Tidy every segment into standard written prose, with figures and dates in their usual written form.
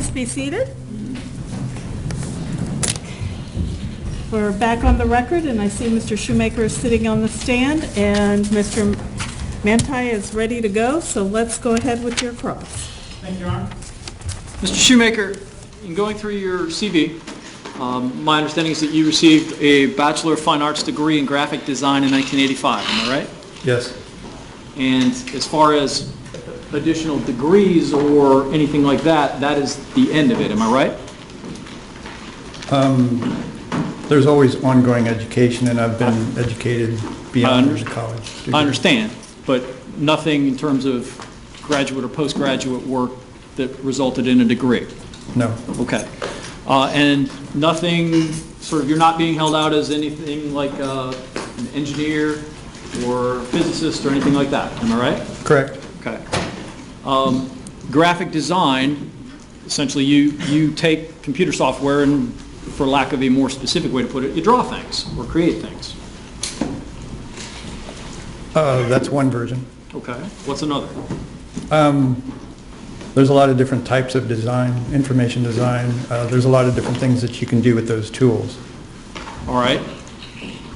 please be seated. We're back on the record, and I see Mr. Shoemaker is sitting on the stand, and Mr. Manti is ready to go, so let's go ahead with your cross. Thank you, Your Honor. Mr. Shoemaker, in going through your CV, my understanding is that you received a Bachelor of Fine Arts degree in graphic design in 1985, am I right? Yes. And as far as additional degrees or anything like that, that is the end of it, am I right? There's always ongoing education, and I've been educated beyond the college degree. I understand, but nothing in terms of graduate or postgraduate work that resulted in a degree? No. Okay. And nothing, sort of, you're not being held out as anything like an engineer or physicist or anything like that, am I right? Correct. Okay. Graphic design, essentially you take computer software and, for lack of a more specific way to put it, you draw things or create things. That's one version. Okay. What's another? There's a lot of different types of design, information design. There's a lot of different things that you can do with those tools. All right.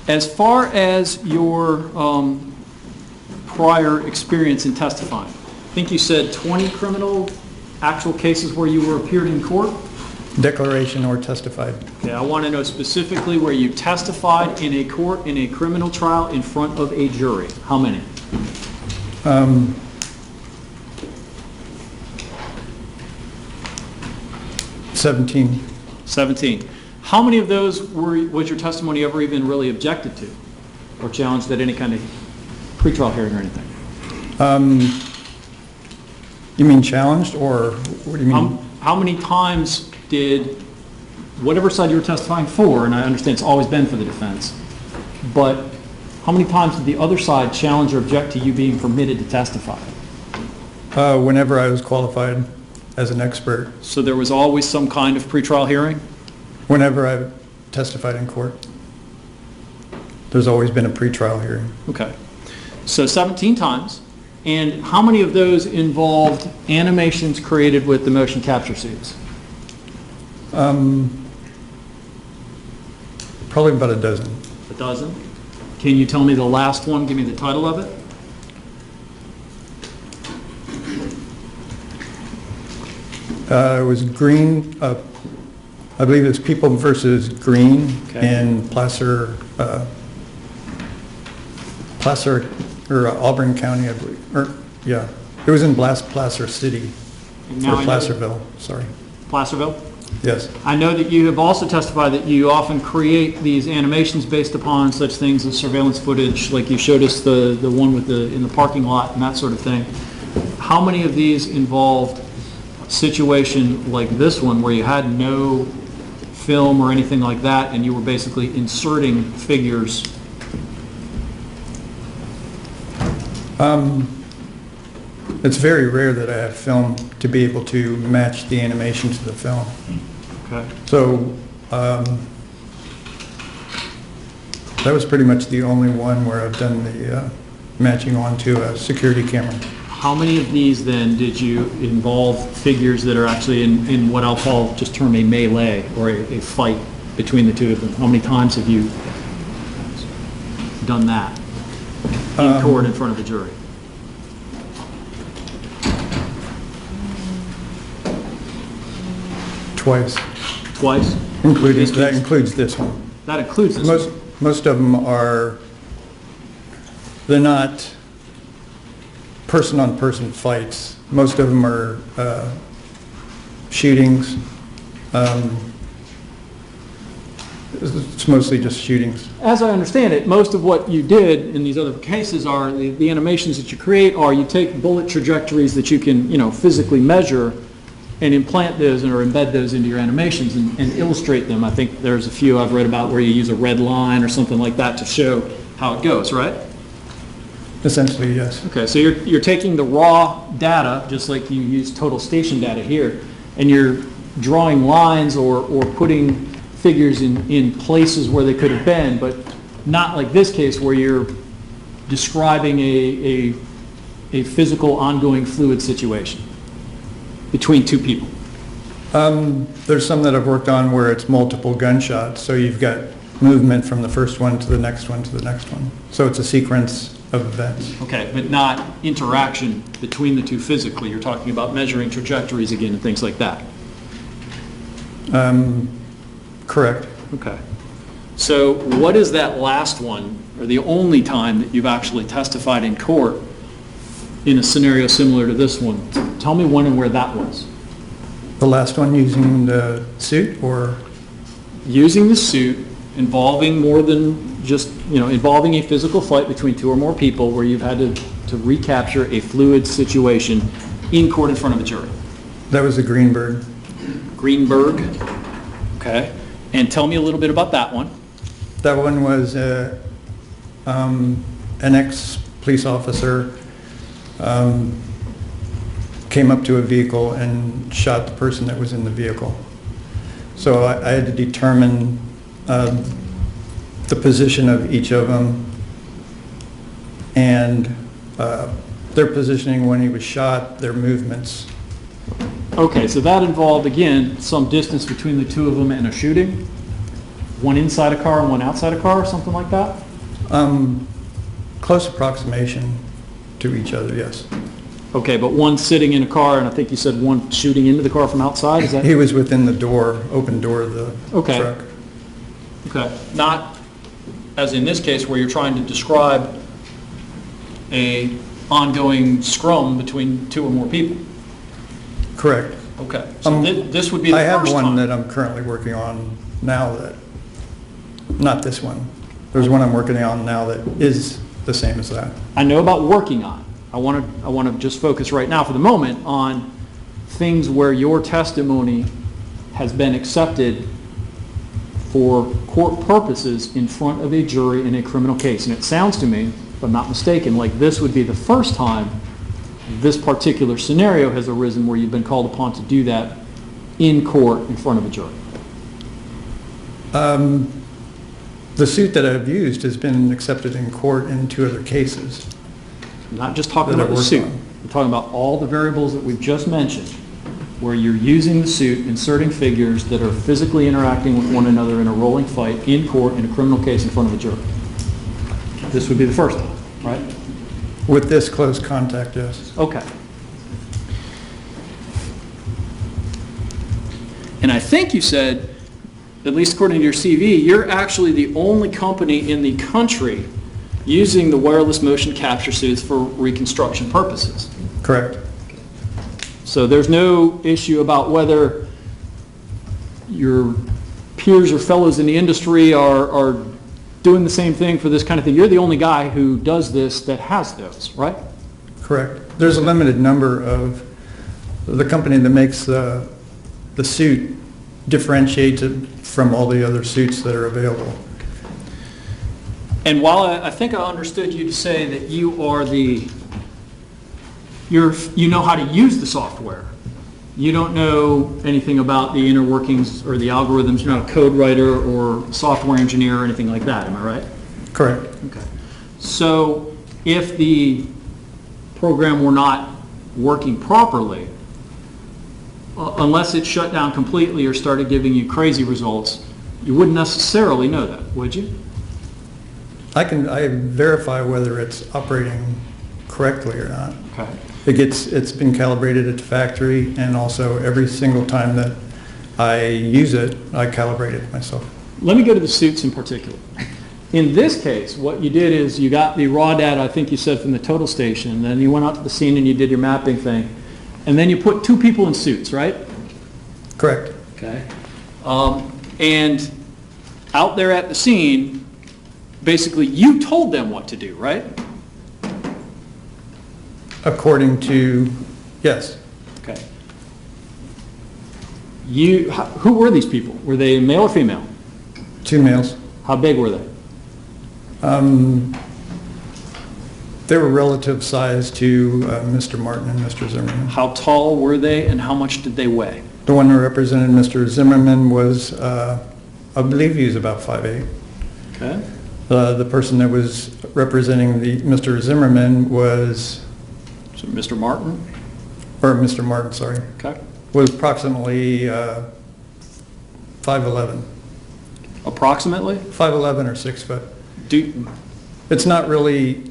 As far as your prior experience in testifying, I think you said 20 criminal actual cases where you were appeared in court? Declaration or testified. Okay, I want to know specifically where you testified in a court in a criminal trial in front of a jury. How many? 17. 17. How many of those was your testimony ever even really objected to or challenged at any kind of pretrial hearing or anything? You mean challenged, or what do you mean? How many times did whatever side you were testifying for, and I understand it's always been for the defense, but how many times did the other side challenge or object to you being permitted to testify? Whenever I was qualified as an expert. So there was always some kind of pretrial hearing? Whenever I testified in court, there's always been a pretrial hearing. Okay. So 17 times. And how many of those involved animations created with the motion capture suits? Probably about a dozen. A dozen? Can you tell me the last one? Give me the title of it. It was Green, I believe it's People versus Green in Placer, or Auburn County, I believe. Or, yeah, it was in Placer City, or Placerville, sorry. Placerville? Yes. I know that you have also testified that you often create these animations based upon such things as surveillance footage, like you showed us the one with in the parking lot and that sort of thing. How many of these involved a situation like this one where you had no film or anything like that and you were basically inserting figures? It's very rare that I have film to be able to match the animation to the film. Okay. So that was pretty much the only one where I've done the matching onto a security camera. How many of these then did you involve figures that are actually in what I'll call, just term a melee or a fight between the two of them? How many times have you done that in court in front of a jury? Twice. Twice? That includes this one. That includes this one. Most of them they're not person-on-person fights. Most of them are shootings. It's mostly just shootings. As I understand it, most of what you did in these other cases are the animations that you create are you take bullet trajectories that you can, physically measure and implant those or embed those into your animations and illustrate them. I think there's a few I've read about where you use a red line or something like that to show how it goes, right? Essentially, yes. Okay, so you're taking the raw data, just like you use total station data here, and you're drawing lines or putting figures in places where they could have been, but not like this case where you're describing a physical ongoing fluid situation between two people. There's some that I've worked on where it's multiple gunshots, so you've got movement from the first one to the next one to the next one. So it's a sequence of events. Okay, but not interaction between the two physically. You're talking about measuring trajectories again and things like that. Correct. Okay. So what is that last one, or the only time that you've actually testified in court in a scenario similar to this one? Tell me when and where that was. The last one using the suit, or? Using the suit, involving more than just, involving a physical fight between two or more people where you've had to recapture a fluid situation in court in front of a jury. That was the Greenberg. Greenberg, okay. And tell me a little bit about that one. That one was an ex-police officer came up to a vehicle and shot the person that was in the vehicle. So I had to determine the position of each of them and their positioning when he was shot, their movements. Okay, so that involved, again, some distance between the two of them and a shooting? One inside a car and one outside a car, or something like that? Close approximation to each other, yes. Okay, but one sitting in a car, and I think you said one shooting into the car from outside, is that? He was within the door, open door of the Okay. truck. Okay, not as in this case where you're trying to describe a ongoing scrum between two or more people. Correct. Okay, so this would be the I first have one time. that I'm currently working on now that, not this one. There's one I'm working on now that is the same as that. I know about working on. I want to just focus right now for the moment on things where your testimony has been accepted for court purposes in front of a jury in a criminal case. And it sounds to me, if I'm not mistaken, like this would be the first time this particular scenario has arisen where you've been called upon to do that in court in front of a jury. The suit that I've used has been accepted in court in 2 other cases. I'm not just talking That I about the worked suit. on. I'm talking about all the variables that we've just mentioned, where you're using the suit, inserting figures that are physically interacting with one another in a rolling fight in court in a criminal case in front of a jury. This would be the first time, right? With this close contact, yes. Okay. And I think you said, at least according to your CV, you're actually the only company in the country using the wireless motion capture suits for reconstruction purposes. Correct. So there's no issue about whether your peers or fellows in the industry are doing the same thing for this kind of thing. You're the only guy who does this that has those, right? Correct. There's a limited number of, the company that makes the suit differentiates it from all the other suits that are available. And while I think I understood you to say that you are you know how to use the software, you don't know anything about the inner workings or the algorithms. You're not a code writer or software engineer or anything like that, am I right? Correct. Okay. So if the program were not working properly, unless it shut down completely or started giving you crazy results, you wouldn't necessarily know that, would you? I verify whether it's operating correctly or not. Okay. It's been calibrated at the factory, and also every single time that I use it, I calibrate it myself. Let me go to the suits in particular. In this case, what you did is you got the raw data, I think you said, from the total station, then you went out to the scene and you did your mapping thing, and then you put 2 people in suits, right? Correct. Okay. And out there at the scene, basically you told them what to do, right? According to, yes. Okay. Who were these people? Were they male or female? 2 males. How big were they? They were relative size to Mr. Martin and Mr. Zimmerman. How tall were they and how much did they weigh? The one who represented Mr. Zimmerman was, I believe he was about 5'8". Okay. The person that was representing Mr. Zimmerman was, So Mr. Martin? or Mr. Martin, sorry, Okay. was approximately 5'11". Approximately? 5'11" or 6 foot. Do, It's not really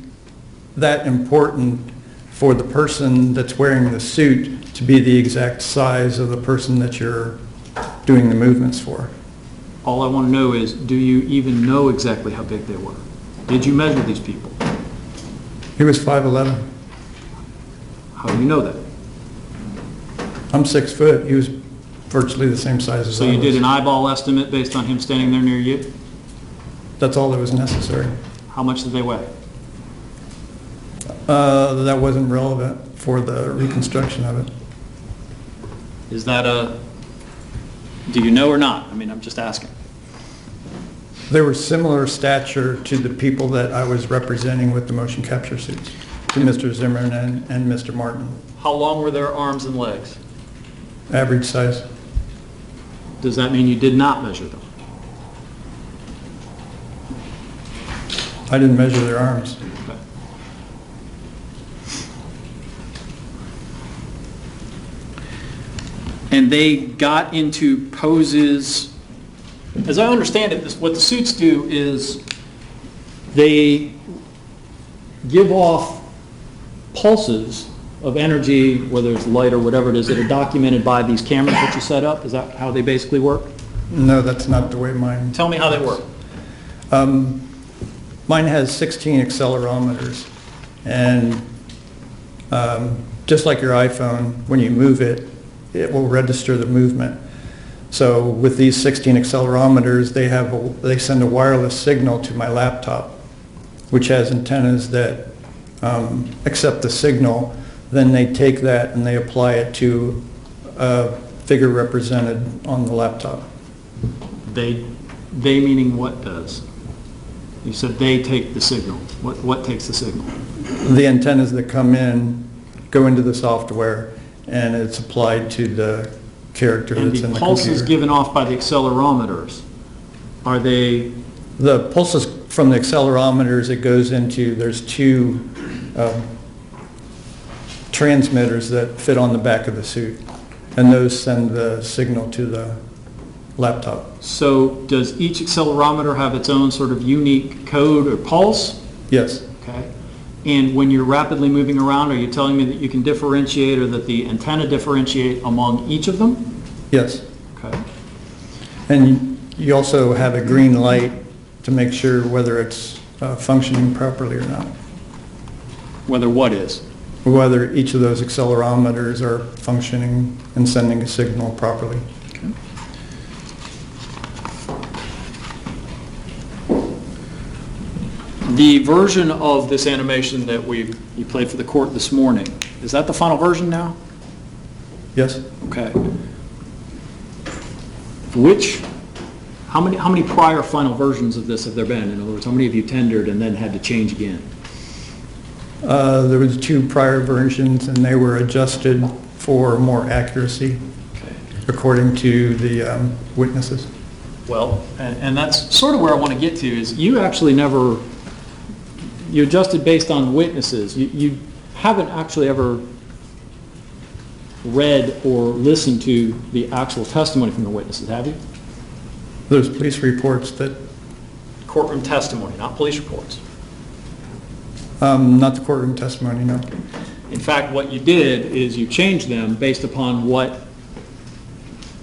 that important for the person that's wearing the suit to be the exact size of the person that you're doing the movements for. all I want to know is, do you even know exactly how big they were? Did you measure these people? He was 5'11". How do you know that? I'm 6 foot. He was virtually the same size as So I you was. did an eyeball estimate based on him standing there near you? That's all that was necessary. How much did they weigh? That wasn't relevant for the reconstruction of it. Is that a, do you know or not? I mean, I'm just asking. They were similar stature to the people that I was representing with the motion capture suits, to Mr. Zimmerman and Mr. Martin. How long were their arms and legs? Average size. Does that mean you did not measure them? I didn't measure their arms. Okay. And they got into poses, as I understand it, what the suits do is they give off pulses of energy, whether it's light or whatever it is, that are documented by these cameras that you set up. Is that how they basically work? No, that's not the way mine. Tell me how they work. Mine has 16 accelerometers, and just like your iPhone, when you move it, it will register the movement. So with these 16 accelerometers, they send a wireless signal to my laptop, which has antennas that accept the signal. Then they take that and they apply it to a figure represented on the laptop. They meaning what does? You said they take the signal. What takes the signal? The antennas that come in go into the software, and it's applied to the character And that's in the the pulses computer. given off by the accelerometers, are they, The pulses from the accelerometers, it goes into, there's two transmitters that fit on the back of the suit, and those send the signal to the laptop. so does each accelerometer have its own sort of unique code or pulse? Yes, Okay. And when you're rapidly moving around, are you telling me that you can differentiate, or that the antenna differentiate among each of them? yes. Okay. And you also have a green light to make sure whether it's functioning properly or not, Whether what is? whether each of those accelerometers are functioning and sending a signal properly. Okay. The version of this animation that you played for the court this morning, is that the final version now? Yes? Okay. How many prior final versions of this have there been? In other words, how many have you tendered and then had to change again? There was 2 prior versions, and they were adjusted for more accuracy Okay. according to the witnesses. Well, and that's sort of where I want to get to, is you actually never, you adjusted based on witnesses. You haven't actually ever read or listened to the actual testimony from the witnesses, have you? Those police reports that, Courtroom testimony, not police reports. not the courtroom testimony, no. In fact, what you did is you changed them based upon what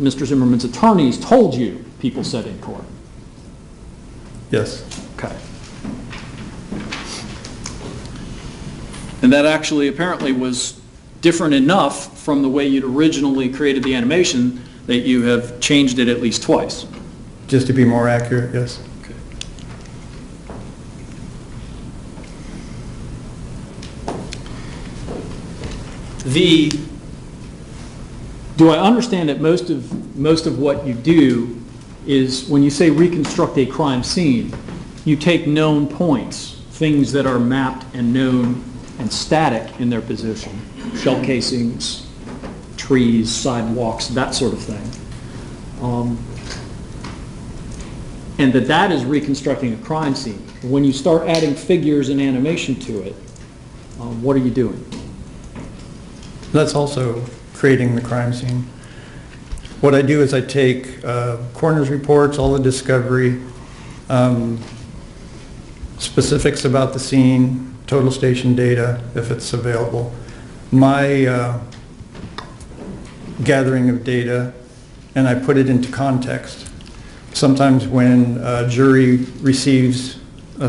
Mr. Zimmerman's attorneys told you people said in court. Yes. Okay. And that actually apparently was different enough from the way you'd originally created the animation that you have changed it at least twice. Just to be more accurate, yes. Okay. Do I understand that most of what you do is, when you say reconstruct a crime scene, you take known points, things that are mapped and known and static in their position, shell casings, trees, sidewalks, that sort of thing, and that is reconstructing a crime scene. When you start adding figures and animation to it, what are you doing? That's also creating the crime scene. What I do is I take coroner's reports, all the discovery, specifics about the scene, total station data, if it's available, my gathering of data, and I put it into context. Sometimes when a jury receives,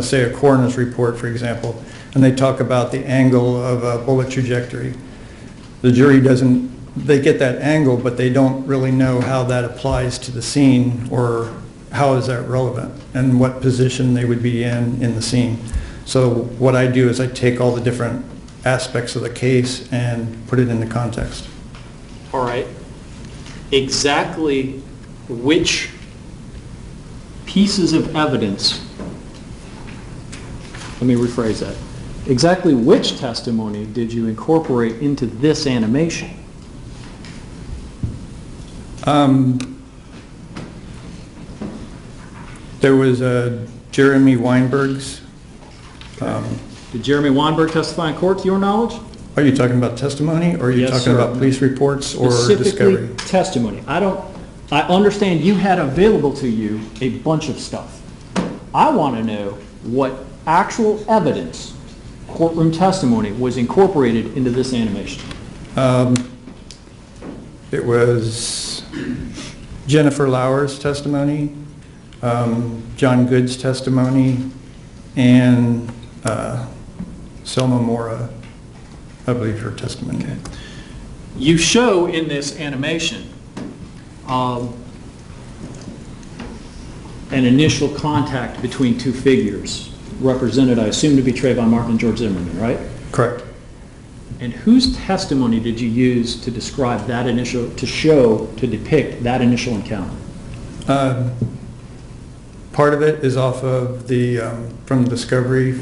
say, a coroner's report, for example, and they talk about the angle of a bullet trajectory, the jury doesn't, they get that angle, but they don't really know how that applies to the scene or how is that relevant and what position they would be in the scene. So what I do is I take all the different aspects of the case and put it into context. All right. Exactly which pieces of evidence, let me rephrase that. Exactly which testimony did you incorporate into this animation? There was Jeremy Weinberg's. Did Jeremy Weinberg testify in court to your knowledge? Are you talking about testimony, or are you Yes, talking sir. about police reports or Specifically discovery? testimony. I understand you had available to you a bunch of stuff. I want to know what actual evidence, courtroom testimony, was incorporated into this animation. It was Jennifer Lauer's testimony, John Good's testimony, and Selma Mora, I believe, her testimony. You show in this animation an initial contact between two figures, represented, I assume, to be Trayvon Martin and George Zimmerman, right? Correct. And whose testimony did you use to describe that initial, to depict that initial encounter? Part of it is off of the, from the discovery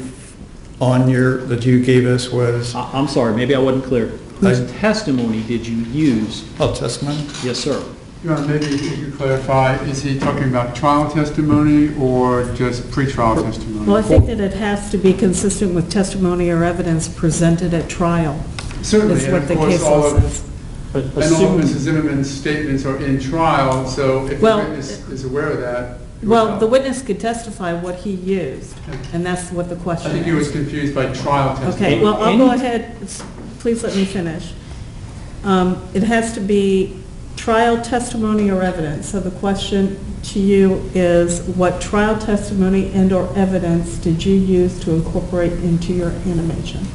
on that you gave us was, I'm sorry, maybe I wasn't clear. Whose testimony did you use? testimony. Yes, sir. Your Honor, maybe if you could clarify, is he talking about trial testimony or just pretrial testimony? Well, I think that it has to be consistent with testimony or evidence presented at trial. Certainly, Is and what of the course, case all law of, says. But and all of assume, Mrs. Zimmerman's statements are in trial, so if the Well, witness is aware of that, it would Well, help. the witness could testify what he used, and that's what the I question think he was is. confused by trial testimony. Okay, well, I'll go ahead, please let me finish. It has to be trial testimony or evidence, so the question to you is, what trial testimony and/or evidence did you use to incorporate into your animation?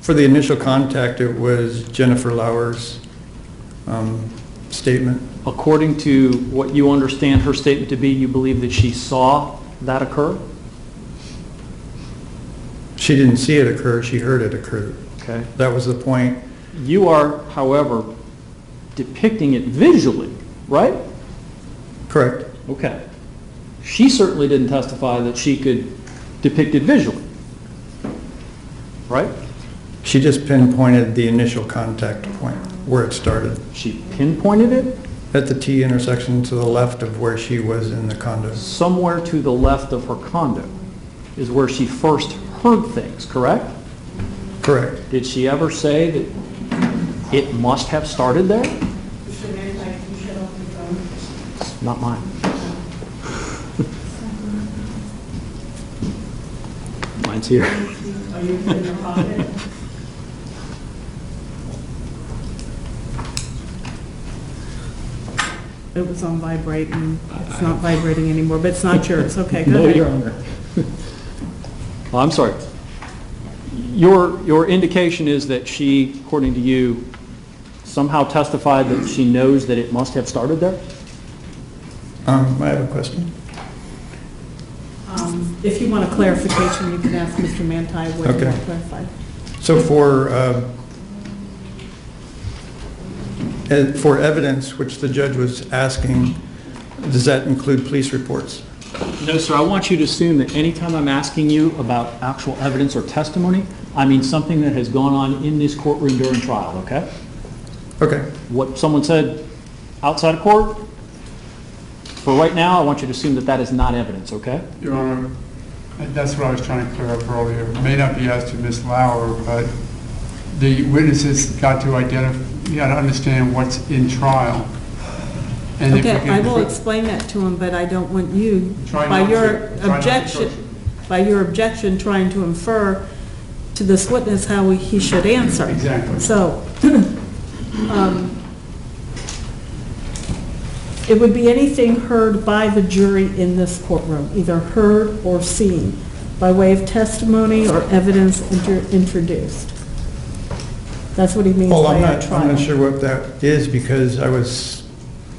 For the initial contact, it was Jennifer Lauer's statement. according to what you understand her statement to be, you believe that she saw that occur? She didn't see it occur, she heard it occur. Okay. That was the point. You are, however, depicting it visually, right? Correct. Okay. She certainly didn't testify that she could depict it visually, right? She just pinpointed the initial contact point, where it started. She pinpointed it At the T intersection to the left of where she was in the condo. somewhere to the left of her condo is where she first heard things, correct? Correct. Did she ever say that it must have started there? It's not mine. Mine's here. Are you in your pocket? It was on vibrate, and it's not vibrating anymore, but it's not yours. Okay, go No, ahead. Your Honor. Oh, I'm sorry. Your indication is that she, according to you, somehow testified that she knows that it must have started there? I have a question. If you want a clarification, you can ask Mr. Manti what you Okay. want clarified. So for evidence, which the judge was asking, does that include police reports? No, sir. I want you to assume that anytime I'm asking you about actual evidence or testimony, I mean something that has gone on in this courtroom during trial, okay? Okay. What someone said outside of court, for right now, I want you to assume that that is not evidence, okay? Your Honor, that's what I was trying to clear up earlier. It may not be as to Ms. Lauer, but the witnesses got to identify, you got to understand what's in trial. And if we Okay, can I will put- explain that to him, but I don't want you, Try by not your to- try not to objection, torture. by your objection, trying to infer to this witness how he should answer. Exactly. So, it would be anything heard by the jury in this courtroom, either heard or seen, by way of testimony or evidence introduced. That's what he means Well, by I'm a not trial. sure what that is because I was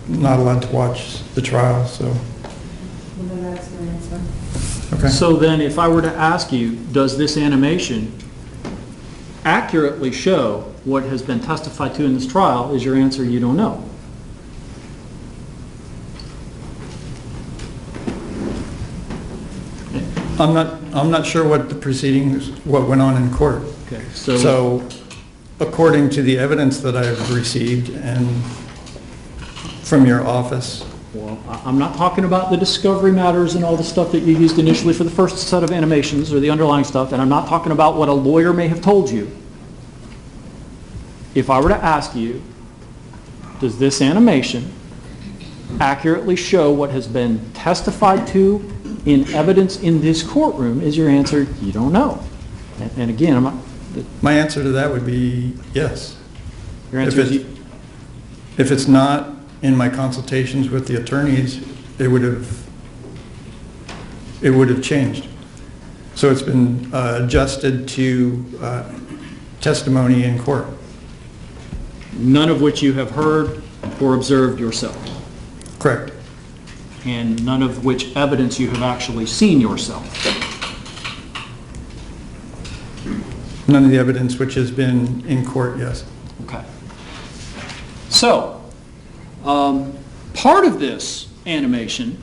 not allowed to watch the trial, so, Well, then that's your answer. okay. So then, if I were to ask you, does this animation accurately show what has been testified to in this trial, is your answer you don't know? I'm not sure what the proceedings, what went on in court. Okay, So, according to the evidence that I've received and from your office, well, I'm not talking about the discovery matters and all the stuff that you used initially for the first set of animations or the underlying stuff, and I'm not talking about what a lawyer may have told you. If I were to ask you, does this animation accurately show what has been testified to in evidence in this courtroom, is your answer, you don't know? And again, I'm not, my answer to that would be yes. your answer is, If it's not in my consultations with the attorneys, it would have changed. So it's been adjusted to testimony in court. none of which you have heard or observed yourself, Correct. and none of which evidence you have actually seen yourself. None of the evidence which has been in court, yes. Okay. So, part of this animation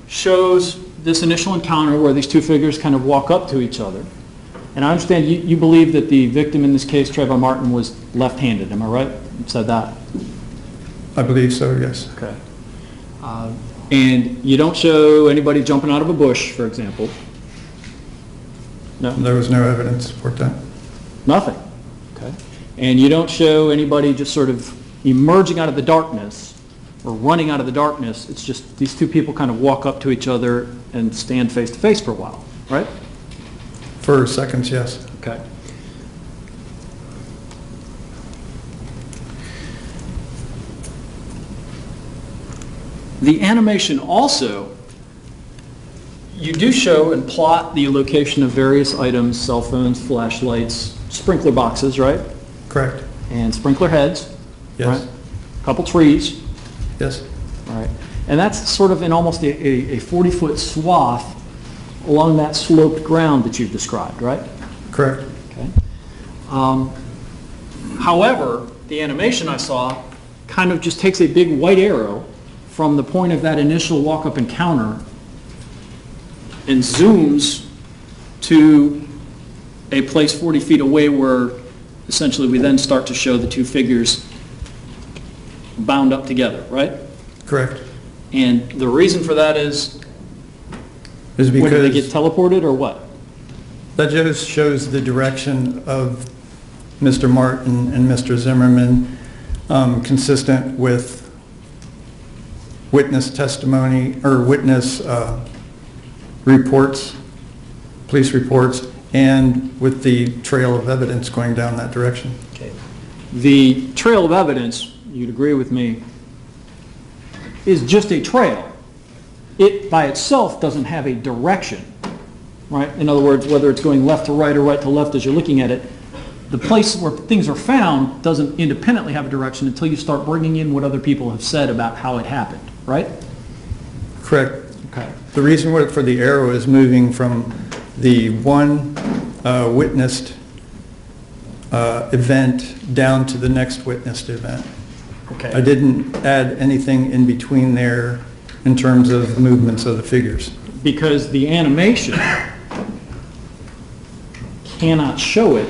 shows this initial encounter where these two figures kind of walk up to each other. And I understand you believe that the victim in this case, Trayvon Martin, was left-handed. Am I right? You said that? I believe so, yes. Okay. And you don't show anybody jumping out of a bush, for example. No? There was no evidence to support that. Nothing. Okay. And you don't show anybody just sort of emerging out of the darkness or running out of the darkness. It's just these two people kind of walk up to each other and stand face to face for a while, right? For seconds, yes. Okay. The animation also, you do show and plot the location of various items, cell phones, flashlights, sprinkler boxes, right? Correct. And sprinkler heads, Yes. right? Couple trees, Yes. all right? And that's sort of in almost a 40-foot swath along that sloped ground that you've described, right? Correct. Okay. However, the animation I saw kind of just takes a big white arrow from the point of that initial walk-up encounter and zooms to a place 40 feet away where essentially we then start to show the two figures bound up together, right? Correct. And the reason for that is, Is what, did they get because teleported or what? that just shows the direction of Mr. Martin and Mr. Zimmerman, consistent with witness testimony or witness reports, police reports, and with the trail of evidence going down that direction. Okay. The trail of evidence, you'd agree with me, is just a trail. It by itself doesn't have a direction, right? In other words, whether it's going left to right or right to left as you're looking at it, the place where things are found doesn't independently have a direction until you start bringing in what other people have said about how it happened, right? Correct. Okay. The reason for the arrow is moving from the one witnessed event down to the next witnessed event. I Okay. didn't add anything in between there in terms of movements of the figures. Because the animation cannot show it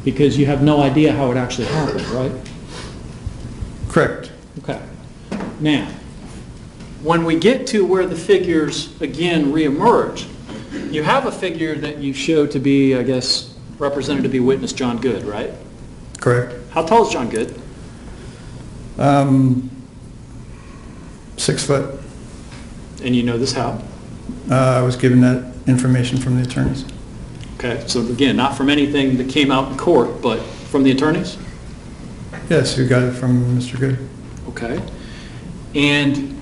because you have no idea how it actually happened, right? Correct. Okay. Now, when we get to where the figures again reemerge, you have a figure that you show to be, I guess, represented to be witness John Good, right? Correct. How tall is John Good? 6 foot. And you know this how? I was given that information from the attorneys. Okay, so again, not from anything that came out in court, but from the attorneys? Yes, who got it from Mr. Good? Okay. And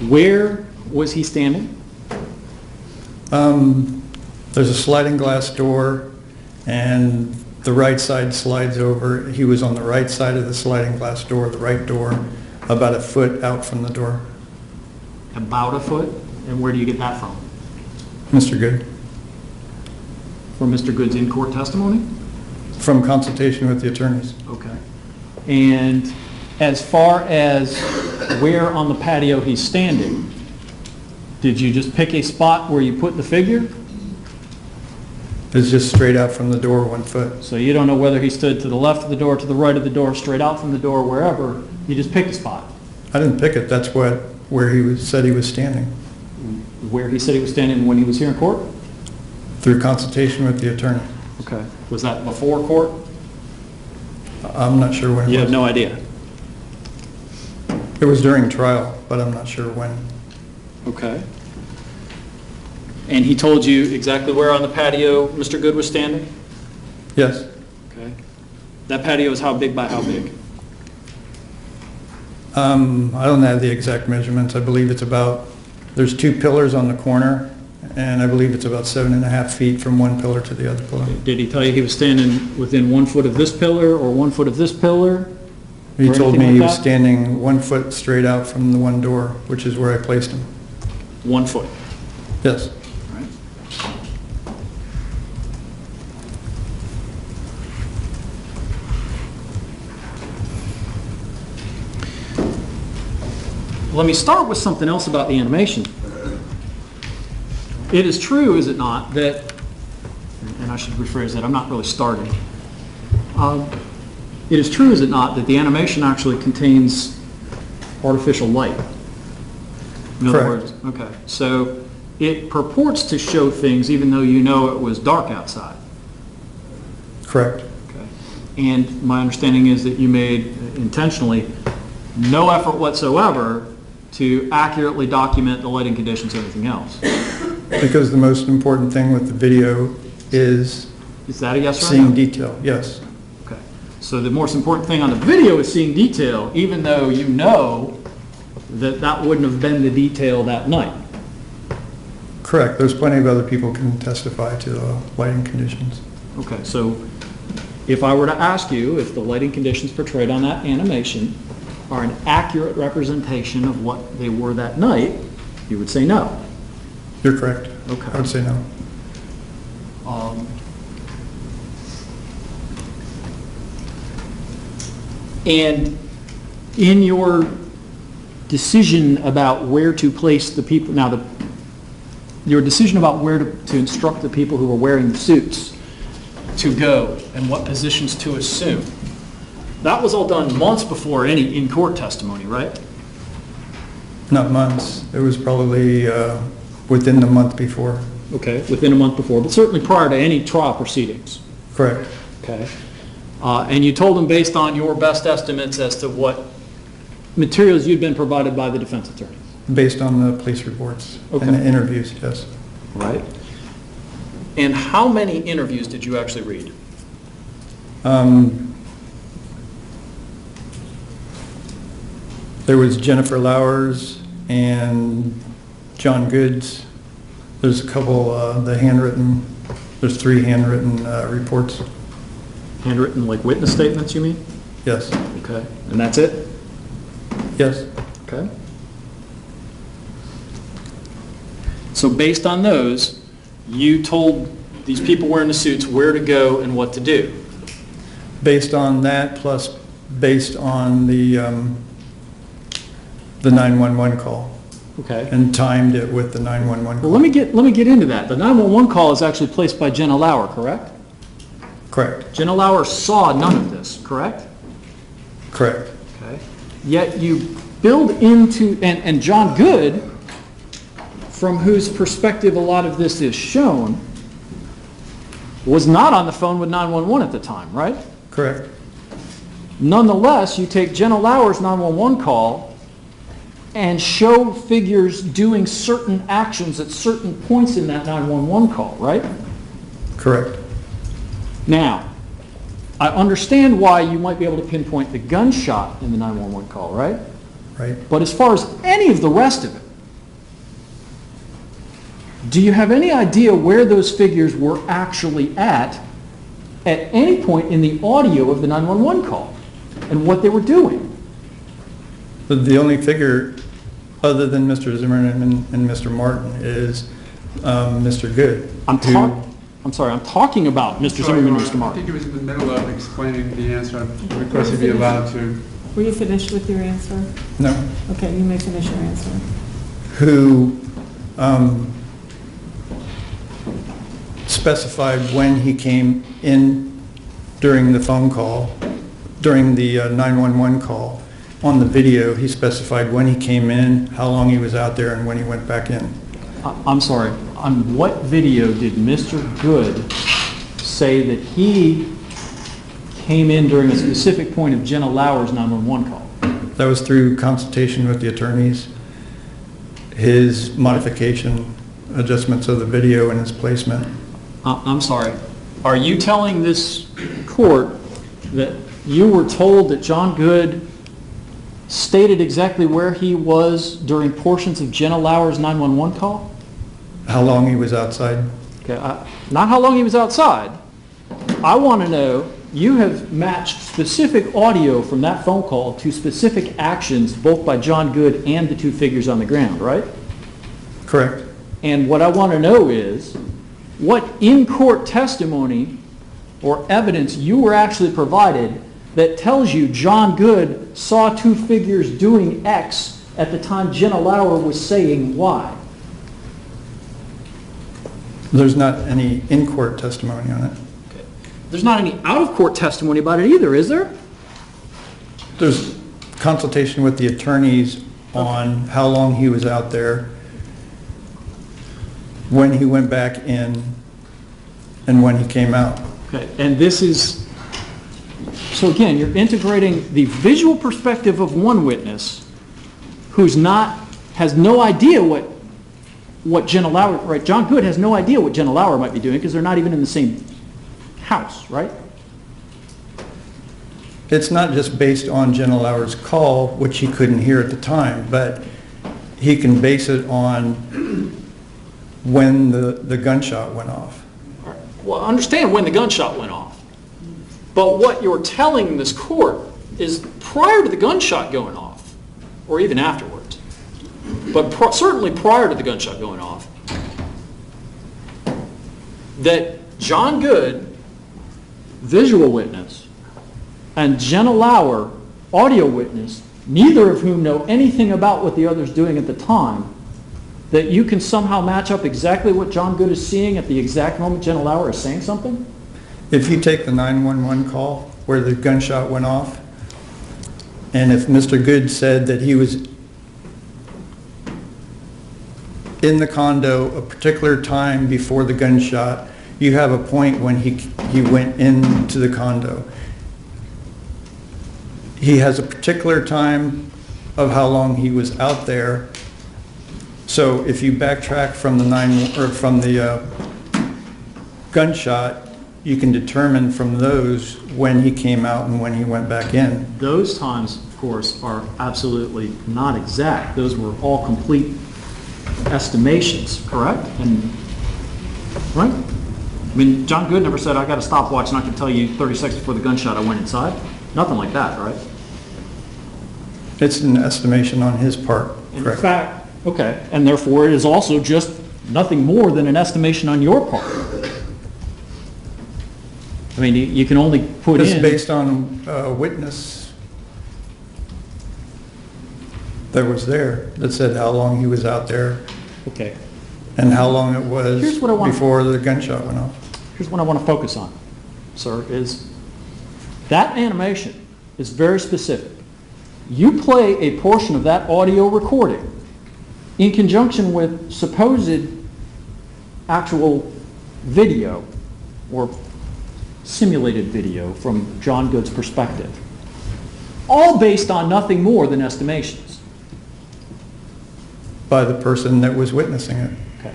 where was he standing? There's a sliding glass door, and the right side slides over. He was on the right side of the sliding glass door, the right door, about a foot out from the door. About a foot? And where do you get that from? Mr. Good? From Mr. Good's in-court testimony? From consultation with the attorneys. Okay. And as far as where on the patio he's standing, did you just pick a spot where you put the figure? It's just straight out from the door, 1 foot. So you don't know whether he stood to the left of the door, to the right of the door, straight out from the door, wherever. You just picked a spot. I didn't pick it. That's where he said he was standing. Where he said he was standing when he was here in court? Through consultation with the attorney. Okay. Was that before court? I'm not sure when it was. You have no idea? It was during trial, but I'm not sure when. Okay. And he told you exactly where on the patio Mr. Good was standing? Yes. Okay. That patio is how big by how big? I don't have the exact measurements. I believe it's about, there's 2 pillars on the corner, and I believe it's about 7.5 feet from one pillar to the other pillar. Did he tell you he was standing within 1 foot of this pillar or 1 foot of this pillar? He Or told anything me he like was that? standing 1 foot straight out from the one door, which is where I placed him. 1 foot. Yes. All right. Let me start with something else about the animation. It is true, is it not, that, and I should rephrase that, I'm not really starting. It is true, is it not, that the animation actually contains artificial light? In other Correct. words, okay, so it purports to show things even though you know it was dark outside. Correct. Okay. And my understanding is that you made intentionally no effort whatsoever to accurately document the lighting conditions and everything else. Because the most important thing with the video is Is that a yes or a seeing no? detail. Yes. Okay. So the most important thing on the video is seeing detail, even though you know that that wouldn't have been the detail that night. Correct. There's plenty of other people can testify to the lighting conditions. Okay, so if I were to ask you if the lighting conditions portrayed on that animation are an accurate representation of what they were that night, you would say no. You're correct. Okay. I would say no. And in your decision about where to place the people, now your decision about where to instruct the people who are wearing the suits to go and what positions to assume, that was all done months before any in-court testimony, right? Not months. It was probably within the month before. Okay, within a month before, but certainly prior to any trial proceedings. Correct. Okay. And you told them based on your best estimates as to what materials you'd been provided by the defense attorney. Based on the police reports Okay. and the interviews, yes. Right. And how many interviews did you actually read? There was Jennifer Lowers and John Goods. There's a couple, there's 3 handwritten reports. Handwritten, like witness statements, you mean? Yes. Okay. And that's it? Yes. Okay. So based on those, you told these people wearing the suits where to go and what to do. Based on that, plus based on the 911 call, Okay. and timed it with the 911 Well, call. let me get into that. The 911 call is actually placed by Jenna Lauer, correct? Correct. Jenna Lauer saw none of this, correct? Correct. Okay. Yet you build into, and John Good, from whose perspective a lot of this is shown, was not on the phone with 911 at the time, right? Correct. Nonetheless, you take Jenna Lauer's 911 call and show figures doing certain actions at certain points in that 911 call, right? Correct. Now, I understand why you might be able to pinpoint the gunshot in the 911 call, right? Right. But as far as any of the rest of it, do you have any idea where those figures were actually at any point in the audio of the 911 call and what they were doing? But the only figure other than Mr. Zimmerman and Mr. Martin is Mr. Good. I'm talking about Mr. Zimmerman and Mr. I Martin. think he was in the middle of explaining the answer. I request to be allowed to. Were you finished with your answer? No. Okay, you may finish your answer. Who specified when he came in during the phone call, during the 911 call. On the video, he specified when he came in, how long he was out there, and when he went back in. I'm sorry, on what video did Mr. Good say that he came in during a specific point of Jenna Lauer's 911 call? That was through consultation with the attorneys, his modification, adjustments of the video and his placement. I'm sorry, are you telling this court that you were told that John Good stated exactly where he was during portions of Jenna Lauer's 911 call? How long he was outside. Okay, not how long he was outside. I want to know, you have matched specific audio from that phone call to specific actions both by John Good and the two figures on the ground, right? Correct. And what I want to know is what in-court testimony or evidence you were actually provided that tells you John Good saw two figures doing X at the time Jenna Lauer was saying Y. There's not any in-court testimony on it. Okay. There's not any out-of-court testimony about it either, is there? There's consultation with the attorneys on how long he was out there, when he went back in, and when he came out. Okay, and this is, so again, you're integrating the visual perspective of one witness who's not, has no idea what Jenna Lauer, right? John Good has no idea what Jenna Lauer might be doing because they're not even in the same house, right? It's not just based on Jenna Lauer's call, which he couldn't hear at the time, but he can base it on when the gunshot went off. Well, I understand when the gunshot went off. But what you're telling this court is prior to the gunshot going off, or even afterwards, but certainly prior to the gunshot going off, that John Good, visual witness, and Jenna Lauer, audio witness, neither of whom know anything about what the other's doing at the time, that you can somehow match up exactly what John Good is seeing at the exact moment Jenna Lauer is saying something? If you take the 911 call where the gunshot went off, and if Mr. Good said that he was in the condo a particular time before the gunshot, you have a point when he went into the condo. He has a particular time of how long he was out there. So if you backtrack from the gunshot, you can determine from those when he came out and when he went back in. Those times, of course, are absolutely not exact. Those were all complete estimations, correct? And right? I mean, John Good never said, I got a stopwatch and I can tell you 30 seconds before the gunshot I went inside. Nothing like that, right? It's an estimation on his part, In correct? fact, okay, and therefore it is also just nothing more than an estimation on your part. I mean, you can only put This in... is based on a witness that was there, that said how long he was out there Okay, and how long it was Here's what I want- before the gunshot went off. here's what I want to focus on, sir, is that animation is very specific. You play a portion of that audio recording in conjunction with supposed actual video or simulated video from John Good's perspective. all based on nothing more than estimations. By the person that was witnessing it. Okay.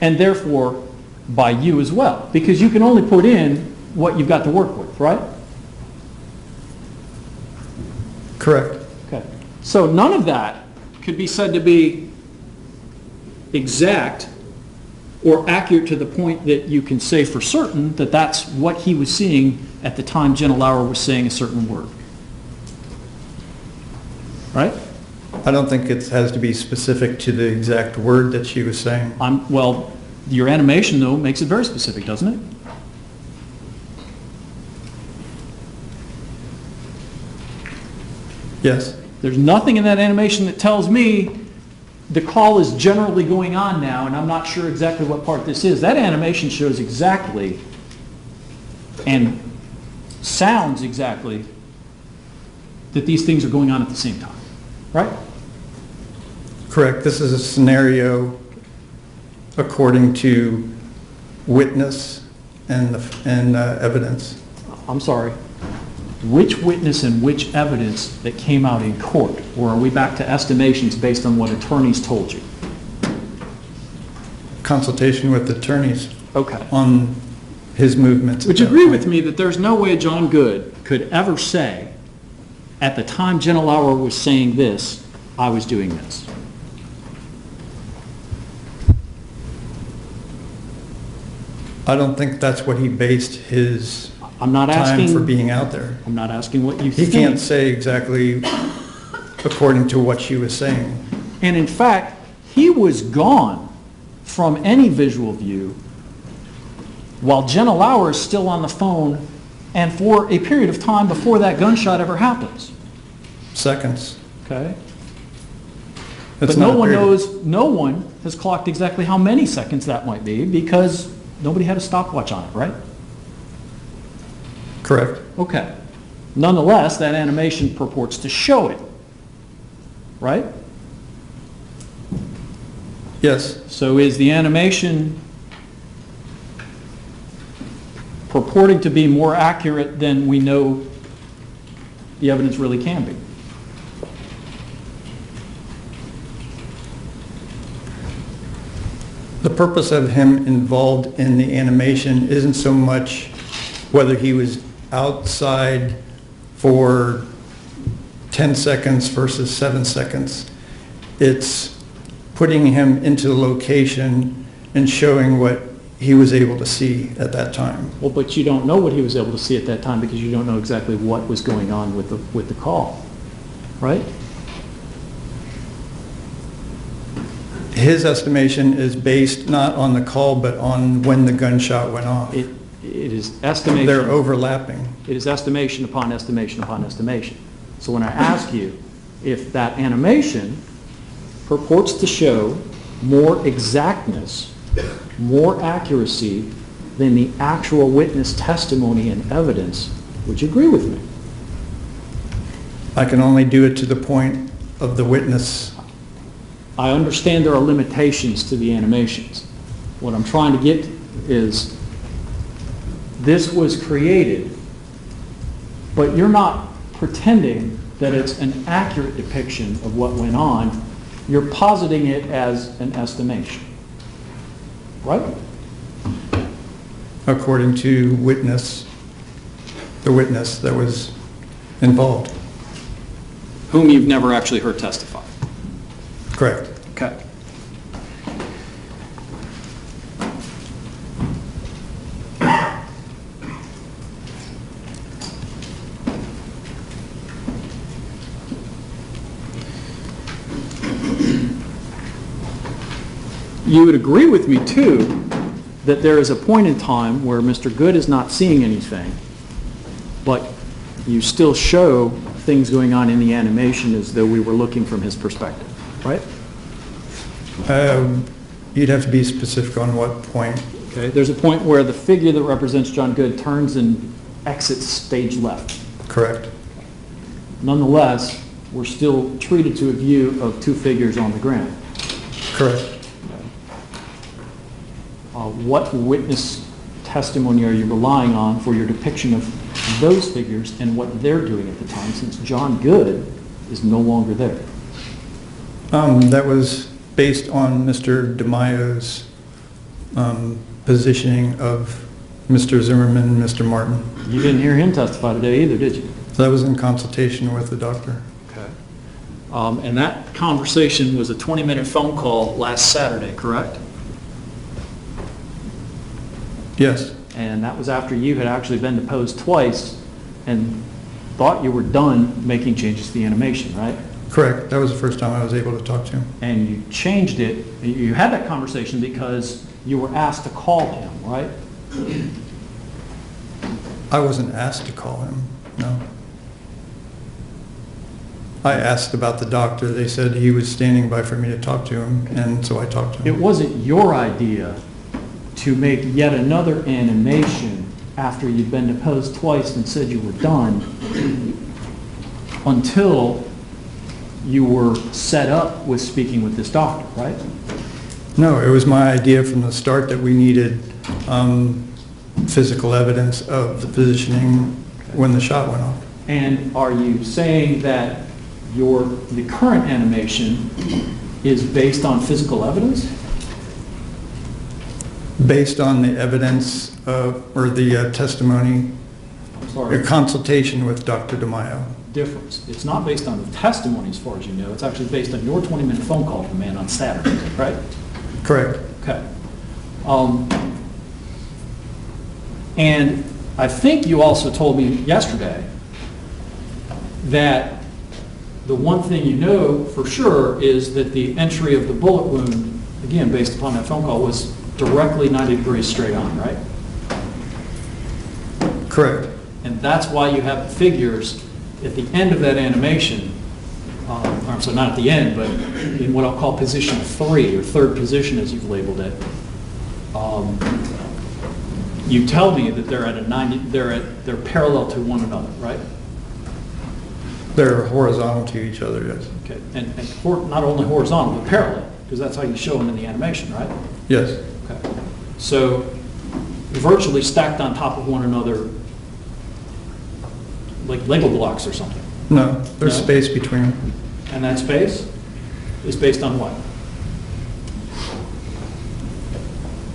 And therefore, by you as well, because you can only put in what you've got to work with, right? Correct. Okay. So none of that could be said to be exact or accurate to the point that you can say for certain that that's what he was seeing at the time Jenna Lauer was saying a certain word. Right? I don't think it has to be specific to the exact word that she was saying. Well, your animation, though, makes it very specific, doesn't it? Yes. There's nothing in that animation that tells me the call is generally going on now, and I'm not sure exactly what part this is. That animation shows exactly and sounds exactly that these things are going on at the same time, right? Correct. This is a scenario according to witness and evidence. I'm sorry. Which witness and which evidence that came out in court? Or are we back to estimations based on what attorneys told you? Consultation with attorneys Okay. on his movements. Would you agree with me that there's no way John Good could ever say, at the time Jenna Lauer was saying this, I was doing this? I don't think that's what he based his I'm not time asking. for being out there. I'm not asking what you He think. can't say exactly according to what she was saying. And in fact, he was gone from any visual view while Jenna Lauer is still on the phone and for a period of time before that gunshot ever happens. Seconds. Okay? It's But no not a one period. knows, no one has clocked exactly how many seconds that might be because nobody had a stopwatch on it, right? Correct. Okay. Nonetheless, that animation purports to show it, right? Yes. So is the animation purporting to be more accurate than we know the evidence really can be? The purpose of him involved in the animation isn't so much whether he was outside for 10 seconds versus 7 seconds. It's putting him into the location and showing what he was able to see at that time. Well, but you don't know what he was able to see at that time because you don't know exactly what was going on with the call, right? His estimation is based not on the call, but on when the gunshot went off. It is estimation. They're overlapping. It is estimation upon estimation upon estimation. So when I ask you if that animation purports to show more exactness, more accuracy than the actual witness testimony and evidence, would you agree with me? I can only do it to the point of the witness. I understand there are limitations to the animations. What I'm trying to get is this was created, but you're not pretending that it's an accurate depiction of what went on. You're positing it as an estimation, right? According to the witness that was involved. Whom you've never actually heard testify. Correct. Okay. You would agree with me, too, that there is a point in time where Mr. Good is not seeing anything, but you still show things going on in the animation as though we were looking from his perspective, right? You'd have to be specific on what point. Okay. There's a point where the figure that represents John Good turns and exits stage left. Correct. Nonetheless, we're still treated to a view of two figures on the ground. Correct. What witness testimony are you relying on for your depiction of those figures and what they're doing at the time, since John Good is no longer there? That was based on Mr. DeMaio's positioning of Mr. Zimmerman and Mr. Martin. You didn't hear him testify today either, did you? So that was in consultation with the doctor. Okay. And that conversation was a 20-minute phone call last Saturday, correct? Yes, And that was after you had actually been deposed twice and thought you were done making changes to the animation, right? correct. That was the first time I was able to talk to him. And you changed it, you had that conversation because you were asked to call him, right? I wasn't asked to call him, no. I asked about the doctor. They said he was standing by for me to talk to him, and so I talked to It him. wasn't your idea to make yet another animation after you'd been deposed twice and said you were done until you were set up with speaking with this doctor, right? No, it was my idea from the start that we needed physical evidence of the positioning when the shot went off. And are you saying that the current animation is based on physical evidence? Based on the evidence or the testimony, I'm sorry, a consultation with Dr. DeMaio. difference. It's not based on the testimony as far as you know. It's actually based on your 20-minute phone call to the man on Saturday, right? Correct. Okay. And I think you also told me yesterday that the one thing you know for sure is that the entry of the bullet wound, again, based upon that phone call, was directly 90 degrees straight on, right? Correct. And that's why you have the figures at the end of that animation, or so not at the end, but in what I'll call position 3, or third position as you've labeled it. You tell me that they're at a 90, they're parallel to one another, right? They're horizontal to each other, yes. Okay, and not only horizontal, but parallel, because that's how you show them in the animation, right? Yes. Okay. So virtually stacked on top of one another, like Lego blocks or something. No, there's No? space between them. And that space is based on what?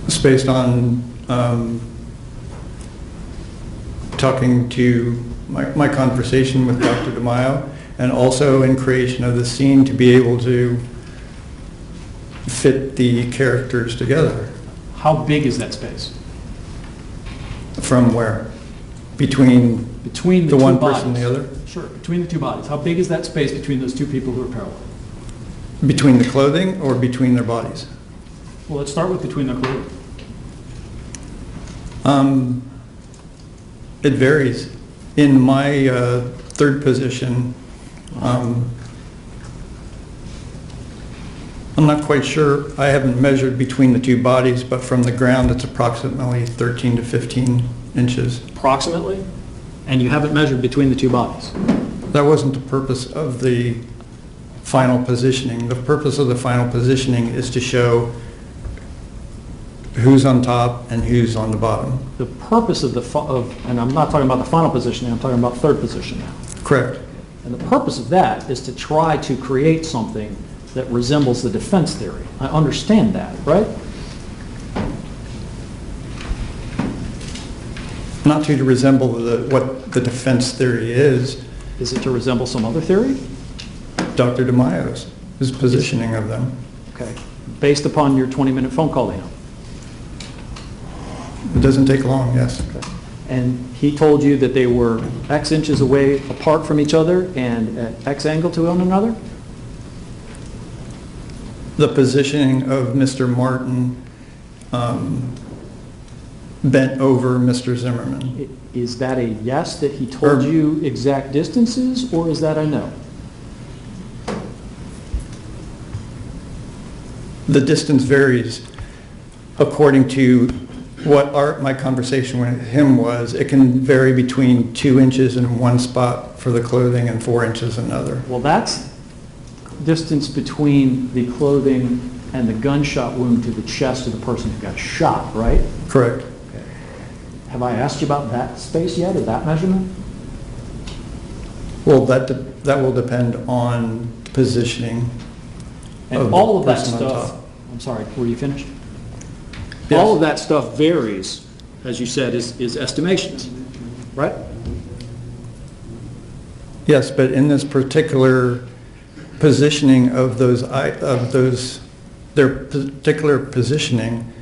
It's based on talking to my conversation with Dr. DeMaio, and also in creation of the scene to be able to fit the characters together. How big is that space? From where? Between Between the two one bodies. person and the other? Sure, between the two bodies. How big is that space between those two people who are parallel? Between the clothing or between their bodies? Well, let's start with between their clothing. It varies. In my third position, I'm not quite sure. I haven't measured between the two bodies, but from the ground, it's approximately 13 to 15 inches. Approximately? And you haven't measured between the two bodies? That wasn't the purpose of the final positioning. The purpose of the final positioning is to show who's on top and who's on the bottom. The purpose of and I'm not talking about the final positioning, I'm talking about third position now. Correct. And the purpose of that is to try to create something that resembles the defense theory. I understand that, right? Not to resemble what the defense theory is, Is it to resemble some other theory? Dr. DeMaio's, his positioning of them. Okay. Based upon your 20-minute phone call to him. It doesn't take long, yes. And he told you that they were X inches away apart from each other and at X angle to one another? The positioning of Mr. Martin bent over Mr. Zimmerman. Is that a yes, that he told you exact distances, or is that a no? The distance varies according to what my conversation with him was. It can vary between 2 inches in one spot for the clothing and 4 inches in another. Well, that's distance between the clothing and the gunshot wound to the chest of the person who got shot, right? Correct. Have I asked you about that space yet, or that measurement? Well, that will depend on positioning. And all of that person on stuff, top. I'm sorry, were you finished? Yes. All of that stuff varies, as you said, is estimations, right? Yes, but in this particular positioning of their particular positioning,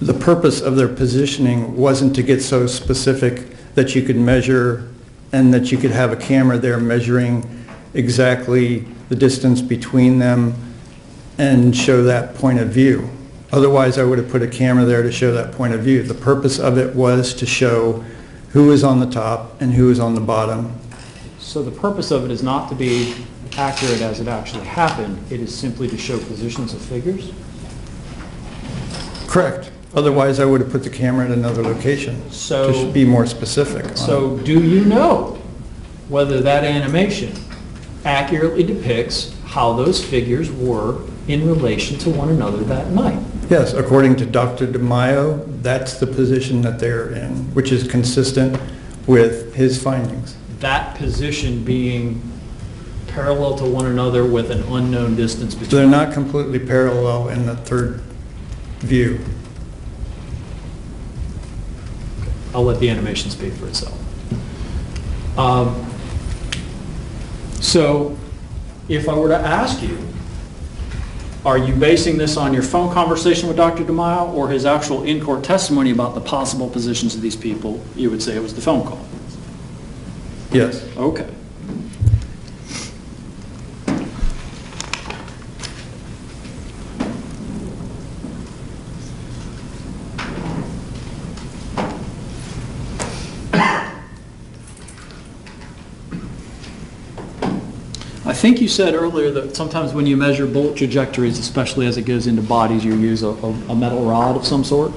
the purpose of their positioning wasn't to get so specific that you could measure and that you could have a camera there measuring exactly the distance between them and show that point of view. Otherwise, I would have put a camera there to show that point of view. The purpose of it was to show who is on the top and who is on the bottom. So the purpose of it is not to be accurate as it actually happened, it is simply to show positions of figures? Correct. Otherwise, I would have put the camera at another location So- to be more specific on it. So do you know whether that animation accurately depicts how those figures were in relation to one another that night? Yes, according to Dr. DeMaio, that's the position that they're in, which is consistent with his findings. That position being parallel to one another with an unknown distance They're between. not completely parallel in the third view. I'll let the animation speak for itself. So if I were to ask you, are you basing this on your phone conversation with Dr. DeMaio or his actual in-court testimony about the possible positions of these people? You would say it was the phone call. Yes. Okay. I think you said earlier that sometimes when you measure bullet trajectories, especially as it goes into bodies, you use a metal rod of some sort.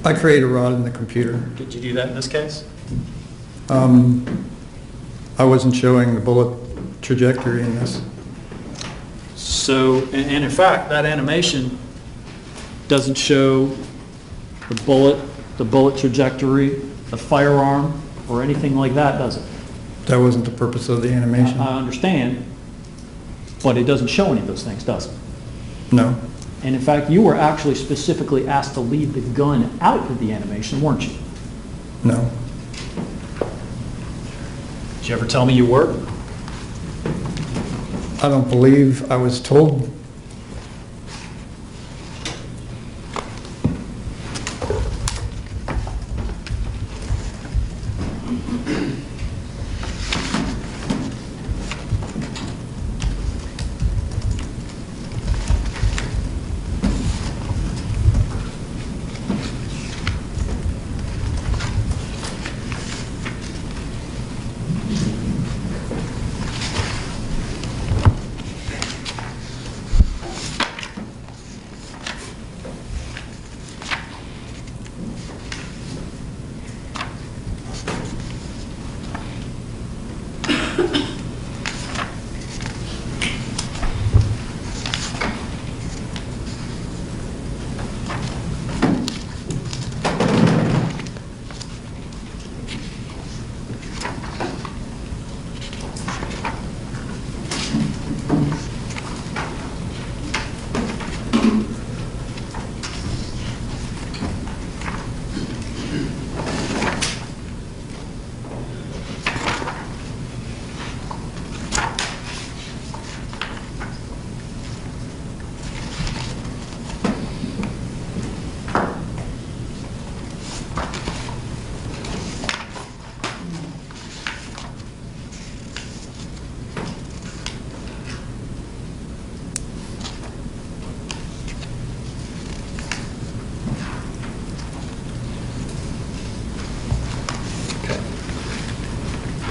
I create a rod in the computer. Did you do that in this case? I wasn't showing the bullet trajectory in this. So, and in fact, that animation doesn't show the bullet trajectory, the firearm, or anything like that, does it? That wasn't the purpose of the animation. I understand, but it doesn't show any of those things, does it? No. And in fact, you were actually specifically asked to leave the gun out of the animation, weren't you? No. Did you ever tell me you were? I don't believe I was told.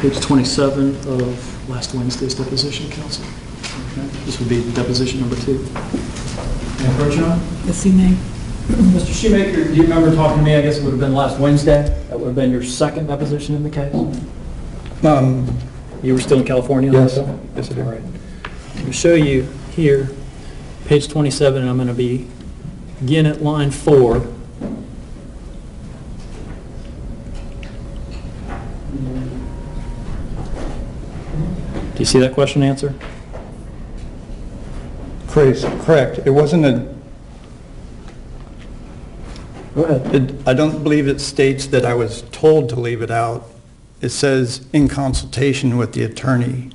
Page 27 of last Wednesday's deposition, counsel. Okay. This would be deposition number 2. May I approach you now? Yes, you may. Mr. Shoemaker, do you remember talking to me? I guess it would have been last Wednesday. That would have been your second deposition in the case. You were still in California? Yes. Yes, I do. All right. I'm going to show you here, page 27, and I'm going to begin at line 4. you see that question answer? Correct. It wasn't a, Go ahead. I don't believe it states that I was told to leave it out. It says in consultation with the attorney.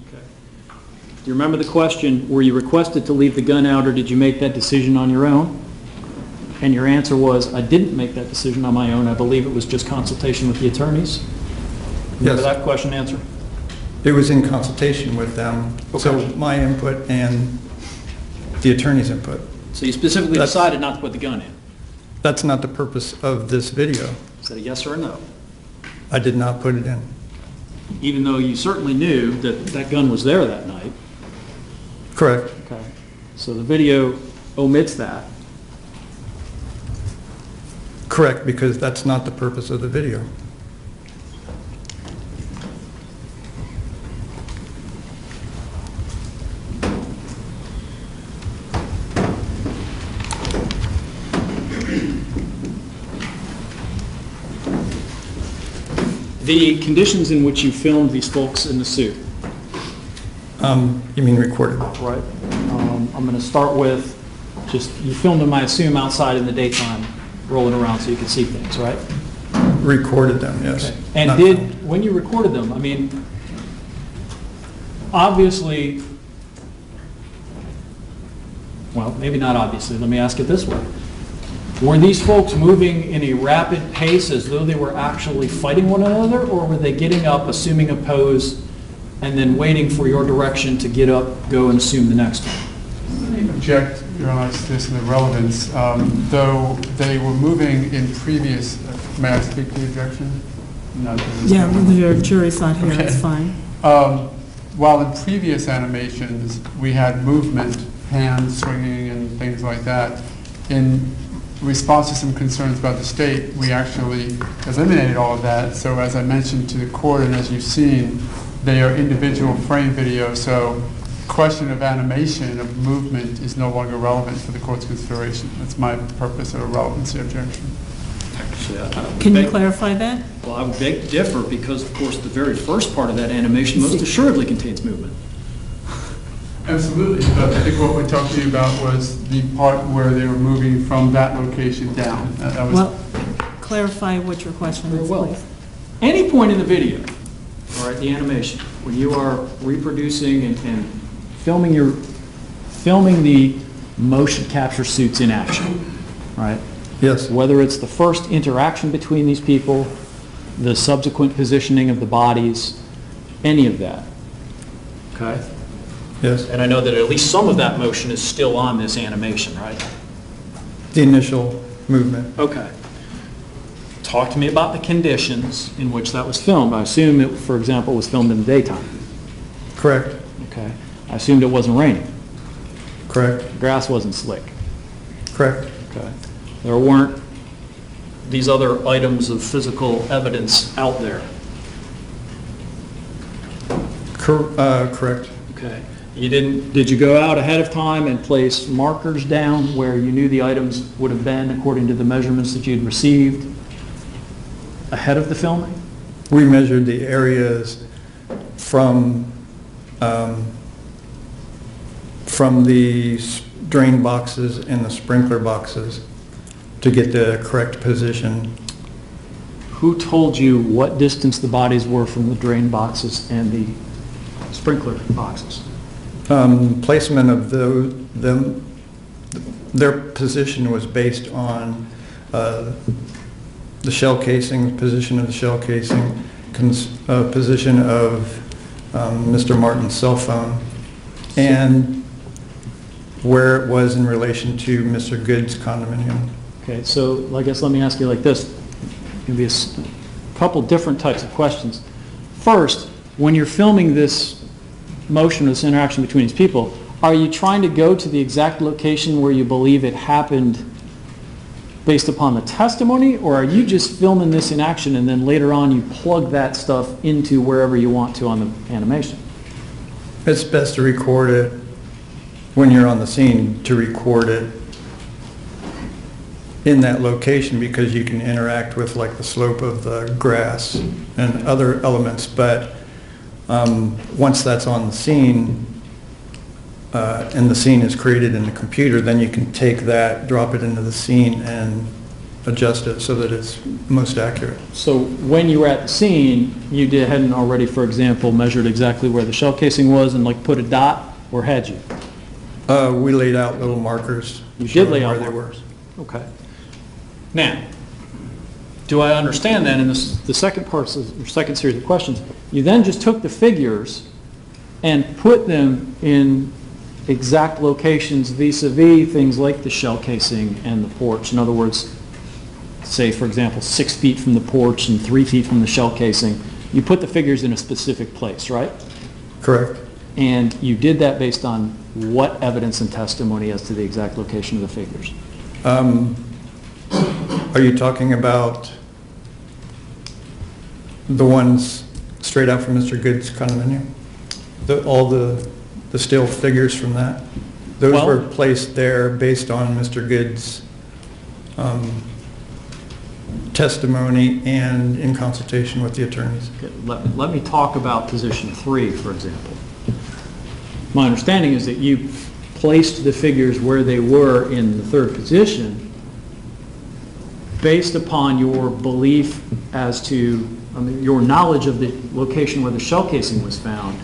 Do you remember the question, were you requested to leave the gun out, or did you make that decision on your own? And your answer was, I didn't make that decision on my own. I believe it was just consultation with the attorneys. Remember Yes. that question answer? It was in consultation with them. So Okay. my input and the attorney's input. So you specifically That's- decided not to put the gun in. That's not the purpose of this video. Is that a yes or a no? I did not put it in. Even though you certainly knew that that gun was there that night. Correct. Okay. So the video omits that. Correct, because that's not the purpose of the video. The conditions in which you filmed these folks in the suit, You mean recorded? right? I'm going to start with just, you filmed them, I assume, outside in the daytime, rolling around so you could see things, right? Recorded them, yes. And Not did, filmed. when you recorded them, I mean, obviously, well, maybe not obviously, let me ask it this way. Were these folks moving in a rapid pace as though they were actually fighting one another, or were they getting up, assuming a pose, and then waiting for your direction to get up, go and assume the next one? Let me object, Your Honor, to this in the relevance. Though they were moving in previous, may I speak to the objection? No, Yeah, the jury's not here, it's Okay. fine. While in previous animations, we had movement, hands swinging and things like that, in response to some concerns about the state, we actually eliminated all of that. So as I mentioned to the court, and as you've seen, they are individual frame videos, so question of animation, of movement, is no longer relevant for the court's consideration. That's my purpose of a relevancy objection. Can you clarify that? Well, I would beg to differ, because, of course, the very first part of that animation most assuredly contains movement. Absolutely, but I think what we're talking about was the part where they were moving from that location down. That was, Well, clarify what your question Very is, well. please. Any point in the video, all right, the animation, when you are reproducing and filming the motion capture suits in action, right? Yes, Whether it's the first interaction between these people, the subsequent positioning of the bodies, any of that, okay? yes. And I know that at least some of that motion is still on this animation, right? The initial movement. Okay. Talk to me about the conditions in which that was filmed. I assume it, for example, was filmed in the daytime. Correct, Okay. I assumed it wasn't raining. correct, The grass wasn't slick. correct. Okay. There weren't these other items of physical evidence out there. Correct. Okay. Did you go out ahead of time and place markers down where you knew the items would have been according to the measurements that you'd received ahead of the filming? We measured the areas from the drain boxes and the sprinkler boxes to get the correct position. Who told you what distance the bodies were from the drain boxes and the sprinkler boxes? Placement of their position was based on the shell casing, position of the shell casing, position of Mr. Martin's cell phone, and where it was in relation to Mr. Good's condominium. Okay, so I guess let me ask you like this. Give you a couple different types of questions. First, when you're filming this motion, this interaction between these people, are you trying to go to the exact location where you believe it happened based upon the testimony, or are you just filming this in action and then later on you plug that stuff into wherever you want to on the animation? It's best to record it when you're on the scene, to record it in that location, because you can interact with like the slope of the grass and other elements, but Once that's on the scene, and the scene is created in the computer, then you can take that, drop it into the scene, and adjust it so that it's most accurate. So when you were at the scene, you hadn't already, for example, measured exactly where the shell casing was and like put a dot, or had you? We laid out little markers. You did showing lay out where they were. markers. Okay. Now, do I understand then, in this, the second part, or second series of questions, you then just took the figures and put them in exact locations vis-a-vis things like the shell casing and the porch. In other words, say, for example, 6 feet from the porch and 3 feet from the shell casing. You put the figures in a specific place, right? Correct. And you did that based on what evidence and testimony as to the exact location of the figures? Are you talking about the ones straight out from Mr. Good's condominium? All the still figures from that? Those Well- were placed there based on Mr. Good's testimony and in consultation with the attorneys. Okay, let me talk about position 3, for example. My understanding is that you placed the figures where they were in the third position based upon your belief as to, your knowledge of the location where the shell casing was found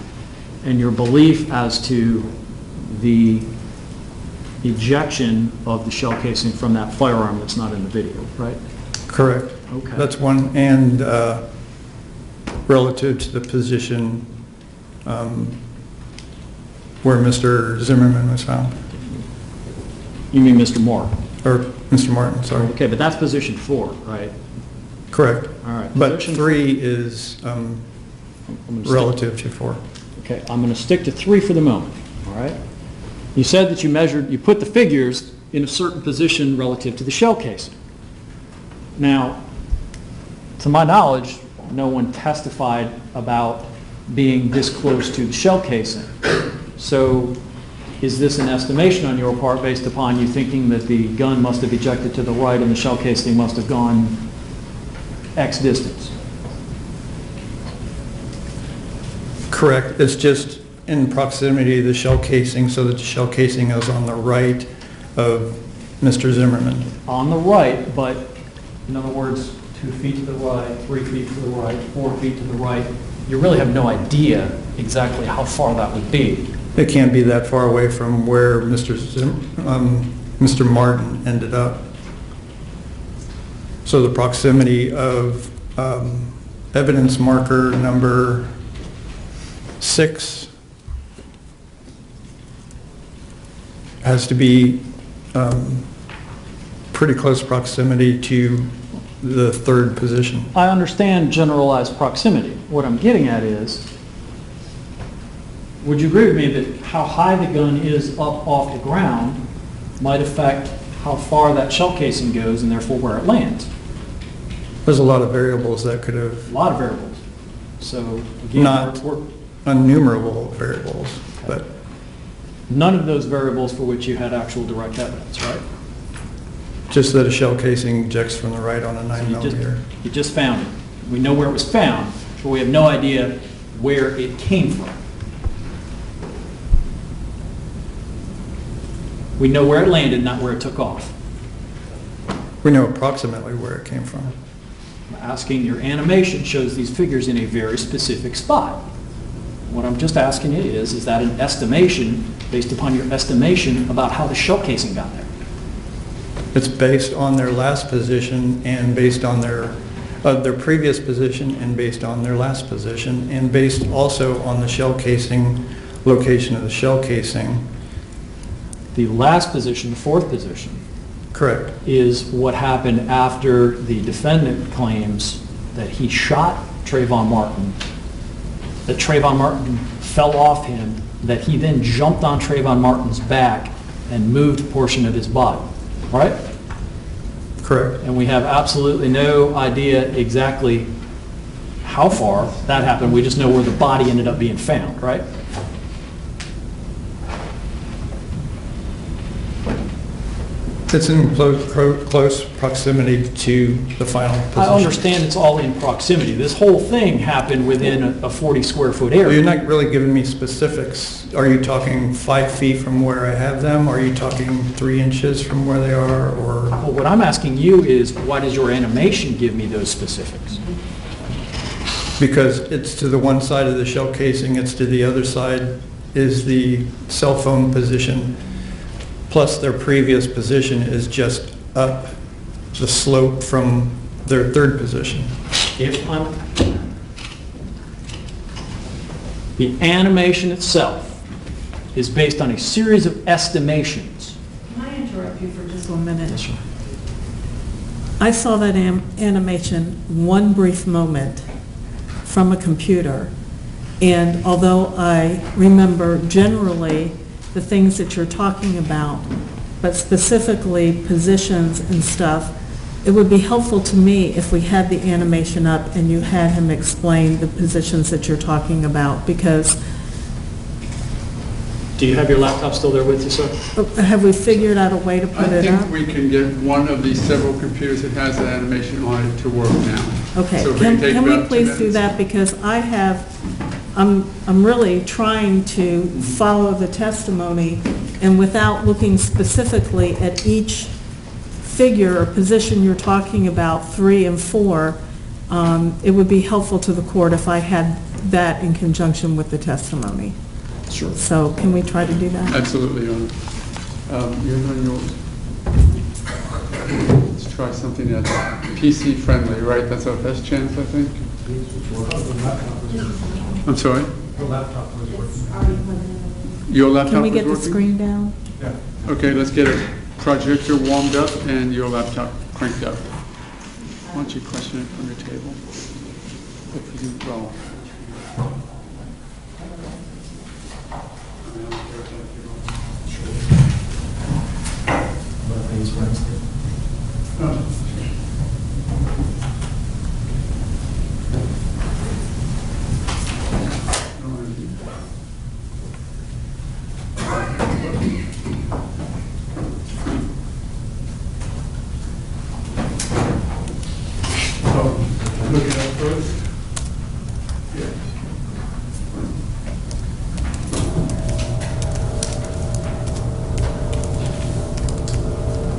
and your belief as to the ejection of the shell casing from that firearm that's not in the video, right? Correct. Okay. That's one, and relative to the position where Mr. Zimmerman was found, You mean Mr. Moore? or Mr. Martin, sorry. Okay, but that's position 4, right? Correct. All right. But Position 3 is I'm gonna stick- relative to 4. Okay, I'm going to stick to 3 for the moment, all right? You said that you put the figures in a certain position relative to the shell casing. Now, to my knowledge, no one testified about being this close to the shell casing. So is this an estimation on your part based upon you thinking that the gun must have ejected to the right and the shell casing must have gone X distance? Correct. It's just in proximity to the shell casing, so that the shell casing is on the right of Mr. Zimmerman. On the right, but in other words, 2 feet to the right, 3 feet to the right, 4 feet to the right, you really have no idea exactly how far that would be. It can't be that far away from where Mr. Martin ended up. So the proximity of evidence marker number 6 has to be pretty close proximity to the third position. I understand generalized proximity. What I'm getting at is, would you agree with me that how high the gun is up off the ground might affect how far that shell casing goes and therefore where it lands? There's a lot of variables that could have, A lot of variables. So again, Not- we're- innumerable variables, but none of those variables for which you had actual direct evidence, right? just that a shell casing ejects from the right on a So 9 millimeter. you just found it. We know where it was found, but we have no idea where it came from. We know where it landed, not where it took off. We know approximately where it came from. I'm asking, your animation shows these figures in a very specific spot. What I'm just asking you is that an estimation based upon your estimation about how the shell casing got there? It's based on their last position and based on their previous position and based on their last position and based also on the shell casing, location of the shell casing. The last position, the fourth position, Correct. is what happened after the defendant claims that he shot Trayvon Martin, that Trayvon Martin fell off him, that he then jumped on Trayvon Martin's back and moved a portion of his body, right? Correct. And we have absolutely no idea exactly how far that happened. We just know where the body ended up being found, right? It's in close proximity to the final position. I understand it's all in proximity. This whole thing happened within a 40 square foot Well, you're area. not really giving me specifics. Are you talking 5 feet from where I have them? Are you talking 3 inches from where they are, or? Well, what I'm asking you is, why does your animation give me those specifics? Because it's to the one side of the shell casing, it's to the other side is the cell phone position, plus their previous position is just up the slope from their third position. The animation itself is based on a series of estimations. Can I interrupt you for just 1 minute? Yes, sir. I saw that animation one brief moment from a computer, and although I remember generally the things that you're talking about, but specifically positions and stuff, it would be helpful to me if we had the animation up and you had him explain the positions that you're talking about, because Do you have your laptop still there with you, sir? have we figured out a way to I put it up? think we can get one of these several computers that has that animation on it to work now. Okay, So if can take can we about 2 please do minutes. that, because I'm really trying to follow the testimony, and without looking specifically at each figure or position you're talking about, 3 and 4, it would be helpful to the court if I had that in conjunction with the testimony. Sure. So can we try to do that? Absolutely, Your Honor. You're on yours. Let's try something that's PC friendly, right? That's our best chance, I think. I'm sorry? Your laptop Can we is get the working? screen down? Okay, let's get a projector warmed up and your laptop cranked up. Why don't you question it from your table? If you do well. Look it up first.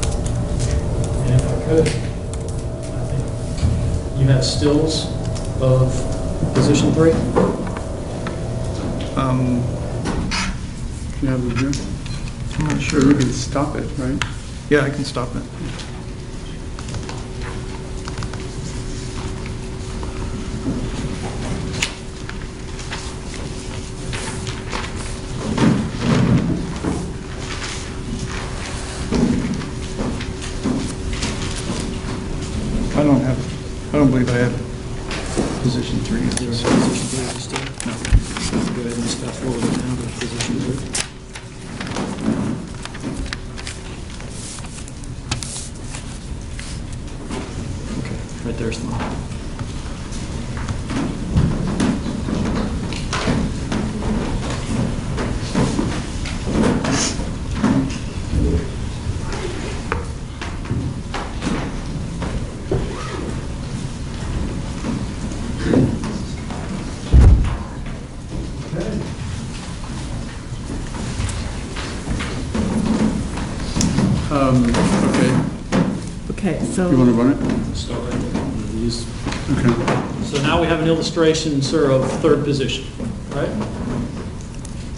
And if I could, I think you have stills of position 3? You have the view? I'm not Sure, you can stop it, right? Yeah, I can stop it. I don't believe I have position 3. Is there a position 3 still? No. Go ahead and step forward now to position 3. Okay, right there's mine. Okay. Okay, You want so, to run it? Start right there. Use- Okay. So now we have an illustration, sir, of third position, right?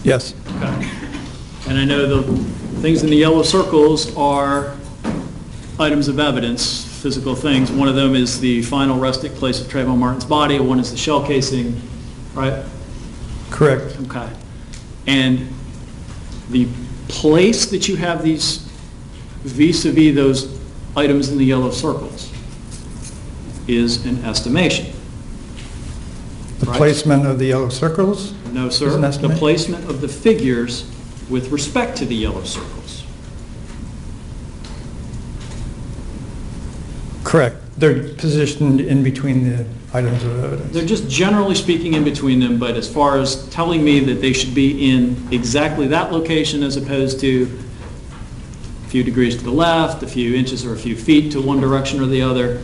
Yes. Okay. And I know the things in the yellow circles are items of evidence, physical things. One of them is the final resting place of Trayvon Martin's body, one is the shell casing, right? Correct. Okay. And the place that you have these vis-a-vis those items in the yellow circles is an estimation. The Right. placement of the yellow circles? No, Is sir. an The estimate? placement of the figures with respect to the yellow circles. Correct. They're positioned in between the items of They're evidence. just generally speaking in between them, but as far as telling me that they should be in exactly that location as opposed to few degrees to the left, a few inches or a few feet to one direction or the other.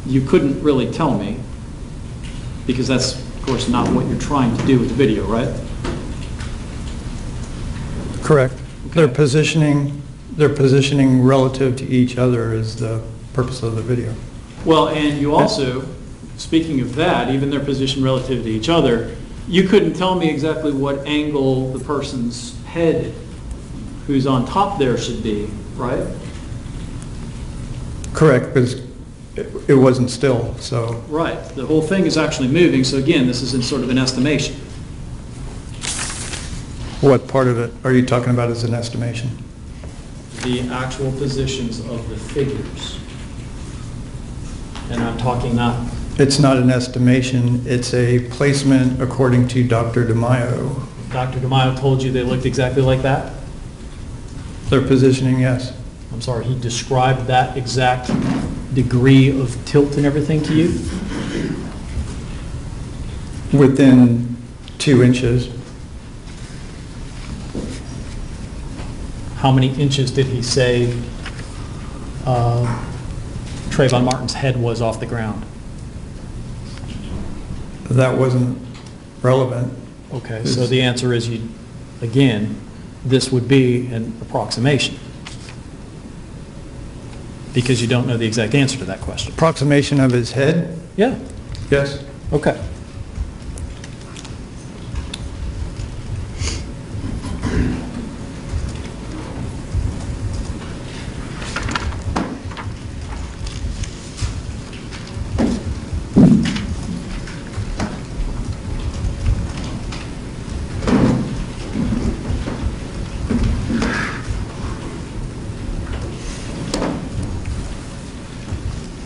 You couldn't really tell me, because that's, of course, not what you're trying to do with the video, right? Correct. Okay. Their positioning relative to each other is the purpose of the video. Well, and you also, speaking of that, even their position relative to each other, you couldn't tell me exactly what angle the person's head who's on top there should be, right? Correct, because it wasn't still, so. Right. The whole thing is actually moving, so again, this is in sort of an estimation. What part of it are you talking about as an estimation? The actual positions of the figures. And I'm talking not, It's not an estimation, it's a placement according to Dr. DeMaio. Dr. DeMaio told you they looked exactly like that? Their positioning, yes. I'm sorry, he described that exact degree of tilt and everything to you? Within 2 inches. How many inches did he say Trayvon Martin's head was off the ground? That wasn't relevant. Okay, so the answer is, you, again, this would be an approximation, because you don't know the exact answer to that question. Approximation of his head? Yeah, Yes. okay.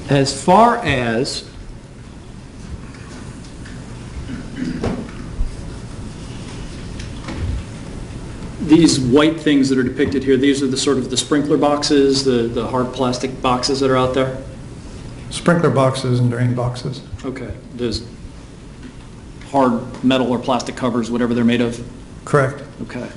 As far as these white things that are depicted here, these are the sort of the sprinkler boxes, the hard plastic boxes that are out there? Sprinkler boxes and drain boxes. Okay. Those hard metal or plastic covers, whatever they're made of? Correct. Okay.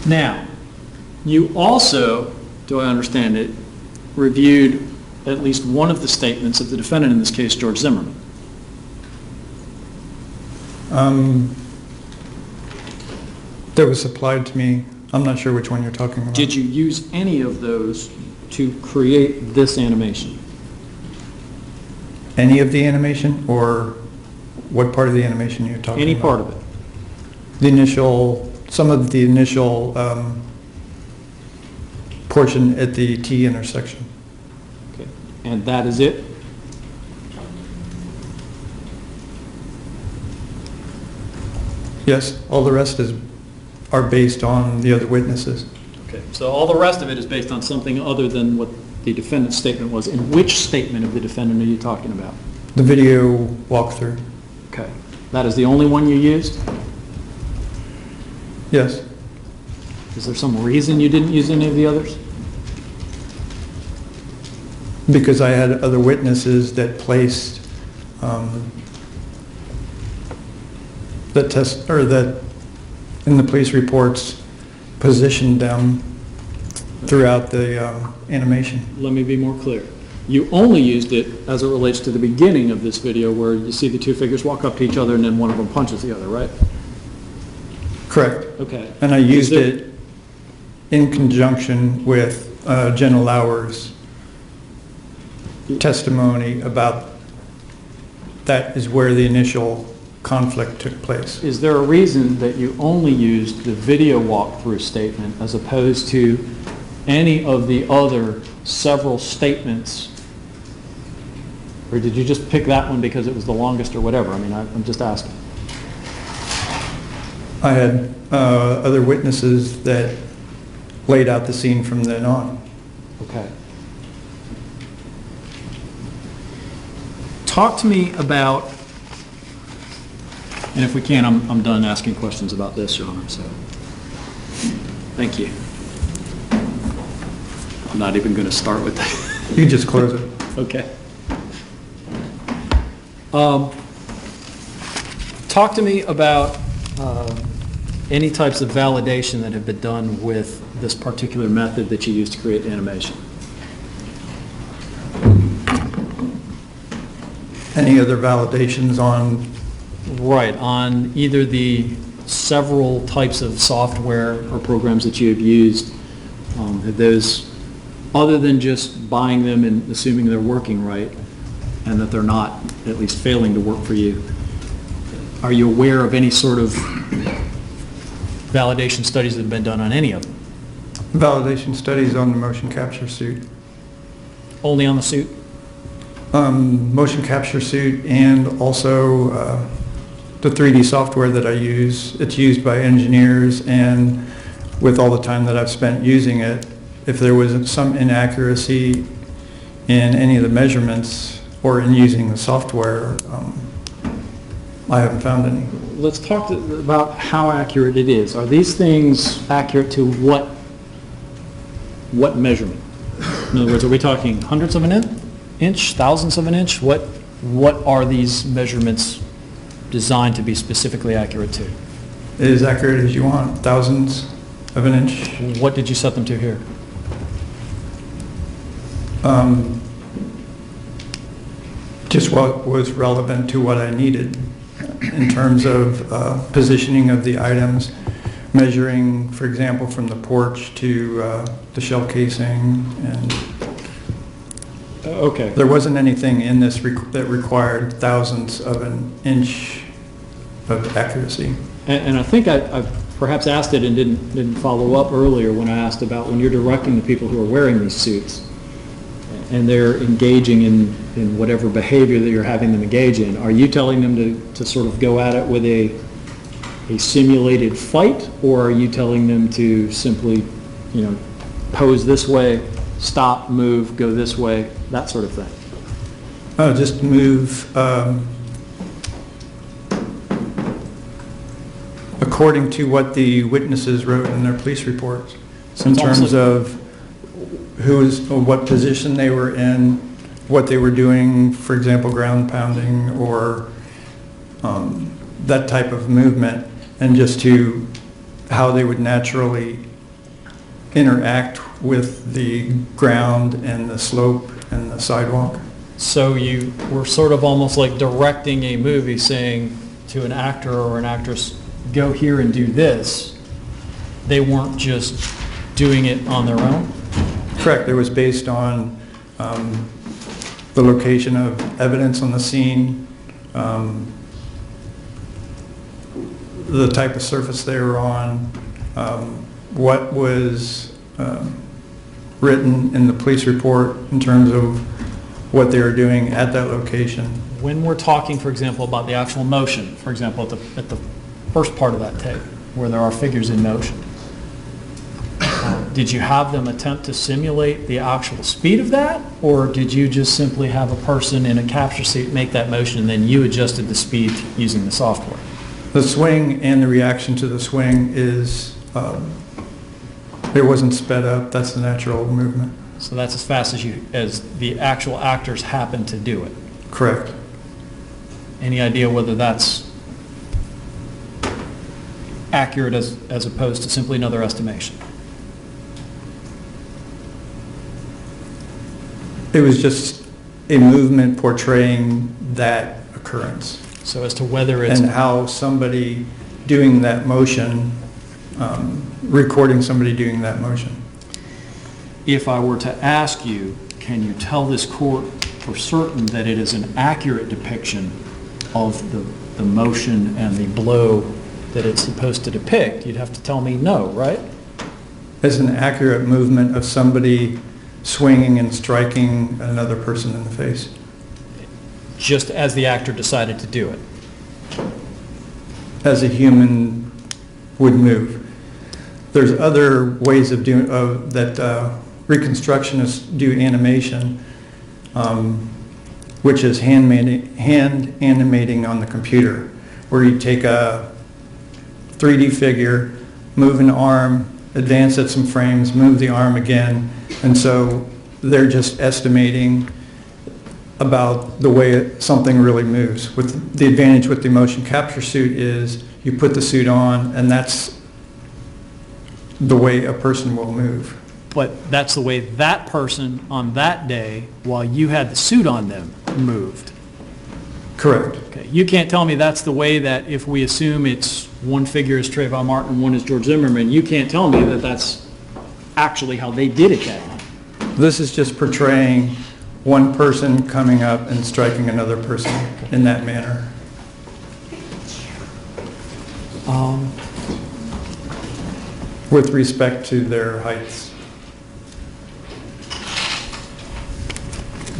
Now, you also, do I understand it, reviewed at least one of the statements of the defendant, in this case, George Zimmerman. That was supplied to me. I'm not sure which one you're talking about. Did you use any of those to create this animation? Any of the animation, or what part of the animation you're talking about? Any part of it? The initial, some of the initial portion at the T intersection. Okay. And that is it? Yes, all the rest are based on the other witnesses. Okay. So all the rest of it is based on something other than what the defendant's statement was. And which statement of the defendant are you talking about? The video walkthrough. Okay. That is the only one you used? Yes. Is there some reason you didn't use any of the others? Because I had other witnesses that placed that in the police reports positioned them throughout the animation. Let me be more clear. You only used it as it relates to the beginning of this video, where you see the two figures walk up to each other and then one of them punches the other, right? Correct. Okay. And I used it in conjunction with Jenna Lauer's testimony about that is where the initial conflict took place. Is there a reason that you only used the video walkthrough statement as opposed to any of the other several statements? Or did you just pick that one because it was the longest or whatever? I mean, I'm just asking. I had other witnesses that laid out the scene from then on. Okay. Talk to me about And if we can, I'm done asking questions about this, Your Honor, so. Thank you. I'm not even going to start with that. You can just close it. Okay. Talk to me about any types of validation that have been done with this particular method that you use to create animation. Any other validations on, Right, on either the several types of software or programs that you have used, have those, other than just buying them and assuming they're working right, and that they're not at least failing to work for you, are you aware of any sort of validation studies that have been done on any of them? validation studies on the motion capture suit? Only on the suit? Motion capture suit and also the 3D software that I use. It's used by engineers, and with all the time that I've spent using it, if there was some inaccuracy in any of the measurements or in using the software, I haven't found any. Let's talk about how accurate it is. Are these things accurate to what measurement? In other words, are we talking hundredths of an inch, thousandths of an inch? What are these measurements designed to be specifically accurate to? As accurate as you want, thousandths of an inch. What did you set them to here? Just what was relevant to what I needed in terms of positioning of the items, measuring, for example, from the porch to the shell casing, and Okay. there wasn't anything in this that required thousandths of an inch of accuracy. And I think I perhaps asked it and didn't follow up earlier when I asked about when you're directing the people who are wearing these suits and they're engaging in whatever behavior that you're having them engage in, are you telling them to sort of go at it with a simulated fight, or are you telling them to simply, pose this way, stop, move, go this way, that sort of thing? Just move according to what the witnesses wrote in their police reports, in it's almost terms of what position they were in, what they were doing, for example, ground pounding or that type of movement, and just to how they would naturally interact with the ground and the slope and the sidewalk. So you were sort of almost like directing a movie, saying to an actor or an actress, go here and do this. They weren't just doing it on their own? Correct. It was based on the location of evidence on the scene, the type of surface they were on, what was written in the police report in terms of what they were doing at that location. When we're talking, for example, about the actual motion, for example, at the first part of that tape, where there are figures in motion, did you have them attempt to simulate the actual speed of that, or did you just simply have a person in a capture seat make that motion and then you adjusted the speed using the software? The swing and the reaction to the swing is, it wasn't sped up, that's the natural movement. So that's as fast as the actual actors happen to do it. Correct. Any idea whether that's accurate as opposed to simply another estimation? It was just a movement portraying that occurrence. So as to whether it's... And how somebody doing that motion, recording somebody doing that motion. If I were to ask you, can you tell this court for certain that it is an accurate depiction of the motion and the blow that it's supposed to depict, you'd have to tell me no, right? As an accurate movement of somebody swinging and striking another person in the face. Just as the actor decided to do it. As a human would move. There's other ways of doing that reconstructionists do animation, which is hand animating on the computer, where you take a 3D figure, move an arm, advance it some frames, move the arm again, and so they're just estimating about the way something really moves. With the advantage with the motion capture suit is you put the suit on, and that's the way a person will move. But that's the way that person on that day, while you had the suit on them, moved. Correct. Okay, you can't tell me that's the way that if we assume it's one figure is Trayvon Martin and one is George Zimmerman, you can't tell me that that's actually how they did it that night. This is just portraying one person coming up and striking another person in that manner. With respect to their heights.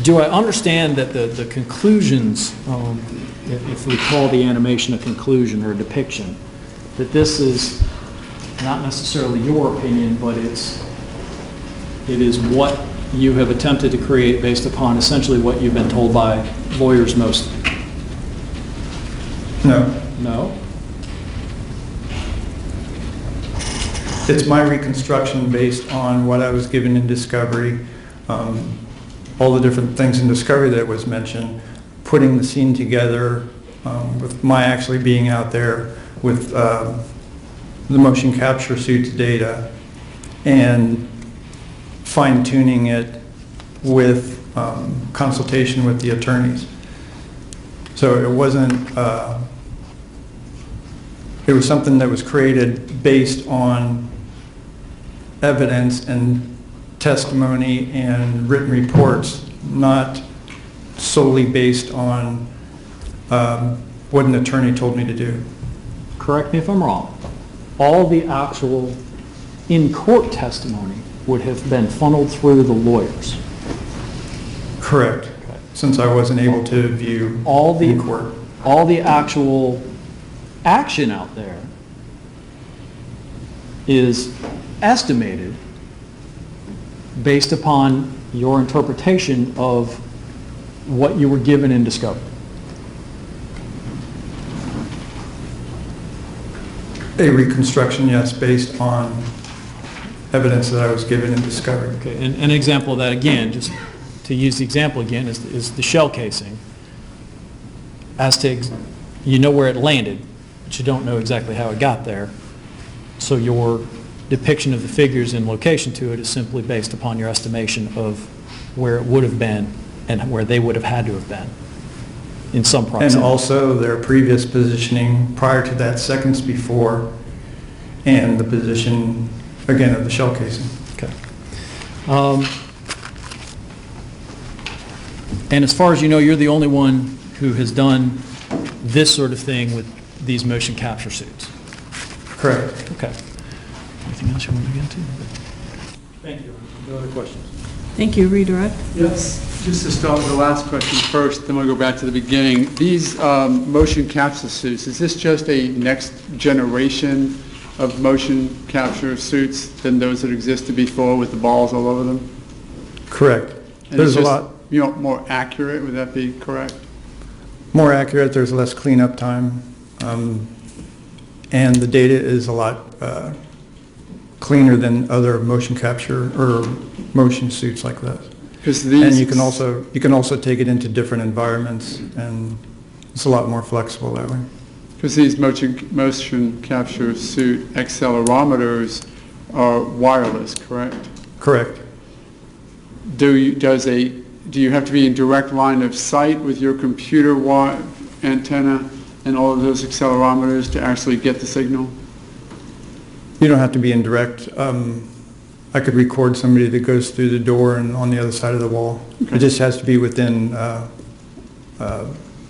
Do I understand that the conclusions, if we call the animation a conclusion or a depiction, that this is not necessarily your opinion, but it is what you have attempted to create based upon essentially what you've been told by lawyers mostly? No. No? It's my reconstruction based on what I was given in discovery, all the different things in discovery that was mentioned, putting the scene together with my actually being out there with the motion capture suit data and fine-tuning it with consultation with the attorneys. So it wasn't, it was something that was created based on evidence and testimony and written reports, not solely based on what an attorney told me to do. Correct me if I'm wrong. All the actual in-court testimony would have been funneled through the lawyers. Correct. Okay. Since I wasn't able to view in court. All the actual action out there is estimated based upon your interpretation of what you were given in discovery. A reconstruction, yes, based on evidence that I was given in discovery. Okay, and an example of that, again, just to use the example again, is the shell casing. As to, you know where it landed, but you don't know exactly how it got there. So your depiction of the figures in location to it is simply based upon your estimation of where it would have been and where they would have had to have been in some proximity. And also their previous positioning prior to that, seconds before, and the position, again, of the shell casing. Okay. And as far as you know, you're the only one who has done this sort of thing with these motion capture suits. Correct. Okay. Anything else you want to get into? Thank you. No other questions? Thank you. Redirect. Yes, just to start with the last question first, then we'll go back to the beginning. These motion capture suits, is this just a next generation of motion capture suits than those that existed before with the balls all over them? Correct. And There's it's a just, lot you know, more accurate, would that be correct? more accurate, there's less cleanup time, and the data is a lot cleaner than other motion capture or motion suits like this. Because these, And you can also take it into different environments, and it's a lot more flexible that way. because these motion capture suit accelerometers are wireless, correct? Correct. Do you have to be in direct line of sight with your computer antenna and all of those accelerometers to actually get the signal? You don't have to be in direct. I could record somebody that goes through the door and on the other side of the wall. Okay. It just has to be within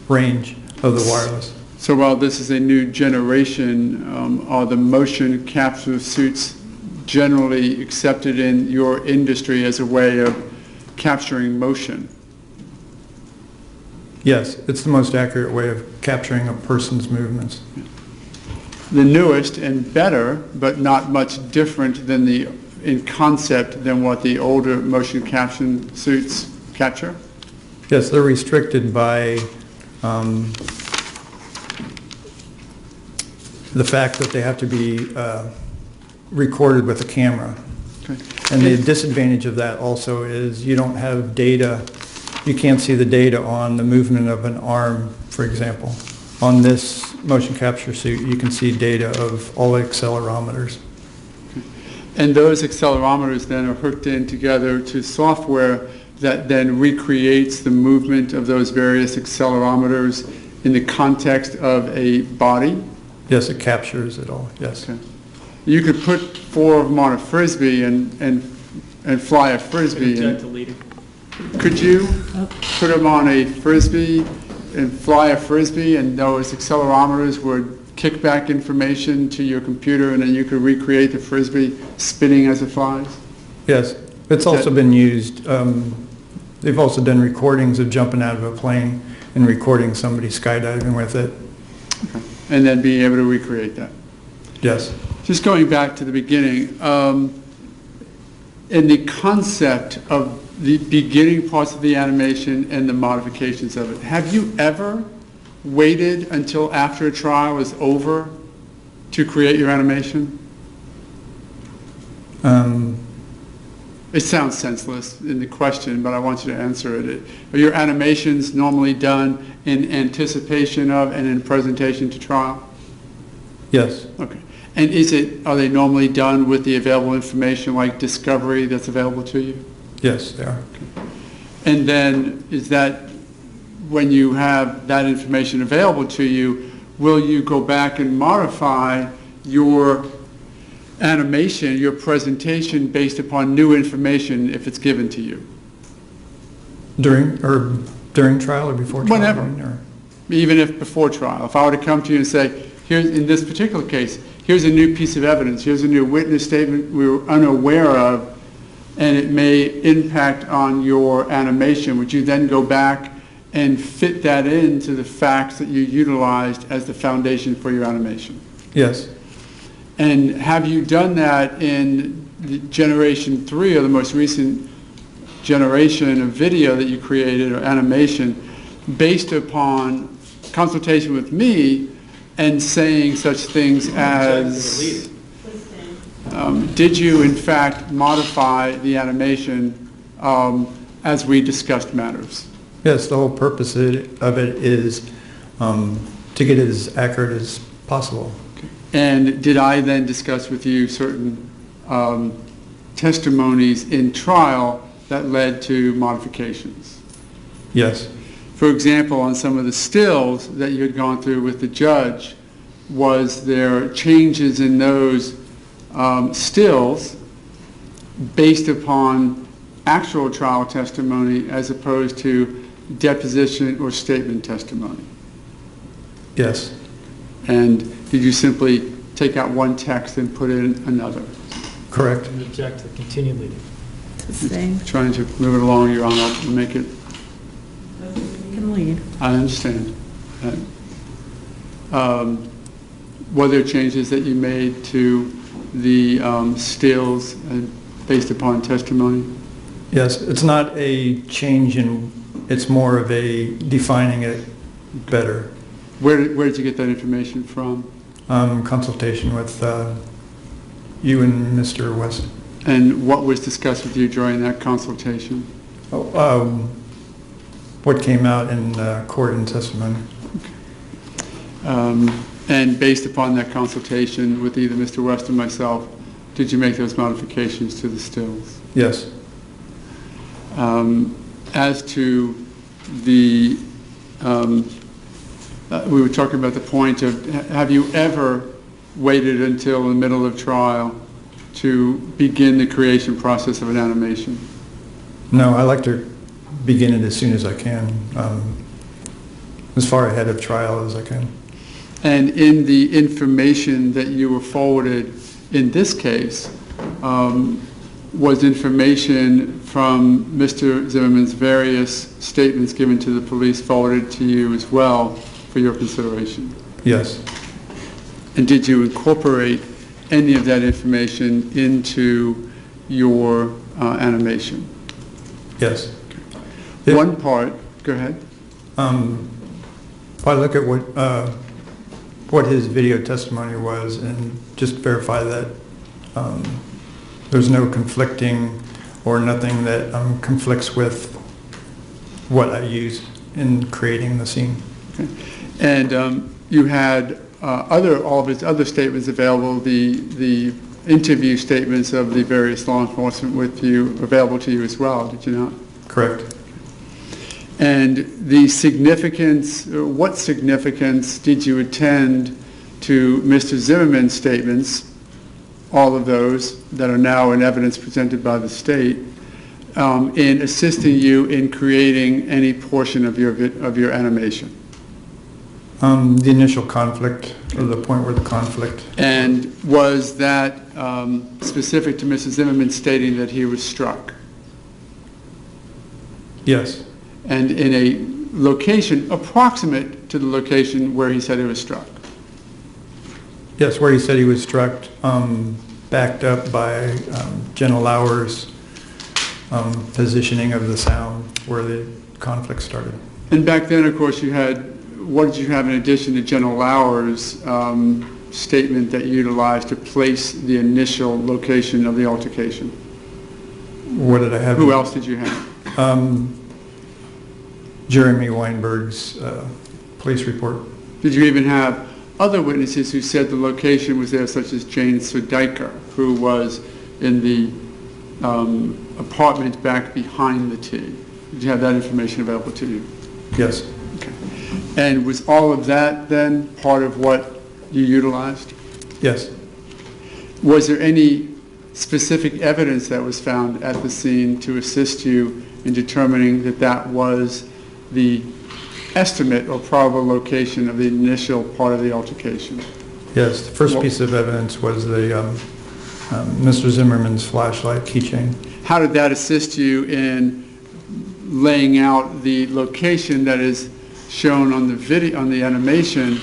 range of the wireless. So while this is a new generation, are the motion capture suits generally accepted in your industry as a way of capturing motion? Yes, it's the most accurate way of capturing a person's movements. The newest and better, but not much different than in concept than what the older motion capture suits capture? Yes, they're restricted by the fact that they have to be recorded with a camera. Okay. And the disadvantage of that also is you don't have data, you can't see the data on the movement of an arm, for example. On this motion capture suit, you can see data of all the accelerometers. And those accelerometers then are hooked in together to software that then recreates the movement of those various accelerometers in the context of a body? Yes, it captures it all, yes. Okay. You could put 4 of them on a Frisbee and fly a Frisbee. Could you put them on a Frisbee and fly a Frisbee, and those accelerometers would kick back information to your computer, and then you could recreate the Frisbee spinning as it flies? Yes, it's also been used, they've also done recordings of jumping out of a plane and recording somebody skydiving with it. Okay. And then being able to recreate that. Yes. Just going back to the beginning, in the concept of the beginning parts of the animation and the modifications of it, have you ever waited until after a trial is over to create your animation? It sounds senseless in the question, but I want you to answer it. Are your animations normally done in anticipation of and in presentation to trial? Yes. Okay. And are they normally done with the available information like discovery that's available to you? Yes, they are. And then is that, when you have that information available to you, will you go back and modify your animation, your presentation, based upon new information if it's given to you? During trial or before trial? Whenever. Or? Even if before trial. If I were to come to you and say, here's, in this particular case, here's a new piece of evidence, here's a new witness statement we were unaware of, and it may impact on your animation, would you then go back and fit that into the facts that you utilized as the foundation for your animation? Yes. And have you done that in the generation 3, or the most recent generation of video that you created, or animation, based upon consultation with me and saying such things as, did you in fact modify the animation as we discussed matters? Yes, the whole purpose of it is to get it as accurate as possible. And did I then discuss with you certain testimonies in trial that led to modifications? Yes. For example, on some of the stills that you had gone through with the judge, was there changes in those stills based upon actual trial testimony as opposed to deposition or statement testimony? Yes. And did you simply take out one text and put in another? Correct. And object to continually. Sustain. Trying to move it along, Your Honor, to make it, You can lead. I understand. Were there changes that you made to the stills based upon testimony? Yes, it's not a change in, it's more of a defining it better. Where did you get that information from? Consultation with you and Mr. West. And what was discussed with you during that consultation? What came out in court and testimony. And based upon that consultation with either Mr. West or myself, did you make those modifications to the stills? Yes. As to the, we were talking about the point of, have you ever waited until the middle of trial to begin the creation process of an animation? No, I like to begin it as soon as I can, as far ahead of trial as I can. And in the information that you were forwarded in this case, was information from Mr. Zimmerman's various statements given to the police forwarded to you as well for your consideration? Yes. And did you incorporate any of that information into your animation? Yes. One part, go ahead. If I look at what what his video testimony was and just verify that there's no conflicting or nothing that conflicts with what I used in creating the scene. Okay. And you had all of his other statements available, the interview statements of the various law enforcement with you, available to you as well, did you not? Correct. And the significance, what significance did you attend to Mr. Zimmerman's statements, all of those that are now in evidence presented by the state, in assisting you in creating any portion of your animation? The initial conflict, or the point where the conflict. And was that specific to Mr. Zimmerman stating that he was struck? Yes. And in a location approximate to the location where he said he was struck? Yes, where he said he was struck, backed up by General Lauer's positioning of the sound where the conflict started. And back then, of course, you had, what did you have in addition to General Lauer's statement that you utilized to place the initial location of the altercation? What did I have? Who else did you have? Jeremy Weinberg's police report. Did you even have other witnesses who said the location was there, such as Jane Sudiker, who was in the apartment back behind the T? Did you have that information available to you? Yes. Okay. And was all of that then part of what you utilized? Yes. Was there any specific evidence that was found at the scene to assist you in determining that that was the estimate or probable location of the initial part of the altercation? Yes. The first piece of evidence was the Mr. Zimmerman's flashlight keychain. How did that assist you in laying out the location that is shown on the video, on the animation,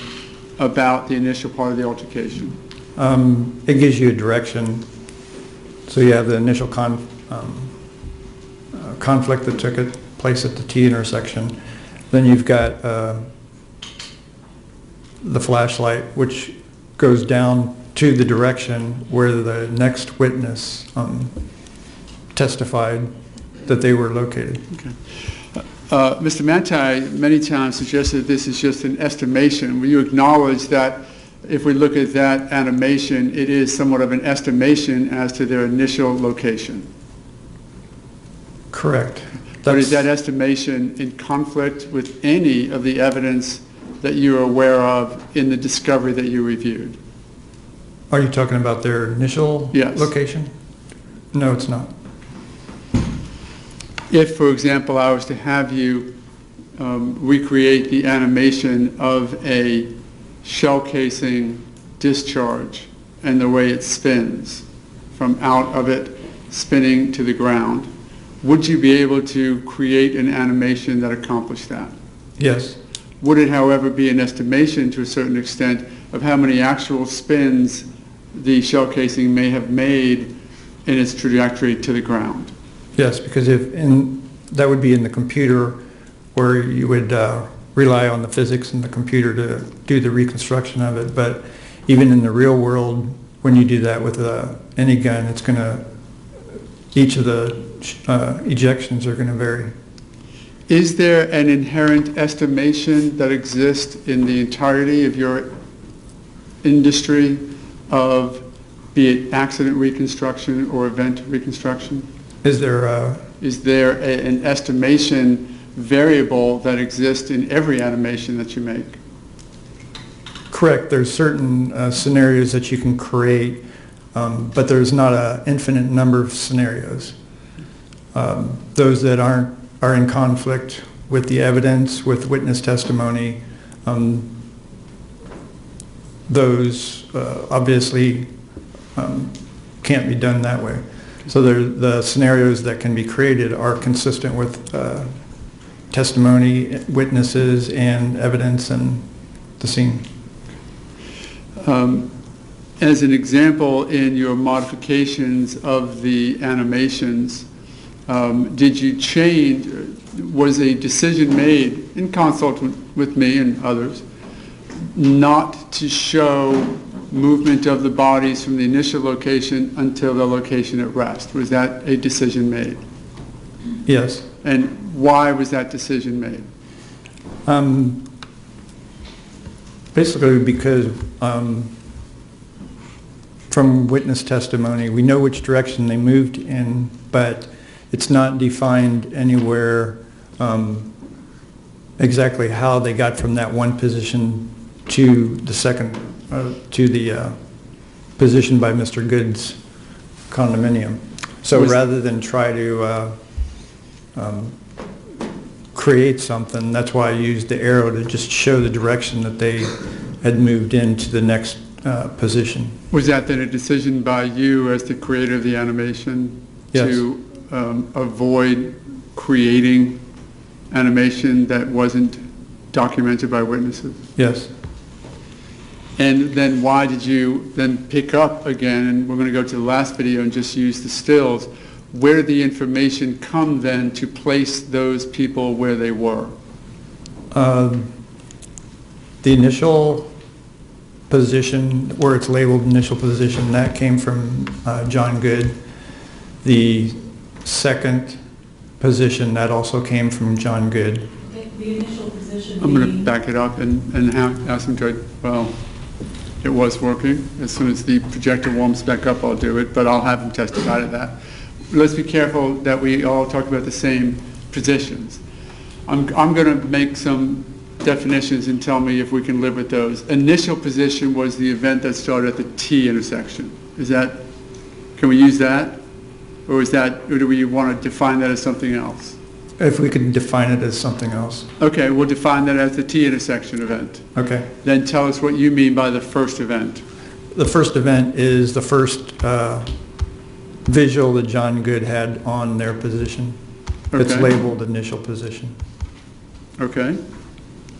about the initial part of the altercation? It gives you a direction. So you have the initial conflict that took place at the T intersection. Then you've got the flashlight, which goes down to the direction where the next witness testified that they were located. Okay. Mr. Manti many times suggested that this is just an estimation. Will you acknowledge that if we look at that animation, it is somewhat of an estimation as to their initial location? Correct. But is that estimation in conflict with any of the evidence that you are aware of in the discovery that you reviewed? Are you talking about their initial location? No, it's not. If, for example, I was to have you recreate the animation of a shell casing discharge and the way it spins from out of it spinning to the ground, would you be able to create an animation that accomplished that? Yes. Would it, however, be an estimation to a certain extent of how many actual spins the shell casing may have made in its trajectory to the ground? Yes, because that would be in the computer where you would rely on the physics in the computer to do the reconstruction of it. But even in the real world, when you do that with any gun, it's going to, each of the ejections are going to vary. Is there an inherent estimation that exists in the entirety of your industry of, be it accident reconstruction or event reconstruction? Is there an estimation variable that exists in every animation that you make? Correct. There's certain scenarios that you can create, but there's not an infinite number of scenarios. Those that are in conflict with the evidence, with witness testimony, those obviously can't be done that way. So the scenarios that can be created are consistent with testimony, witnesses, and evidence and the scene. As an example, in your modifications of the animations, did you change, was a decision made in consult with me and others not to show movement of the bodies from the initial location until the location at rest. Was that a decision made? Yes. And why was that decision made? Basically because from witness testimony, we know which direction they moved in, but it's not defined anywhere exactly how they got from that one position to the second, to the position by Mr. Good's condominium. So rather than try to create something, that's why I used the arrow to just show the direction that they had moved into the next position. Was that then a decision by you as the creator of the animation? Yes. To avoid creating animation that wasn't documented by witnesses? Yes. And then why did you then pick up again, and we're going to go to the last video and just use the stills, where did the information come then to place those people where they were? The initial position, where it's labeled initial position, that came from John Good. The second position, that also came from John Good. The initial position I'm going to back it up and ask him to, well, it was working. As soon as the projector warms back up, I'll do it, but I'll have him testify to that. Let's be careful that we all talk about the same positions. I'm going to make some definitions and tell me if we can live with those. Initial position was the event that started at the T intersection. Is that, can we use that? Or is that, or do we want to define that as something else? If we could define it as something else. Okay, we'll define that as the T intersection event. Okay. Then tell us what you mean by the first event. The first event is the first visual that John Good had on their position. It's Okay. labeled initial position. Okay.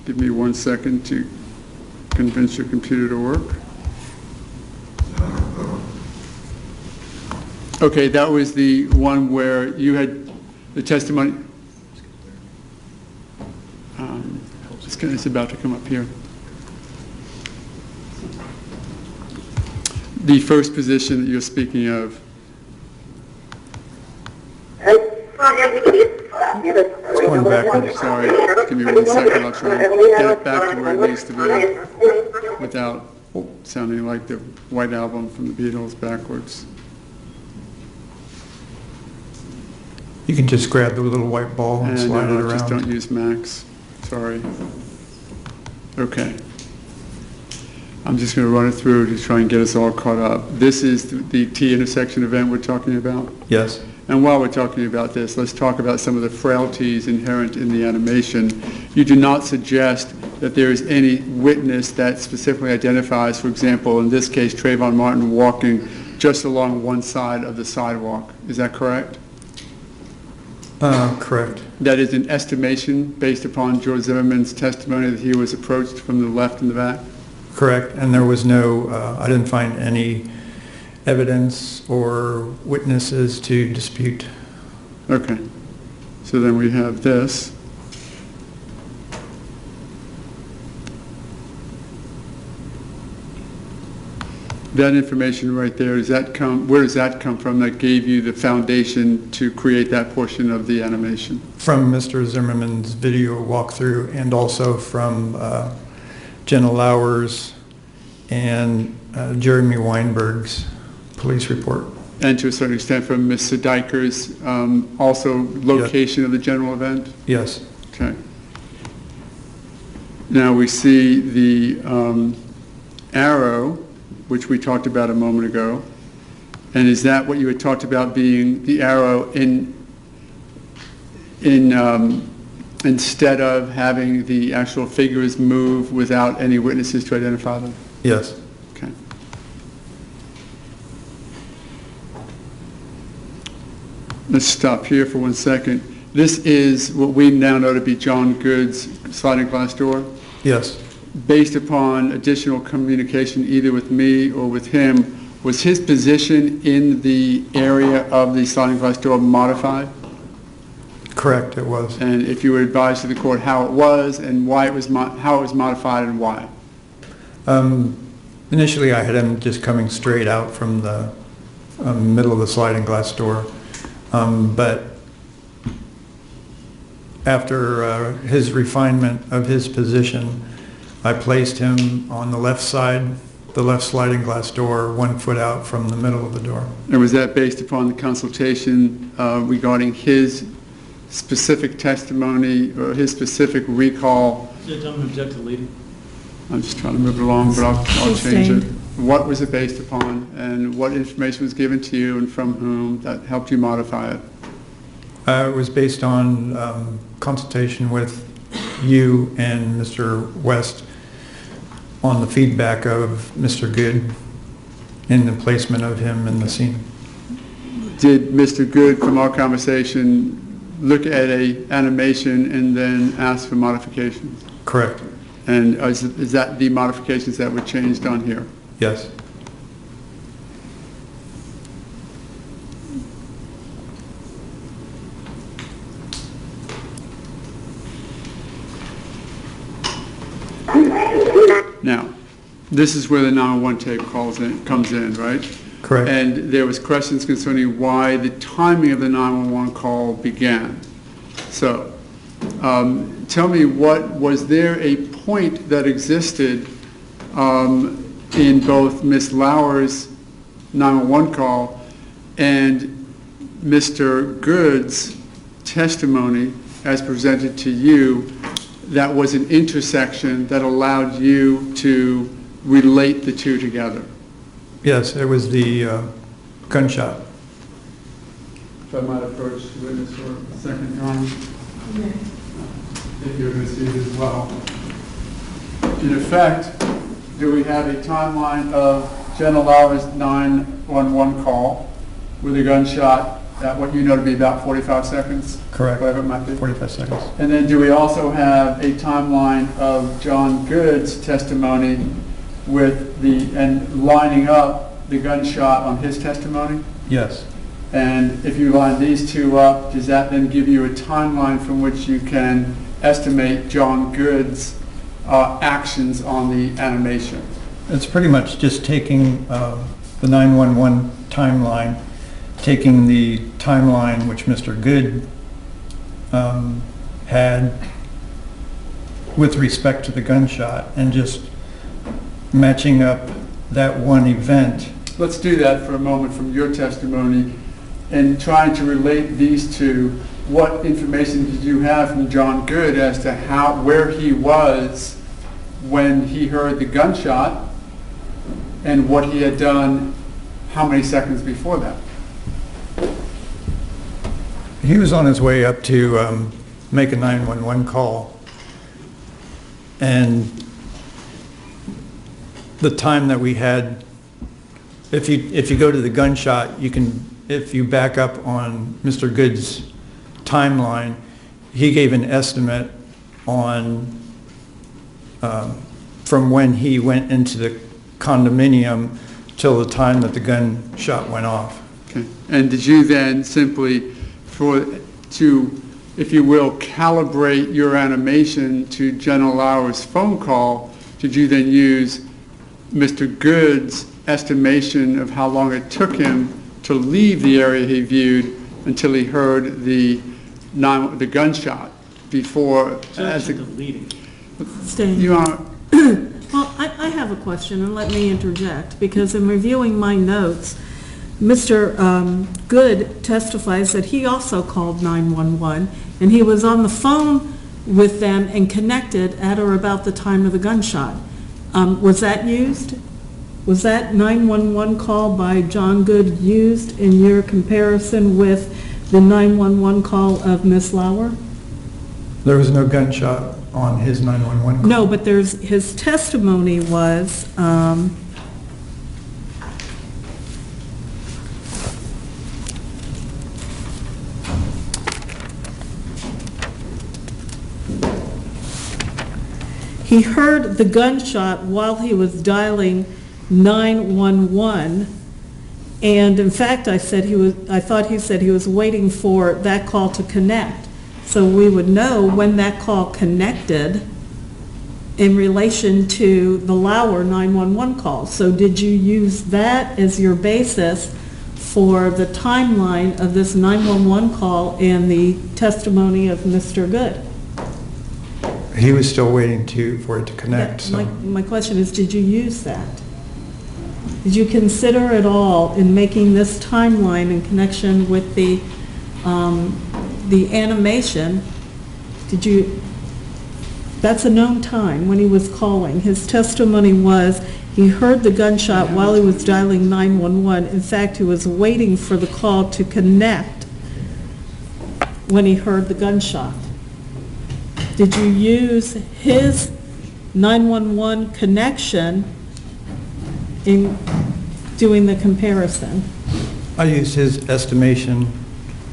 Give me 1 second to convince your computer to work. Okay, that was the one where you had the testimony. It's about to come up here. The first position that you're speaking of. It's going backwards. Sorry, give me 1 second. I'll try and get it back to where it needs to be without sounding like the White Album from the Beatles backwards. You can just grab the little white ball and slide it Just don't around. use Max. Sorry. Okay. I'm just going to run it through to try and get us all caught up. This is the T intersection event we're talking about. Yes. And while we're talking about this, let's talk about some of the frailties inherent in the animation. You do not suggest that there is any witness that specifically identifies, for example, in this case, Trayvon Martin walking just along one side of the sidewalk. Is that correct? Correct. That is an estimation based upon George Zimmerman's testimony that he was approached from the left and the back? Correct. And there was no, I didn't find any evidence or witnesses to dispute. Okay. So then we have this. That information right there, does that come, where does that come from that gave you the foundation to create that portion of the animation? From Mr. Zimmerman's video walkthrough and also from Jenna Lauer's and Jeremy Weinberg's police report. And to a certain extent from Ms. Sediker's also location of the general event? Yes. Okay. Now we see the arrow, which we talked about a moment ago. And is that what you had talked about being the arrow instead of having the actual figures move without any witnesses to identify them? Yes. Okay. Let's stop here for 1 second. This is what we now know to be John Good's sliding glass door. Yes. Based upon additional communication either with me or with him, was his position in the area of the sliding glass door modified? Correct, it was. And if you would advise to the court how it was and why it was, how it was modified and why? Initially, I had him just coming straight out from the middle of the sliding glass door. But after his refinement of his position, I placed him on the left side, the left sliding glass door, 1 foot out from the middle of the door. And was that based upon the consultation regarding his specific testimony or his specific recall? The gentleman object to leading. I'm just trying to move it along, but I'll change it. Sustained. What was it based upon, and what information was given to you and from whom that helped you modify it? It was based on consultation with you and Mr. West on the feedback of Mr. Good in the placement of him in the scene. Did Mr. Good, from our conversation, look at a animation and then ask for modifications? Correct. And is that the modifications that were changed on here? Yes. Now, this is where the 911 tape comes in, right? Correct. And there was questions concerning why the timing of the 911 call began. So, tell me, was there a point that existed in both Ms. Lauer's 911 call and Mr. Good's testimony as presented to you that was an intersection that allowed you to relate the two together? Yes, it was the gunshot. If I might approach the witness for a second, Your Honor. If you're going to see it as well. In effect, do we have a timeline of Jenna Lauer's 911 call with a gunshot at what you know to be about 45 seconds? Correct. Whatever it might be. 45 seconds. And then do we also have a timeline of John Good's testimony with and lining up the gunshot on his testimony? Yes. And if you line these two up, does that then give you a timeline from which you can estimate John Good's actions on the animation? It's pretty much just taking the 911 timeline, taking the timeline which Mr. Good had with respect to the gunshot and just matching up that one event. Let's do that for a moment from your testimony and trying to relate these two. What information did you have from John Good as to where he was when he heard the gunshot and what he had done how many seconds before that? He was on his way up to make a 911 call, and the time that we had, if you go to the gunshot, you can, if you back up on Mr. Good's timeline, he gave an estimate on from when he went into the condominium till the time that the gunshot went off. Okay. And did you then simply, to, if you will, calibrate your animation to Jenna Lauer's phone call, did you then use Mr. Good's estimation of how long it took him to leave the area he viewed until he heard the gunshot before? Leading. Staying. You are, Well, I have a question, and let me interject, because in reviewing my notes, Mr. Good testifies that he also called 911, and he was on the phone with them and connected at or about the time of the gunshot. Was that used? Was that 911 call by John Good used in your comparison with the 911 call of Ms. Lauer? There was no gunshot on his 911 call. No, but his testimony was, he heard the gunshot while he was dialing 911, and in fact, I thought he said he was waiting for that call to connect. So we would know when that call connected in relation to the Lauer 911 call. So did you use that as your basis for the timeline of this 911 call and the testimony of Mr. Good? He was still waiting for it to connect, so. My question is, did you use that? Did you consider at all in making this timeline in connection with the animation, that's a known time when he was calling. His testimony was he heard the gunshot while he was dialing 911. In fact, he was waiting for the call to connect when he heard the gunshot. Did you use his 911 connection in doing the comparison? I used his estimation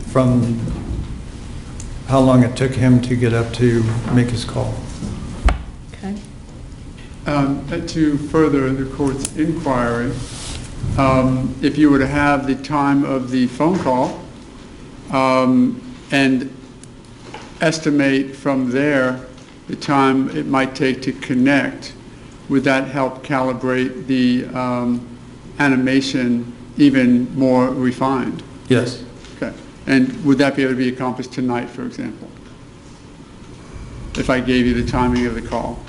from how long it took him to get up to make his call. Okay. To further the court's inquiry, if you were to have the time of the phone call and estimate from there the time it might take to connect, would that help calibrate the animation even more refined? Yes. Okay. And would that be able to be accomplished tonight, for example? If I gave you the timing of the call?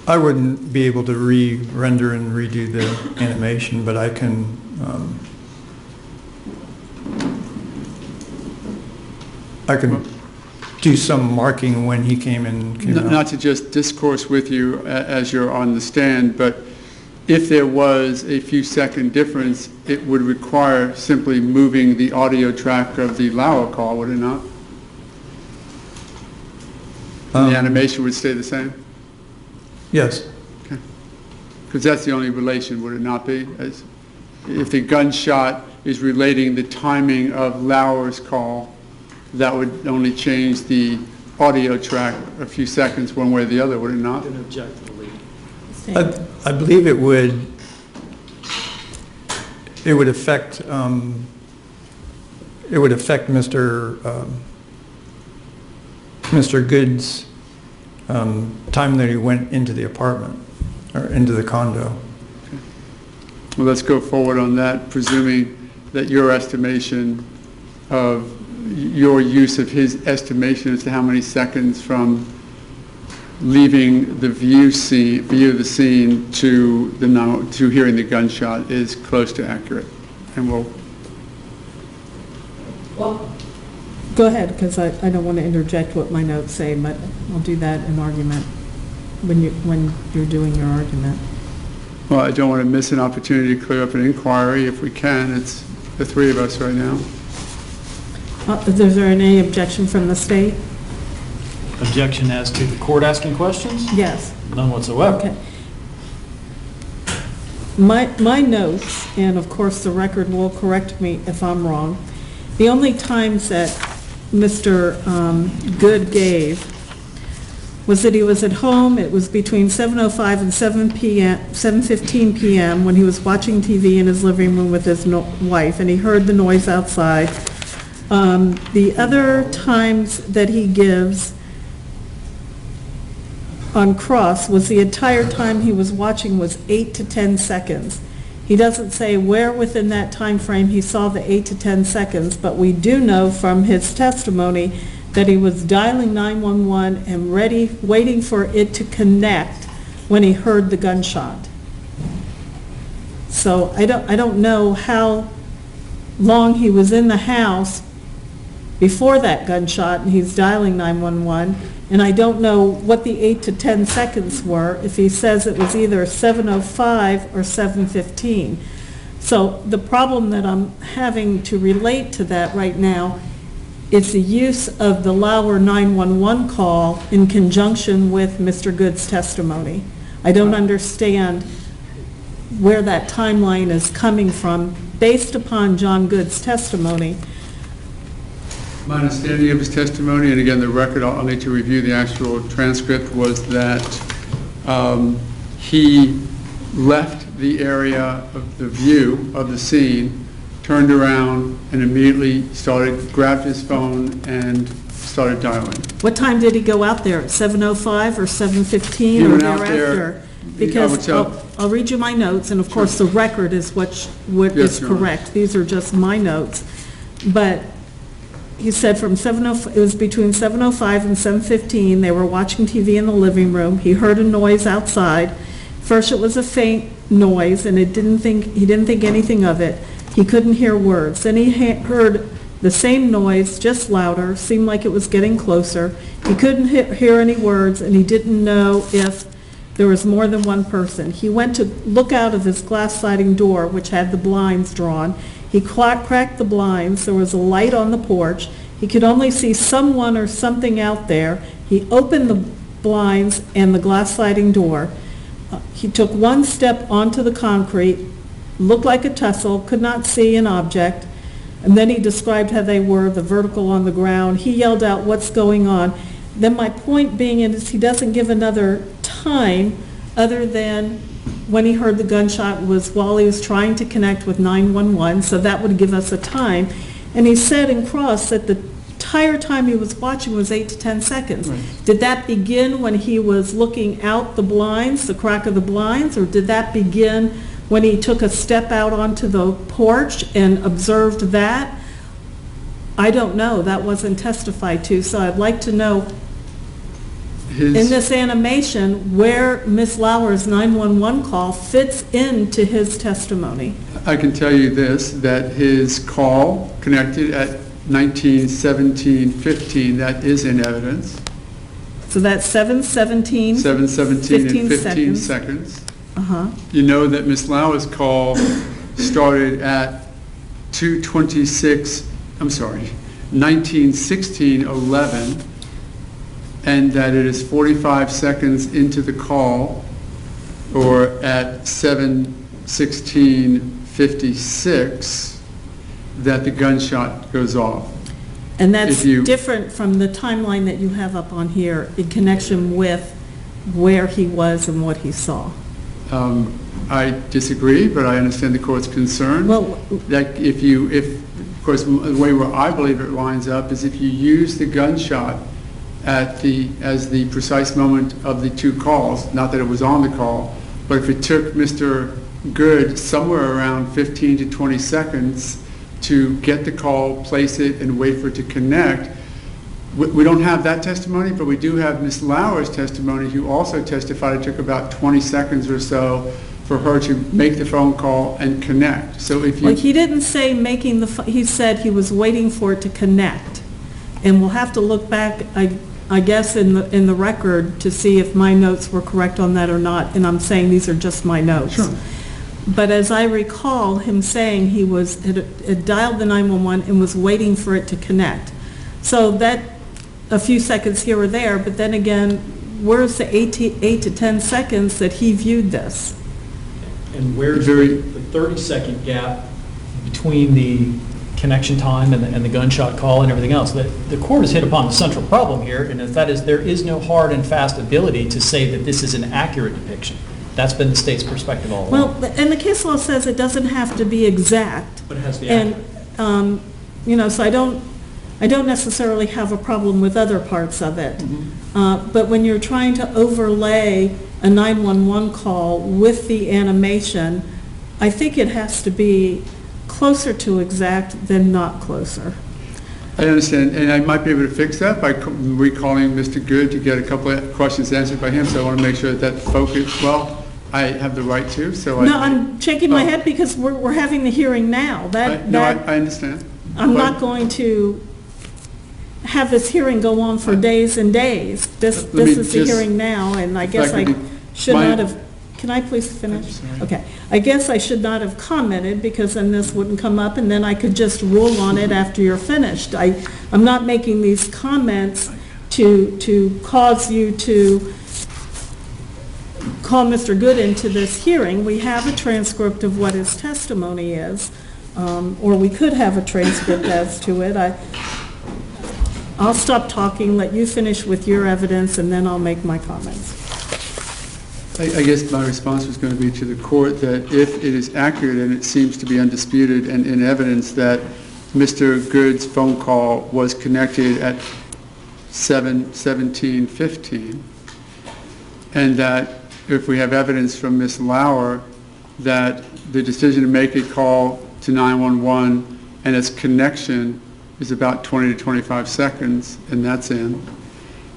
I wouldn't be able to re-render and redo the animation, but I can do some marking when he came in. Not to just discourse with you as you're on the stand, but if there was a few second difference, it would require simply moving the audio track of the Lauer call, would it not? The animation would stay the same? Yes. Okay. Because that's the only relation, would it not be? As if the gunshot is relating the timing of Lauer's call, that would only change the audio track a few seconds one way or the other, would it not? I believe it would affect Mr. Good's time that he went into the apartment or into the condo. Well, let's go forward on that, presuming that your estimation of your use of his estimation as to how many seconds from leaving the view of the scene to hearing the gunshot is close to accurate. And Go ahead, because I don't want to interject what my notes say, but I'll do that in argument when you're doing your argument. Well, I don't want to miss an opportunity to clear up an inquiry if we can. It's the three of us right now. Is there any objection from the state? Objection as to the court asking questions? Yes. None whatsoever. Okay. My notes, and of course the record will correct me if I'm wrong, the only times that Mr. Good gave was that he was at home. It was between 7:05 and 7:15 p.m. when he was watching TV in his living room with his wife, and he heard the noise outside. The other times that he gives on cross was the entire time he was watching was 8 to 10 seconds. He doesn't say where within that time frame he saw the 8 to 10 seconds, but we do know from his testimony that he was dialing 911 and waiting for it to connect when he heard the gunshot. So I don't know how long he was in the house before that gunshot and he's dialing 911, and I don't know what the 8 to 10 seconds were if he says it was either 7:05 or 7:15. So the problem that I'm having to relate to that right now is the use of the Lauer 911 call in conjunction with Mr. Good's testimony. I don't understand where that timeline is coming from based upon John Good's testimony. My understanding of his testimony, and again, the record, I'll need to review the actual transcript, was that he left the area of the view of the scene, turned around, and immediately grabbed his phone and started dialing. What time did he go out there? At 7:05 or 7:15 He or went out there, thereafter? I would Because say- I'll read you my notes, and of course, the record is what Yes, is Your Honor. correct. These are just my notes. But he said from 7:05, it was between 7:05 and 7:15, they were watching TV in the living room. He heard a noise outside. First, it was a faint noise, and he didn't think anything of it. He couldn't hear words. Then he heard the same noise, just louder, seemed like it was getting closer. He couldn't hear any words, and he didn't know if there was more than one person. He went to look out of his glass sliding door, which had the blinds drawn. He cracked the blinds. There was a light on the porch. He could only see someone or something out there. He opened the blinds and the glass sliding door. He took one step onto the concrete, looked like a tussle, could not see an object, and then he described how they were, the vertical on the ground. He yelled out, "What's going on?" Then my point being is he doesn't give another time other than when he heard the gunshot was while he was trying to connect with 911, so that would give us a time. And he said in cross that the entire time he was watching was 8 to 10 seconds. Right. Did that begin when he was looking out the blinds, the crack of the blinds, or did that begin when he took a step out onto the porch and observed that? I don't know. That wasn't testified to, so I'd like to know in this animation where Ms. Lauer's 911 call fits into his testimony. I can tell you this, that his call connected at 19:17:15, that is in evidence. So that's 7:17. 7:17 and 15 seconds. seconds. Uh-huh. You know that Ms. Lauer's call started at 19:16:11, and that it is 45 seconds into the call, or at 7:16:56, that the gunshot goes off. And that's If you- different from the timeline that you have up on here in connection with where he was and what he saw. I disagree, but I understand the court's concern. Well, That of course, the way where I believe it lines up is if you use the gunshot as the precise moment of the two calls, not that it was on the call, but if it took Mr. Good somewhere around 15 to 20 seconds to get the call, place it, and wait for it to connect, we don't have that testimony, but we do have Ms. Lauer's testimony, who also testified it took about 20 seconds or so for her to make the phone call and connect. So if well, you, he didn't say he said he was waiting for it to connect. And we'll have to look back, I guess, in the record to see if my notes were correct on that or not, and I'm saying these are just my notes. Sure. But as I recall him saying he had dialed the 911 and was waiting for it to connect. So that, a few seconds here or there, but then again, where's the 8 to 10 seconds that he viewed this? And where's Very- the 30-second gap between the connection time and the gunshot call and everything else? The court has hit upon the central problem here, and that is there is no hard and fast ability to say that this is an accurate depiction. That's been the state's perspective all along. Well, and the case law says it doesn't have to be exact. But it has to be And, accurate. so I don't necessarily have a problem with other parts of it. Mm-hmm. But when you're trying to overlay a 911 call with the animation, I think it has to be closer to exact than not closer. I understand, and I might be able to fix that by recalling Mr. Good to get a couple of questions answered by him, so I want to make sure that focus, well, I have the right to, so I... No, I'm shaking my Oh. head because we're having the hearing now. I understand. I'm But- not going to have this hearing go on for days and days. This Let me is the just- hearing now, and I guess I could be- should my- not have, can I please finish? I'm sorry. Okay. I guess I should not have commented, because then this wouldn't come up, and then I could just rule on it after you're finished. I'm not making these comments to cause you to call Mr. Good into this hearing. We have a transcript of what his testimony is, or we could have a transcript as to it. I'll stop talking, let you finish with your evidence, and then I'll make my comments. I guess my response was going to be to the court that if it is accurate, and it seems to be undisputed and in evidence that Mr. Good's phone call was connected at 7:17:15, and that if we have evidence from Ms. Lauer that the decision to make a call to 911 and its connection is about 20 to 25 seconds, and that's in,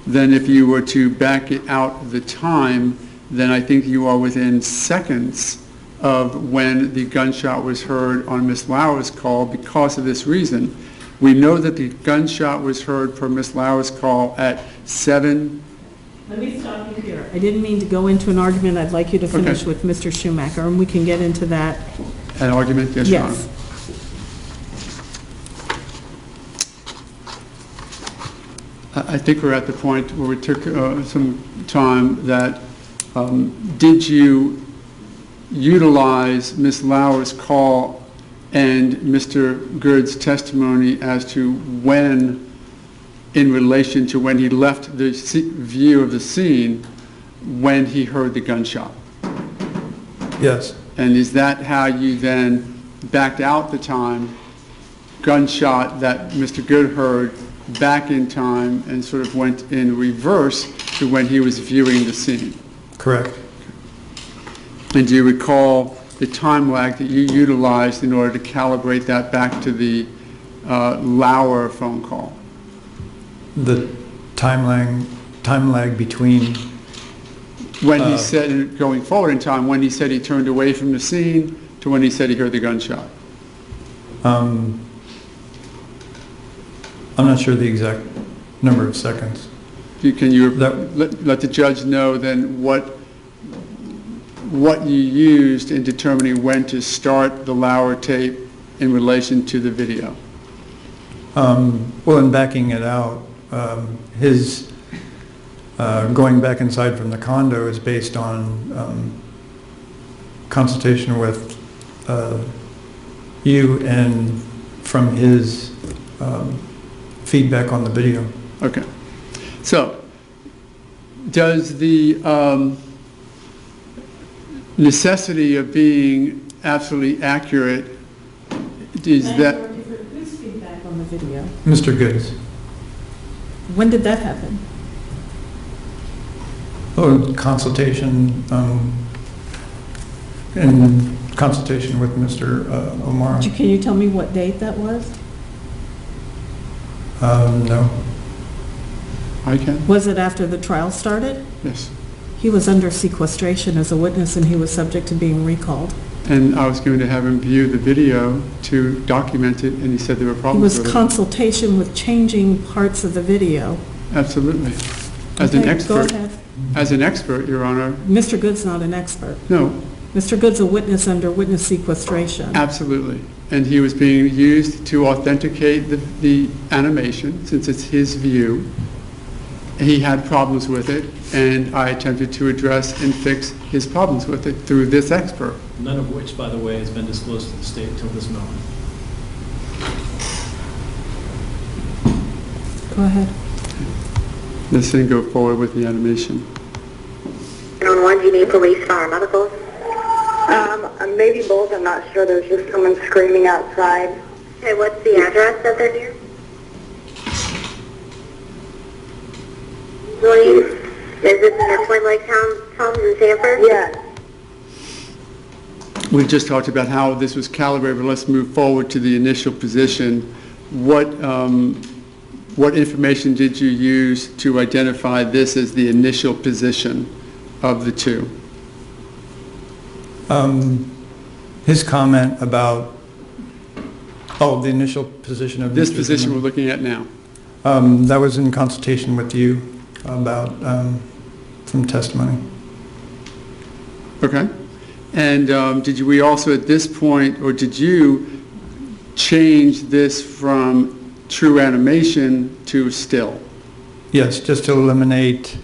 then if you were to back it out the time, then I think you are within seconds of when the gunshot was heard on Ms. Lauer's call because of this reason. We know that the gunshot was heard for Ms. Lauer's call at 7. Let me stop you here. I didn't mean to go into an argument. I'd like you to finish Okay. with Mr. Schumacher, and we can get into that. An argument? Yes, Your Honor. Yes. I think we're at the point where we took some time that, did you utilize Ms. Lauer's call and Mr. Good's testimony as to when, in relation to when he left the view of the scene, when he heard the gunshot? Yes. And is that how you then backed out the time, gunshot that Mr. Good heard, back in time and sort of went in reverse to when he was viewing the scene? Correct. And do you recall the time lag that you utilized in order to calibrate that back to the Lauer phone call? The time lag between, When he said, going forward in time, when he said he turned away from the scene to when he said he heard the gunshot? I'm not sure the exact number of seconds. Can you That- let the judge know then what you used in determining when to start the Lauer tape in relation to the video? Well, in backing it out, his going back inside from the condo is based on consultation with you and from his feedback on the video. Okay. So, does the necessity of being absolutely accurate, is that... Whose feedback on the video? Mr. Goods. When did that happen? Oh, consultation, in consultation with Mr. Omar. Can you tell me what date that was? No. I can? Was it after the trial started? Yes. He was under sequestration as a witness, and he was subject to being recalled. And I was going to have him view the video to document it, and he said there were It problems was with it. consultation with changing parts of the video. Absolutely. As an Okay, expert. Go ahead. As an expert, Your Honor. Mr. Good's not an expert. No, Mr. Good's a witness under witness sequestration. absolutely. And he was being used to authenticate the animation, since it's his view. He had problems with it, and I attempted to address and fix his problems with it through this expert. None of which, by the way, has been disclosed to the state until this moment. Go ahead. Let's then go forward with the animation. On one, do you need police, fire, medical? Maybe both, I'm not sure. There's just someone screaming outside. Okay, what's the address that they're near? Please, is it in the Twin Lake homes in Sanford? Yes. We just talked about how this was calibrated, but let's move forward to the initial position. What information did you use to identify this as the initial position of the two? His comment about, the initial position of This Mr. position we're Zimmerman. looking at now. That was in consultation with you about some testimony. Okay. And we also at this point, or did you change this from true animation to still? Yes, just to eliminate,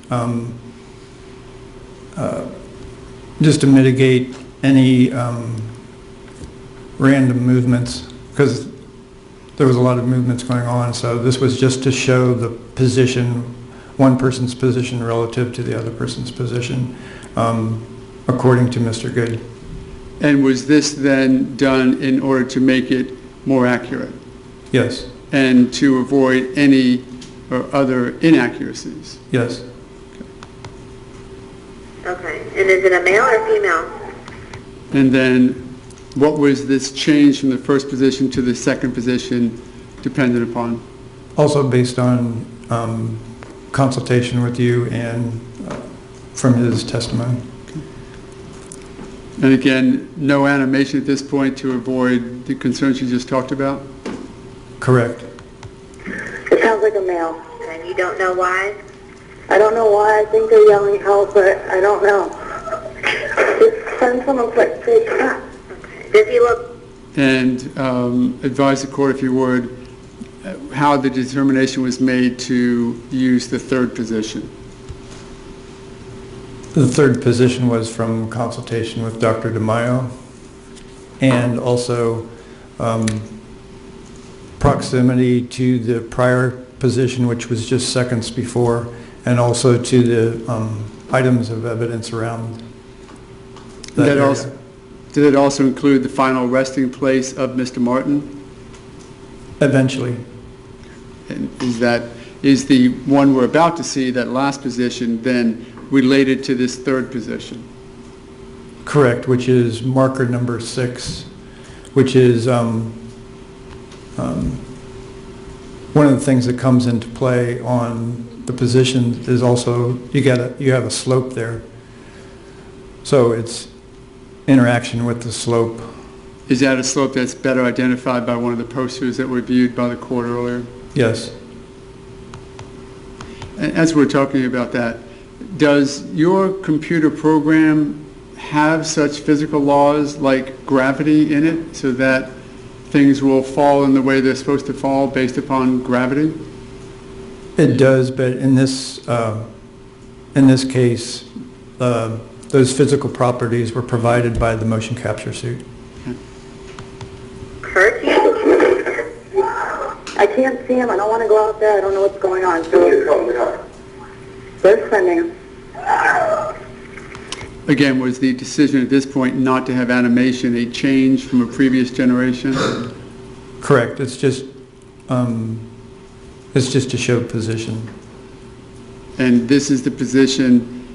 just to mitigate any random movements, because there was a lot of movements going on, so this was just to show the position, one person's position relative to the other person's position, according to Mr. Good. And was this then done in order to make it more accurate Yes, and to avoid any or other inaccuracies. Yes. Okay, and is it a male or female? And then what was this change from the first position to the second position dependent upon? Also based on consultation with you and from his testimony. And again, no animation at this point to avoid the concerns you just talked about? Correct. It sounds like a male. And you don't know why? I don't know why. I think they're yelling help, but I don't know. Just send someone quick. Say crap. Okay. Does he look, And advise the court, if you would, how the determination was made to use the third position. The third position was from consultation with Dr. DeMaio and also proximity to the prior position, which was just seconds before, and also to the items of evidence around that area. Did it also include the final resting place of Mr. Martin? Eventually. And is the one we're about to see, that last position, then related to this third position? Correct, which is marker number 6, which is one of the things that comes into play on the position is also you have a slope there. So it's interaction with the slope. Is that a slope that's better identified by one of the posters that were viewed by the court earlier? Yes. And as we're talking about that, does your computer program have such physical laws like gravity in it so that things will fall in the way they're supposed to fall based upon gravity? It does, but in this case, those physical properties were provided by the motion capture suit. Kurt? I can't see him. I don't want to go out there. I don't know what's going on. So they're sending him. Again, was the decision at this point not to have animation a change from a previous generation? Correct. It's just to show position. And this is the position,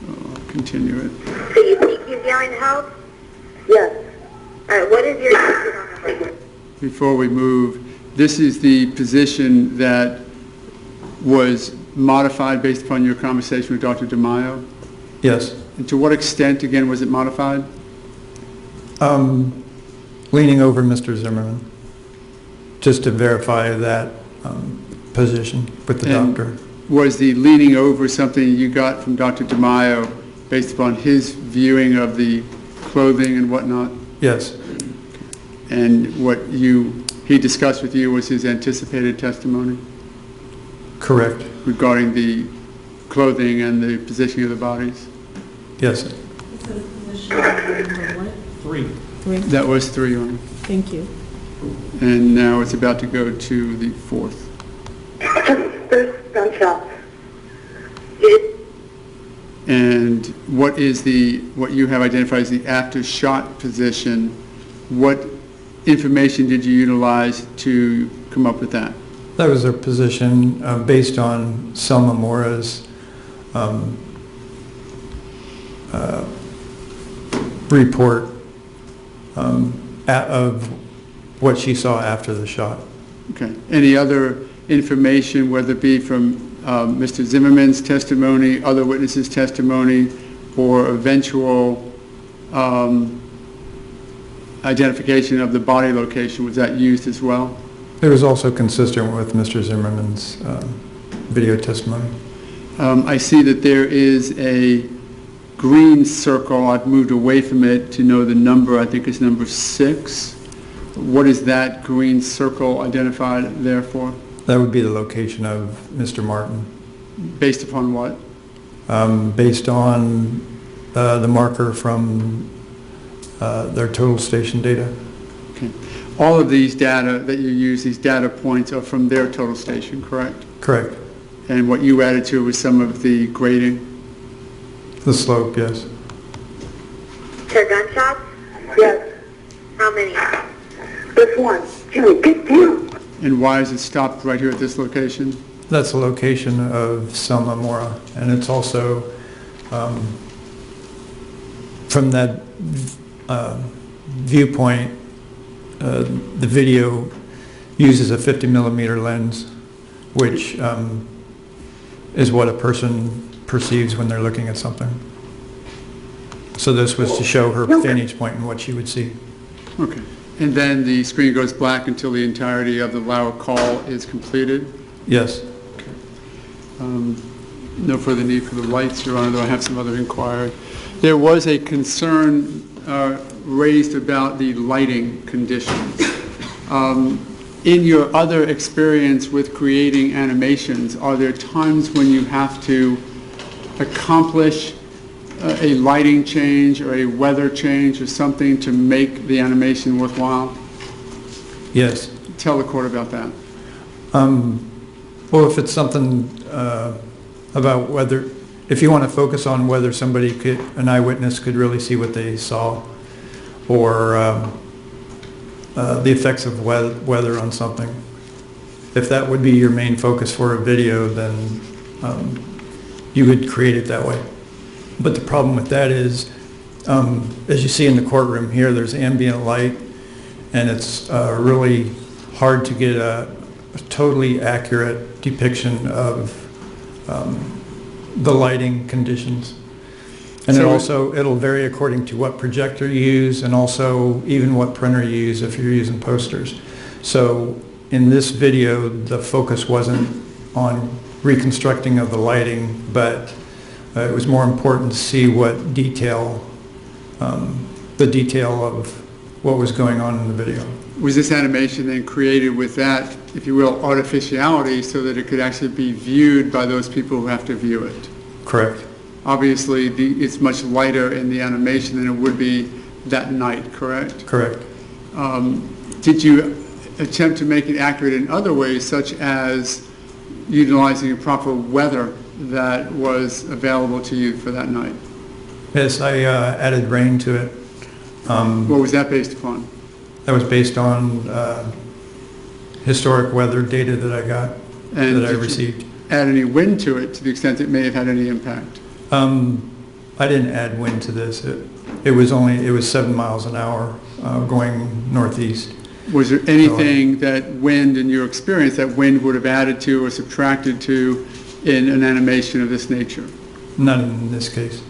I'll continue it. So you think he's yelling help? Yes. All right, what is your serial number? Before we move, this is the position that was modified based upon your conversation with Dr. DeMaio? Yes. And to what extent, again, was it modified? Leaning over Mr. Zimmerman, just to verify that position with the And doctor. was the leaning over something you got from Dr. DeMaio based upon his viewing of the clothing and whatnot? Yes. And what he discussed with you was his anticipated testimony Correct. regarding the clothing and the positioning of the bodies? Yes. It says position number what? 3. 3? That was 3 on it. Thank you. And now it's about to go to the 4th. There's gunshots. And what you have identified as the after shot position, what information did you utilize to come up with that? That was their position based on Selma Mora's report of what she saw after the shot. Okay. Any other information, whether it be from Mr. Zimmerman's testimony, other witnesses' testimony, or eventual identification of the body location, was that used as well? It was also consistent with Mr. Zimmerman's video testimony. I see that there is a green circle. I've moved away from it to know the number. I think it's number 6. What is that green circle identified there for? That would be the location of Mr. Martin. Based upon what? Based on the marker from their total station data. Okay. All of these data that you use, these data points, are from their total station, correct? Correct. And what you added to was some of the grading? The slope, yes. To gunshots? Yes. How many? This one. Jimmy, get down. And why is it stopped right here at this location? That's the location of Selma Mora, and it's also from that viewpoint, the video uses a 50 millimeter lens, which is what a person perceives when they're looking at something. So this was to show her vantage point and what she would see. Okay. And then the screen goes black until the entirety of the loud call is completed? Yes. No further need for the lights, Your Honor, though I have some other inquiry. There was a concern raised about the lighting conditions. In your other experience with creating animations, are there times when you have to accomplish a lighting change or a weather change or something to make the animation worthwhile? Yes. Tell the court about that. Well, if it's something about whether, if you want to focus on whether somebody could, an eyewitness could really see what they saw, or the effects of weather on something, if that would be your main focus for a video, then you would create it that way. But the problem with that is, as you see in the courtroom here, there's ambient light, and it's really hard to get a totally accurate depiction of the lighting conditions. And So it'll vary according to what projector you use, and also even what printer you use if you're using posters. So in this video, the focus wasn't on reconstructing of the lighting, but it was more important to see what detail, the detail of what was going on in the video. Was this animation then created with that, if you will, artificiality so that it could actually be viewed by those people who have to view it? Correct. Obviously, it's much lighter in the animation than it would be that night, correct? Correct. Did you attempt to make it accurate in other ways, such as utilizing a proper weather that was available to you for that night? Yes, I added rain to it. What was that based upon? That was based on historic weather data that I got, And that I did you received. add any wind to it to the extent it may have had any impact? I didn't add wind to this. It was 7 miles an hour going northeast. Was there anything that wind, in your experience, that wind would have added to or subtracted to in an animation of this nature? None in this case.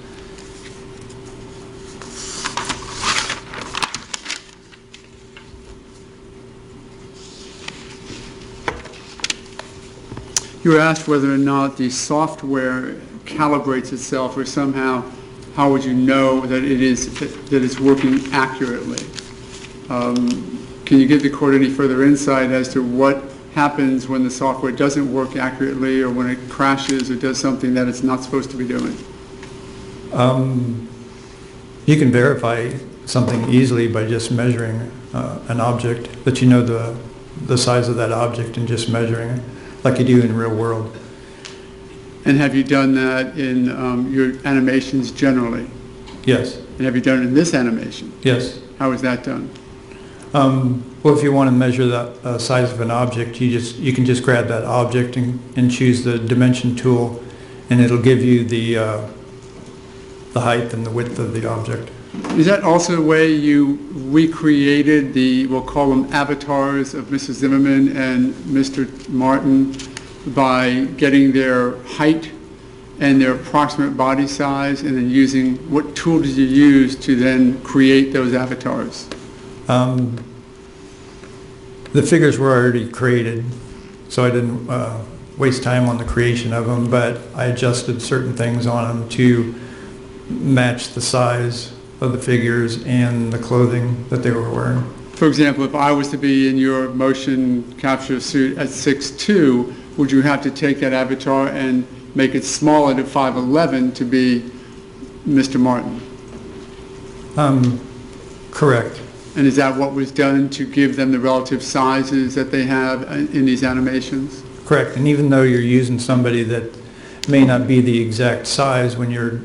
You were asked whether or not the software calibrates itself, or somehow, how would you know that it's working accurately? Can you give the court any further insight as to what happens when the software doesn't work accurately, or when it crashes or does something that it's not supposed to be doing? You can verify something easily by just measuring an object, but you know the size of that object and just measuring it, like you do in real world. And have you done that in your animations generally? Yes. And have you done it in this animation? Yes. How is that done? Well, if you want to measure the size of an object, you can just grab that object and choose the dimension tool, and it'll give you the height and the width of the object. Is that also the way you recreated we'll call them avatars of Mrs. Zimmerman and Mr. Martin, by getting their height and their approximate body size, and then using, what tool did you use to then create those avatars? The figures were already created, so I didn't waste time on the creation of them, but I adjusted certain things on them to match the size of the figures and the clothing that they were wearing. For example, if I was to be in your motion capture suit at 6'2", would you have to take that avatar and make it smaller to 5'11" to be Mr. Martin? Correct. And is that what was done to give them the relative sizes that they have in these animations? Correct. And even though you're using somebody that may not be the exact size when you're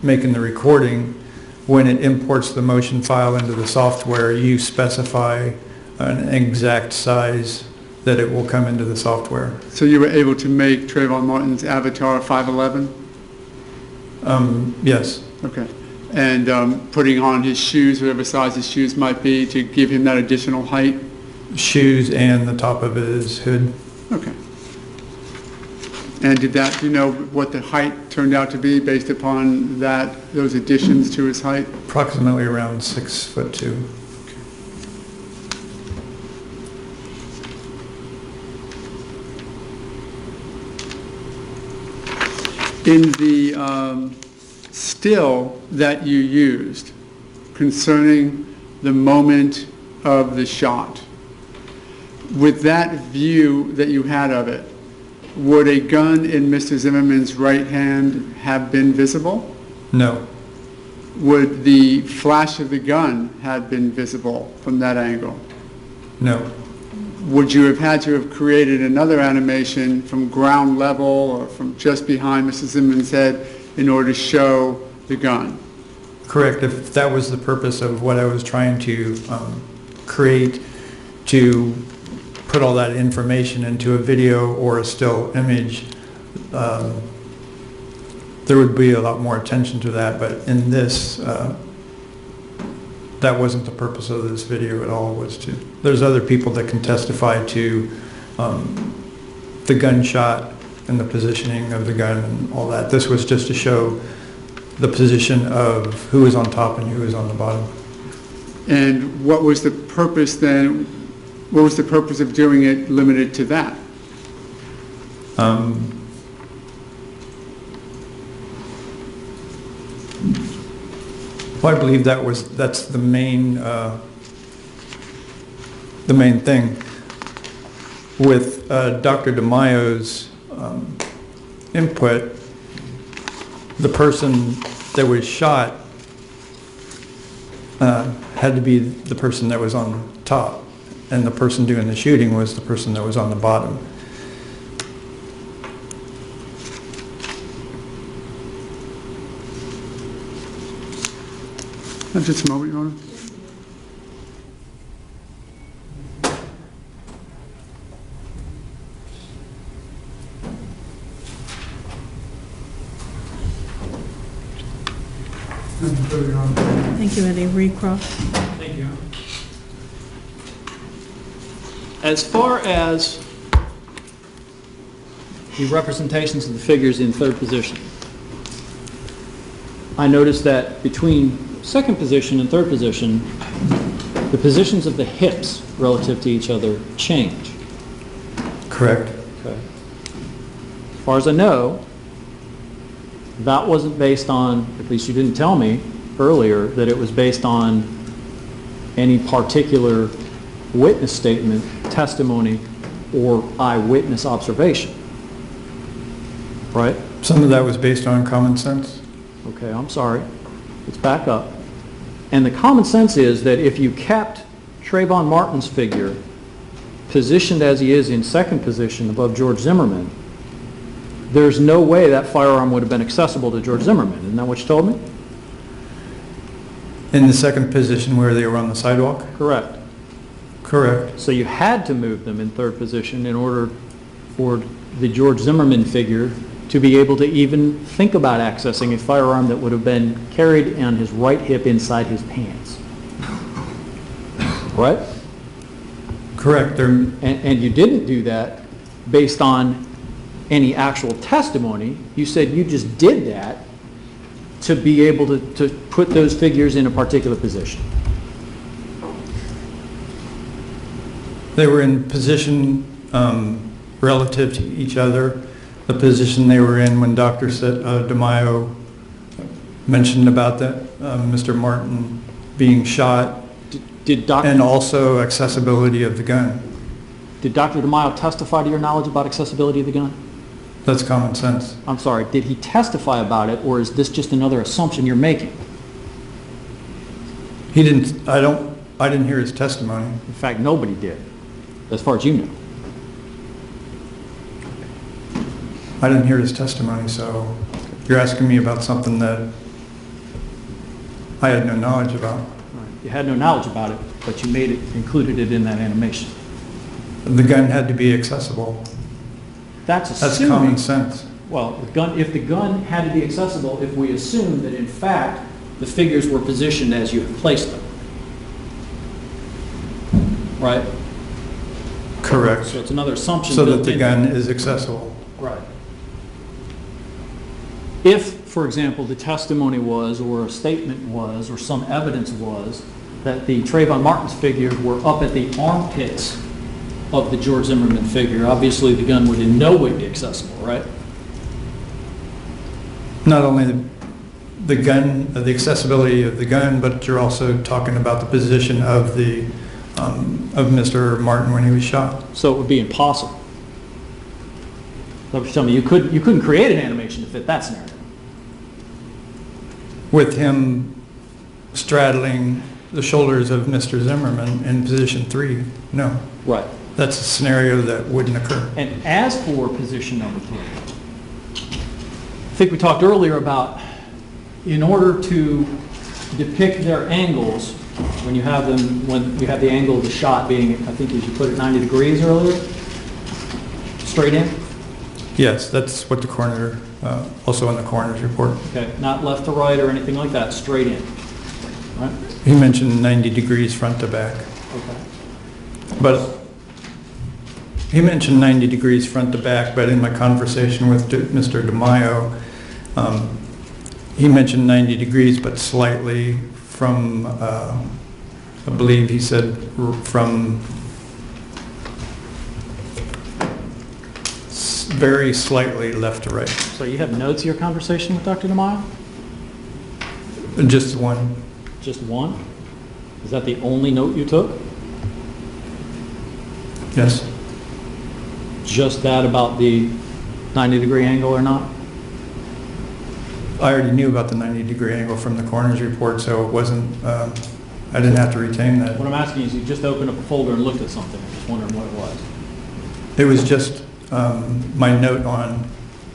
making the recording, when it imports the motion file into the software, you specify an exact size that it will come into the software. So you were able to make Trayvon Martin's avatar 5'11"? Yes, Okay. And putting on his shoes, whatever size his shoes might be, to give him that additional height? shoes and the top of his hood. Okay. And do you know what the height turned out to be based upon those additions to his height? Approximately around 6'2". In the still that you used concerning the moment of the shot, with that view that you had of it, would a gun in Mr. Zimmerman's right hand have been visible? No, Would the flash of the gun have been visible from that angle? no, Would you have had to have created another animation from ground level or from just behind Mr. Zimmerman's head in order to show the gun? correct. If that was the purpose of what I was trying to create, to put all that information into a video or a still image, there would be a lot more attention to that, but in this, that wasn't the purpose of this video at all. There's other people that can testify to the gunshot and the positioning of the gun and all that. This was just to show the position of who was on top and who was on the bottom. And what was the purpose then? What was the purpose of doing it limited to that? Well, I believe that's the main thing. With Dr. DeMaio's input, the person that was shot had to be the person that was on top, and the person doing the shooting was the person that was on the bottom. Just a moment, Your Honor. Thank you, Eddie. Recross. Thank you. As far as the representations of the figures in third position, I noticed that between second position and third position, the positions of the hips relative to each other change. Correct. Okay. As far as I know, that wasn't based on, at least you didn't tell me earlier, that it was based on any particular witness statement, testimony, or eyewitness observation. Right? Some of that was based on common sense. Okay, I'm sorry. Let's back up. And the common sense is that if you kept Trayvon Martin's figure positioned as he is in second position above George Zimmerman, there's no way that firearm would have been accessible to George Zimmerman. Isn't that what you told me? In the second position where they were on the sidewalk? Correct. Correct. So you had to move them in third position in order for the George Zimmerman figure to be able to even think about accessing a firearm that would have been carried on his right hip inside his pants. Right? Correct. And you didn't do that based on any actual testimony. You said you just did that to be able to put those figures in a particular position. They were in position relative to each other. The position they were in when Dr. DeMaio mentioned about that, Mr. Martin being shot, and also accessibility of the gun. Did Dr. DeMaio testify to your knowledge about accessibility of the gun? That's common sense. I'm sorry, did he testify about it, or is this just another assumption you're making? He didn't, I didn't hear his testimony. In fact, nobody did, as far as you know. I didn't hear his testimony, so you're asking me about something that I had no knowledge about. You had no knowledge about it, but you included it in that animation. The gun had to be accessible. That's That's assuming. common sense. Well, if the gun had to be accessible, if we assume that in fact the figures were positioned as you had placed them. Right? Correct. So it's another assumption. So that built the in. gun is accessible. Right. If, for example, the testimony was, or a statement was, or some evidence was, that the Trayvon Martin's figures were up at the armpits of the George Zimmerman figure, obviously the gun would in no way be accessible, right? Not only the gun, the accessibility of the gun, but you're also talking about the position of the of Mr. Martin when he was shot. So it would be impossible. So you're telling me you couldn't create an animation to fit that scenario. With him straddling the shoulders of Mr. Zimmerman in position 3, no. Right. That's a scenario that wouldn't occur. And as for position number 3, I think we talked earlier about in order to depict their angles, when you have them, when you have the angle of the shot being, I think as you put it, 90 degrees earlier, straight in, Yes, that's what the coroner, also in the coroner's report. okay, not left to right or anything like that, straight in, right? He mentioned 90 degrees front to back. Okay. But he mentioned 90 degrees front to back, but in my conversation with Mr. DeMaio, he mentioned 90 degrees, but slightly from, I believe he said from very slightly left to right. So you have notes of your conversation with Dr. DeMaio? Just one. Just one? Is that the only note you took? Yes. Just that about the 90-degree angle or not? I already knew about the 90-degree angle from the coroner's report, so it wasn't, I didn't have to retain that. What I'm asking is you just opened up a folder and looked at something. I'm just wondering what it was. It was just my note on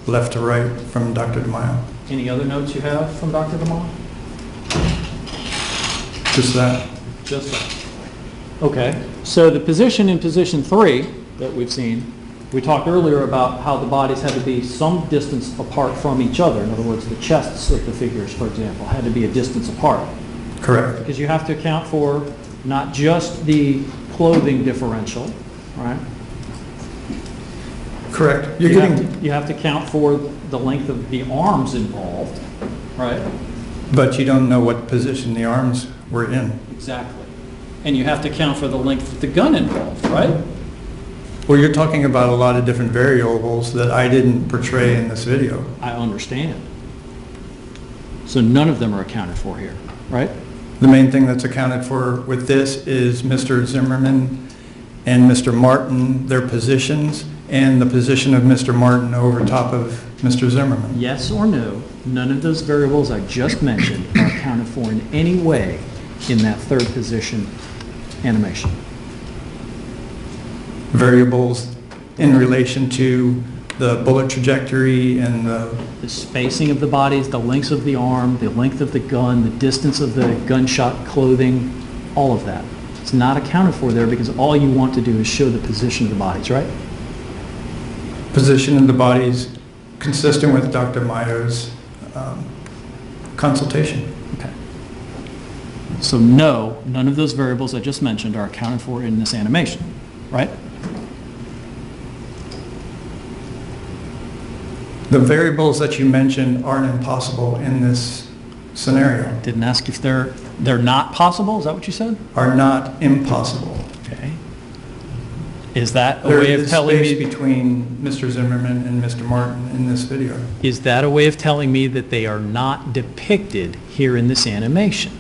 left to right from Dr. DeMaio. Any other notes you have from Dr. DeMaio? Just that. Just that. Okay, so the position in position 3 that we've seen, we talked earlier about how the bodies had to be some distance apart from each other. In other words, the chests of the figures, for example, had to be a distance apart. Correct. Because you have to account for not just the clothing differential, right? Correct. You have to account for the length of the arms involved, right? But you don't know what position the arms were in. Exactly. And you have to account for the length of the gun involved, right? Well, you're talking about a lot of different variables that I didn't portray in this video. I understand. So none of them are accounted for here, right? The main thing that's accounted for with this is Mr. Zimmerman and Mr. Martin, their positions, and the position of Mr. Martin over top of Mr. Zimmerman. Yes or no, none of those variables I just mentioned are accounted for in any way in that third position animation. Variables in relation to the bullet trajectory and The spacing of the bodies, the lengths of the arm, the length of the gun, the distance of the gunshot clothing, all of that. It's not accounted for there because all you want to do is show the position of the bodies, right? position of the bodies consistent with Dr. Mayo's consultation. Okay. So no, none of those variables I just mentioned are accounted for in this animation, right? The variables that you mentioned aren't impossible in this scenario, Didn't ask if they're not possible, is that what you said? are not impossible. Okay. Is that a There way of is telling space me, between Mr. Zimmerman and Mr. Martin in this video. is that a way of telling me that they are not depicted here in this animation?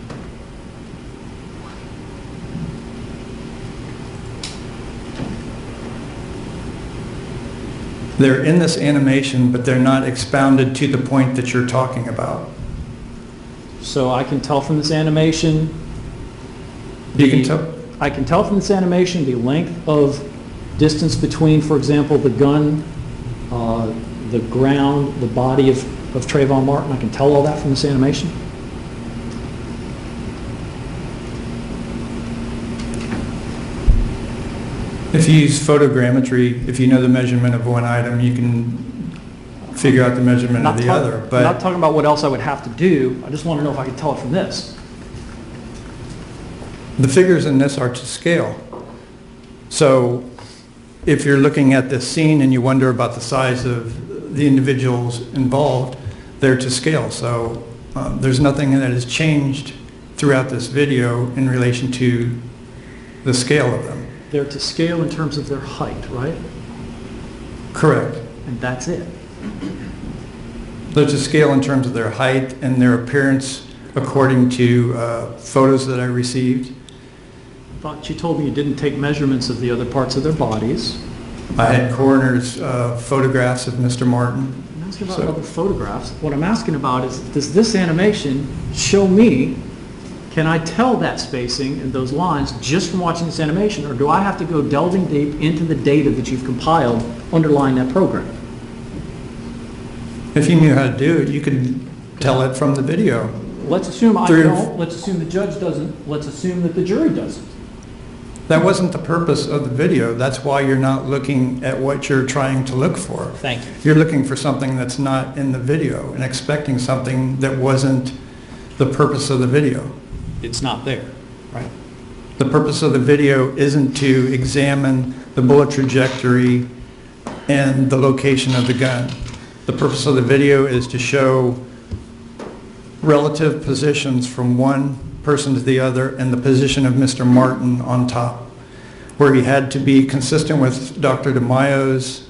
They're in this animation, but they're not expounded to the point that you're talking about. So I can tell from this animation. You can tell, I can tell from this animation the length of distance between, for example, the gun, the ground, the body of Trayvon Martin. I can tell all that from this animation. If you use photogrammetry, if you know the measurement of one item, you can figure out the measurement of the other. I'm But not talking about what else I would have to do. I just want to know if I can tell it from this. the figures in this are to scale. So if you're looking at this scene and you wonder about the size of the individuals involved, they're to scale. So there's nothing that has changed throughout this video in relation to the scale of them. They're to scale in terms of their height, right? Correct. And that's it. They're to scale in terms of their height and their appearance according to photos that I received. But you told me you didn't take measurements of the other parts of their bodies. I had coroner's photographs of Mr. Martin. I'm asking about So- other photographs. What I'm asking about is, does this animation show me, can I tell that spacing and those lines just from watching this animation, or do I have to go delving deep into the data that you've compiled underlying that program? If you knew how to do it, you could tell it from the video. Let's assume I Through- don't, let's assume the judge doesn't, let's assume that the jury doesn't. That wasn't the purpose of the video. That's why you're not looking at what you're trying to look for. Thank you. You're looking for something that's not in the video and expecting something that wasn't the purpose of the video. It's not there, right? The purpose of the video isn't to examine the bullet trajectory and the location of the gun. The purpose of the video is to show relative positions from one person to the other and the position of Mr. Martin on top, where he had to be consistent with Dr. DeMaio's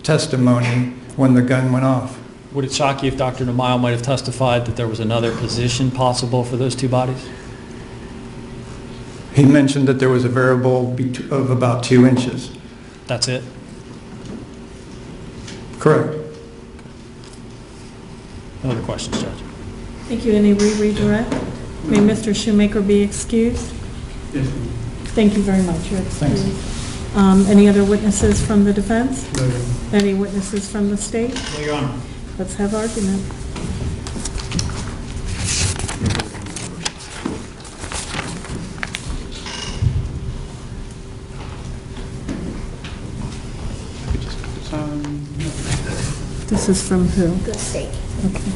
testimony when the gun went off. Would it shock you if Dr. DeMaio might have testified that there was another position possible for those two bodies? He mentioned that there was a variable of about 2 inches. That's it? Correct. No other questions, Judge? Thank you. Any redirect? May Mr. Shoemaker be excused? Yes. Thank you very much. You're Thanks. excused. Any other witnesses from the defense? Any witnesses from the state? No, Your Honor. Let's have argument. This is from who? The state. Okay.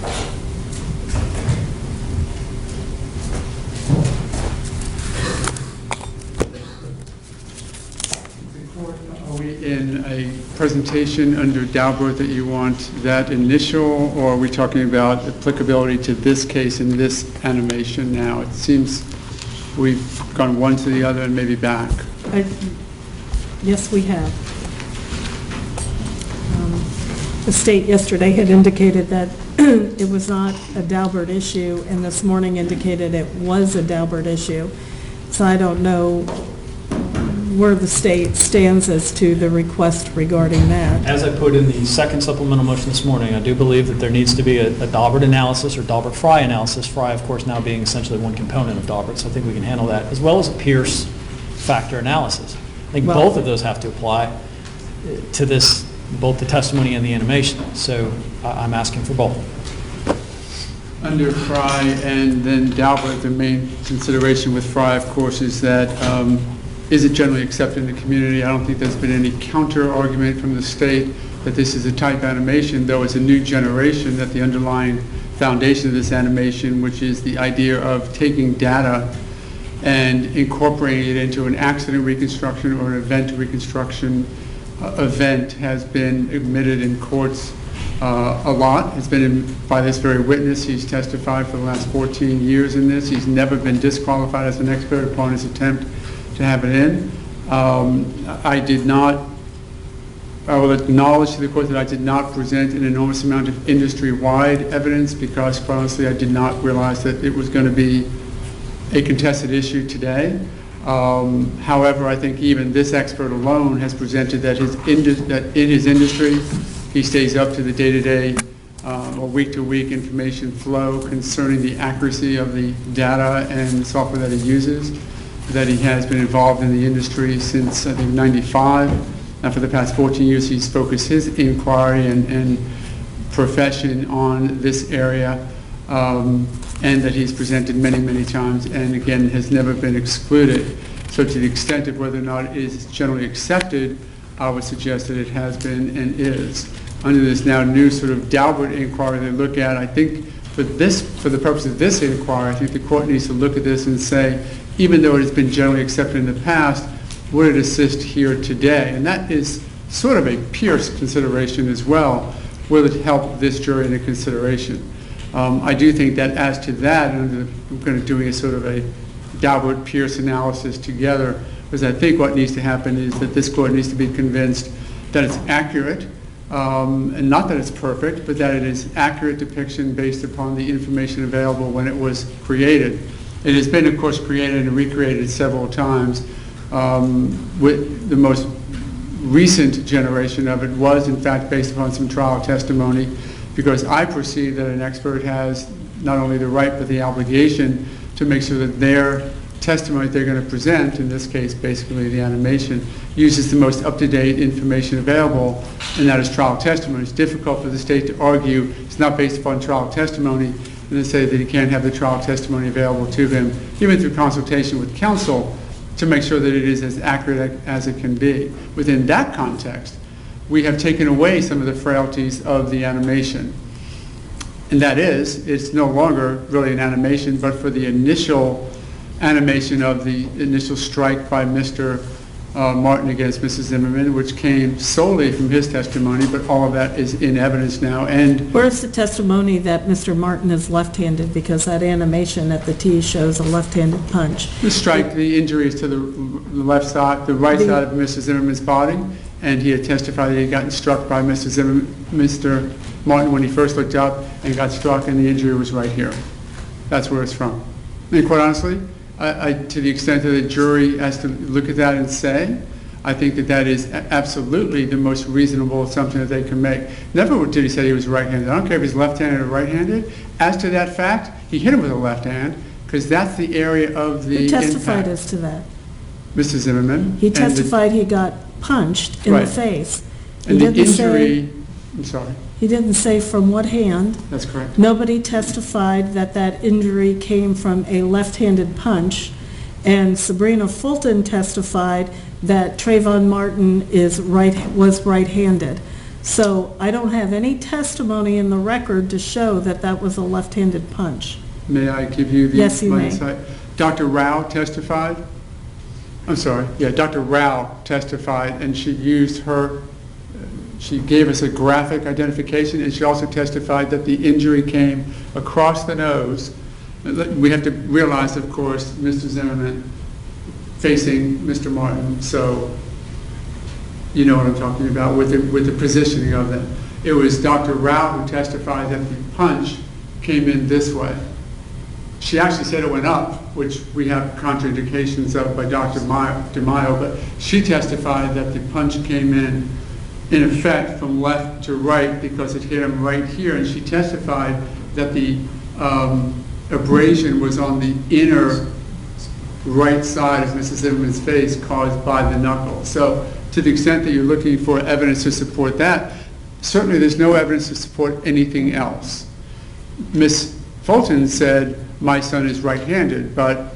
Are we in a presentation under Daubert that you want that initial, or are we talking about applicability to this case in this animation now? It seems we've gone one to the other and maybe back. Yes, we have. The state yesterday had indicated that it was not a Daubert issue, and this morning indicated it was a Daubert issue. So I don't know where the state stands as to the request regarding that. As I put in the second supplemental motion this morning, I do believe that there needs to be a Daubert analysis or Daubert-Frye analysis, Frye, of course, now being essentially one component of Daubert, so I think we can handle that, as well as a Pierce factor analysis. I think Well- both of those have to apply to this, both the testimony and the animation, so I'm asking for both. Under Frye and then Daubert, the main consideration with Frye, of course, is that is it generally accepted in the community? I don't think there's been any counter-argument from the state that this is a type animation, though it's a new generation, that the underlying foundation of this animation, which is the idea of taking data and incorporating it into an accident reconstruction or an event reconstruction event, has been admitted in courts a lot. It's been by this very witness. He's testified for the last 14 years in this. He's never been disqualified as an expert upon his attempt to have it in. I will acknowledge to the court that I did not present an enormous amount of industry-wide evidence because, quite honestly, I did not realize that it was going to be a contested issue today. However, I think even this expert alone has presented that that in his industry, he stays up to the day-to-day or week-to-week information flow concerning the accuracy of the data and software that he uses, that he has been involved in the industry since, I think, 95. And for the past 14 years, he's focused his inquiry and profession on this area, and that he's presented many, many times, and again, has never been excluded. So to the extent of whether or not it is generally accepted, I would suggest that it has been and is. Under this now new sort of Daubert inquiry they look at, I think for the purpose of this inquiry, I think the court needs to look at this and say, even though it has been generally accepted in the past, would it assist here today? And that is sort of a Pierce consideration as well. Will it help this jury in a consideration? I do think that as to that, and I'm going to do a sort of a Daubert-Pierce analysis together, because I think what needs to happen is that this court needs to be convinced that it's accurate, and not that it's perfect, but that it is accurate depiction based upon the information available when it was created. It has been, of course, created and recreated several times. With the most recent generation of it was, in fact, based upon some trial testimony, because I perceive that an expert has not only the right but the obligation to make sure that their testimony they're going to present, in this case basically the animation, uses the most up-to-date information available, and that is trial testimony. It's difficult for the state to argue it's not based upon trial testimony and to say that he can't have the trial testimony available to him, even through consultation with counsel, to make sure that it is as accurate as it can be. Within that context, we have taken away some of the frailties of the animation. And that is, it's no longer really an animation, but for the initial animation of the initial strike by Mr. Martin against Mrs. Zimmerman, which came solely from his testimony, but all of that is in evidence now. And Where's the testimony that Mr. Martin is left-handed? Because that animation at the T shows a left-handed punch. the strike, the injury is to the left side, the right side of Mrs. Zimmerman's body, and he had testified that he had gotten struck by Mr. Martin when he first looked up and got struck, and the injury was right here. That's where it's from. And quite honestly, to the extent that the jury has to look at that and say, I think that that is absolutely the most reasonable assumption that they can make. Never did he say he was right-handed. I don't care if he's left-handed or right-handed. As to that fact, he hit him with a left hand because that's the area of the Who testified impact. as to that? Mr. Zimmerman. He And the- testified he got punched in the Right. face. And He the didn't say- injury, I'm sorry, He didn't say from what hand. that's correct. Nobody testified that that injury came from a left-handed punch, and Sabrina Fulton testified that Trayvon Martin was right-handed. So I don't have any testimony in the record to show that that was a left-handed punch. May I give you the Yes, you my may. insight? Dr. Rao testified. I'm sorry. Yeah, Dr. Rao testified, and she gave us a graphic identification, and she also testified that the injury came across the nose. We have to realize, of course, Mr. Zimmerman facing Mr. Martin, so you know what I'm talking about with the positioning of them. It was Dr. Rao who testified that the punch came in this way. She actually said it went up, which we have contraindications of by Dr. DeMaio, but she testified that the punch came in effect, from left to right because it hit him right here, and she testified that the abrasion was on the inner right side of Mrs. Zimmerman's face caused by the knuckle. So to the extent that you're looking for evidence to support that, certainly there's no evidence to support anything else. Ms. Fulton said, my son is right-handed, but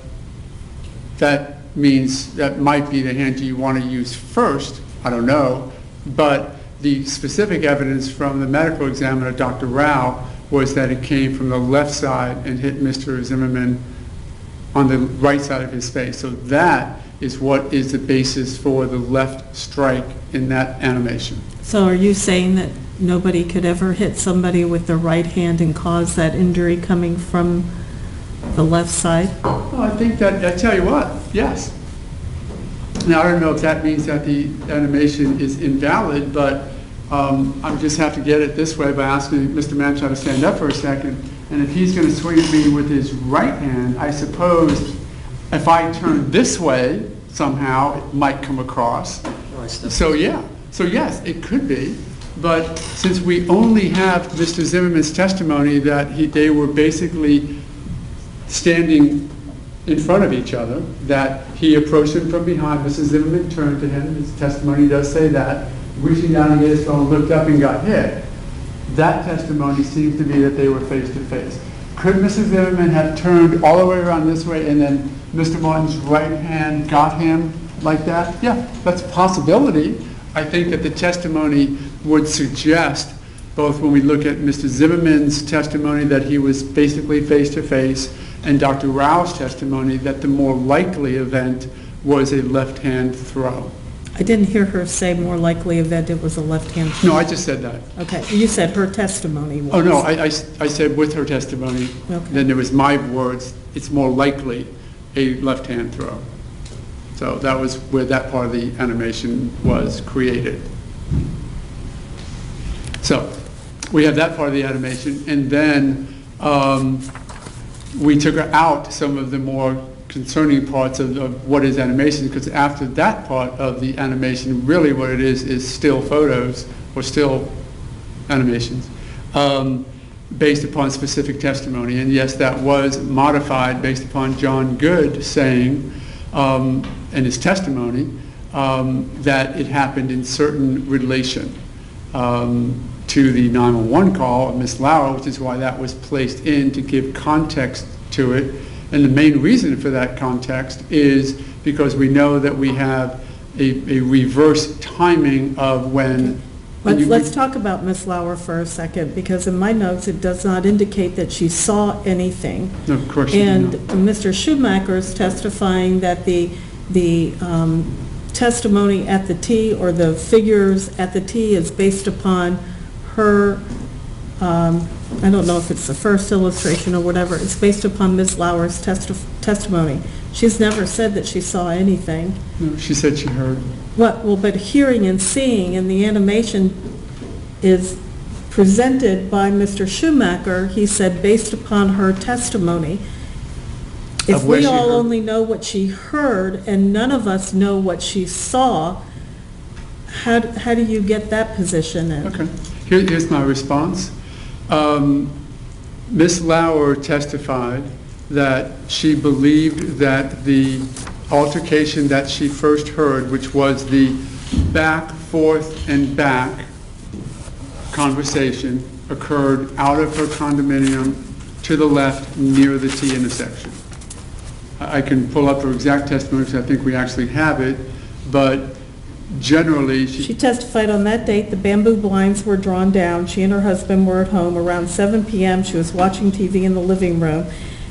that means that might be the hand you want to use first. I don't know. But the specific evidence from the medical examiner, Dr. Rao, was that it came from the left side and hit Mr. Zimmerman on the right side of his face. So that is what is the basis for the left strike in that animation. So are you saying that nobody could ever hit somebody with the right hand and cause that injury coming from the left side? Well, I think that, I tell you what, yes. Now, I don't know if that means that the animation is invalid, but I just have to get it this way by asking Mr. Manchow to stand up for a second. And if he's going to swing at me with his right hand, I suppose if I turn this way, somehow it might come across. So yeah, so yes, it could be. But since we only have Mr. Zimmerman's testimony that they were basically standing in front of each other, that he approached him from behind, Mrs. Zimmerman turned to him, his testimony does say that, reaching down to get his phone, looked up and got hit. That testimony seems to be that they were face to face. Could Mrs. Zimmerman have turned all the way around this way and then Mr. Martin's right hand got him like that? Yeah, that's a possibility. I think that the testimony would suggest, both when we look at Mr. Zimmerman's testimony that he was basically face-to-face and Dr. Rao's testimony that the more likely event was a left-hand throw. I didn't hear her say more likely event it was a left-hand. No, I just said that. Okay, you said her testimony was. Oh, no, I said with her testimony, Okay. then there was my words, it's more likely a left-hand throw. So that was where that part of the animation was created. So we have that part of the animation, and then we took out some of the more concerning parts of what is animation, because after that part of the animation, really what it is still photos or still animations based upon specific testimony. And yes, that was modified based upon John Good saying in his testimony that it happened in certain relation to the 911 call of Ms. Lauer, which is why that was placed in to give context to it. And the main reason for that context is because we know that we have a reverse timing of when... Let's talk about Ms. Lauer for a second, because in my notes, it does not indicate that she saw anything. No, of course you And don't. Mr. Schumacher is testifying that the testimony at the T, or the figures at the T, is based upon her, I don't know if it's the first illustration or whatever, it's based upon Ms. Lauer's testimony. She's never said that she saw anything. No, she said she heard. Well, but hearing and seeing, and the animation is presented by Mr. Schumacher, he said, based upon her testimony. If Of where we she all heard. only know what she heard, and none of us know what she saw, how do you get that position in? Okay. Here's my response. Ms. Lauer testified that she believed that the altercation that she first heard, which was the back, forth, and back conversation, occurred out of her condominium to the left near the T intersection. I can pull up her exact testimony because I think we actually have it, but generally She testified on that date, the bamboo blinds were drawn down. She and her husband were at home around 7 p.m. She was watching TV in the living room.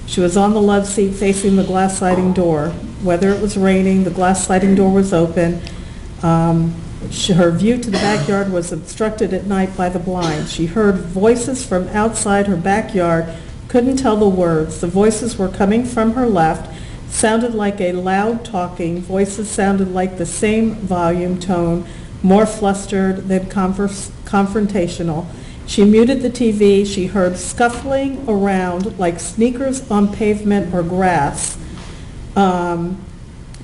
She was on the love seat facing the glass sliding door. Whether it was raining, the glass sliding door was open. Her view to the backyard was obstructed at night by the blinds. She heard voices from outside her backyard, couldn't tell the words. The voices were coming from her left, sounded like a loud talking. Voices sounded like the same volume, tone, more flustered than confrontational. She muted the TV. She heard scuffling around like sneakers on pavement or grass,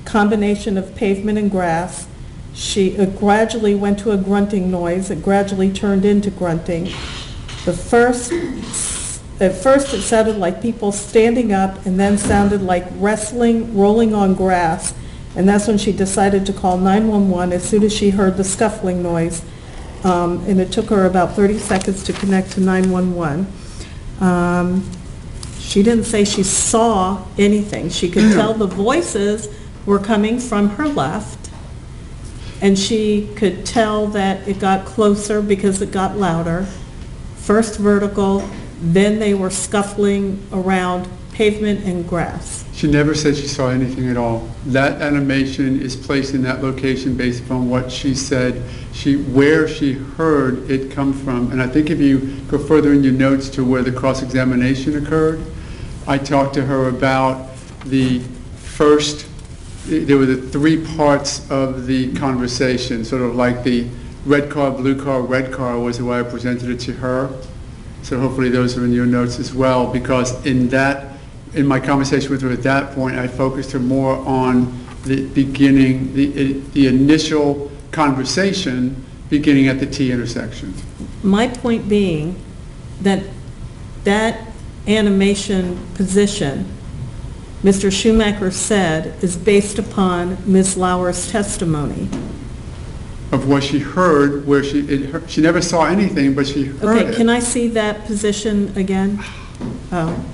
combination of pavement and grass. She gradually went to a grunting noise. It gradually turned into grunting. At first it sounded like people standing up, and then sounded like wrestling, rolling on grass. And that's when she decided to call 911 as soon as she heard the scuffling noise. And it took her about 30 seconds to connect to 911. She didn't say she saw anything. She could tell the voices were coming from her left, and she could tell that it got closer because it got louder. First vertical, then they were scuffling around pavement and grass. She never said she saw anything at all. That animation is placed in that location based upon what she said, where she heard it come from. And I think if you go further in your notes to where the cross-examination occurred, I talked to her about the first, there were the three parts of the conversation, sort of like the red car, blue car, red car was the way I presented it to her. So hopefully those are in your notes as well, because in my conversation with her at that point, I focused her more on the beginning, the initial conversation beginning at the T intersection. My point being that that animation position, Mr. Schumacher said, is based upon Ms. Lauer's testimony. Of what she heard, where she never saw anything, but she heard it. Okay, can I see that position again? Oh,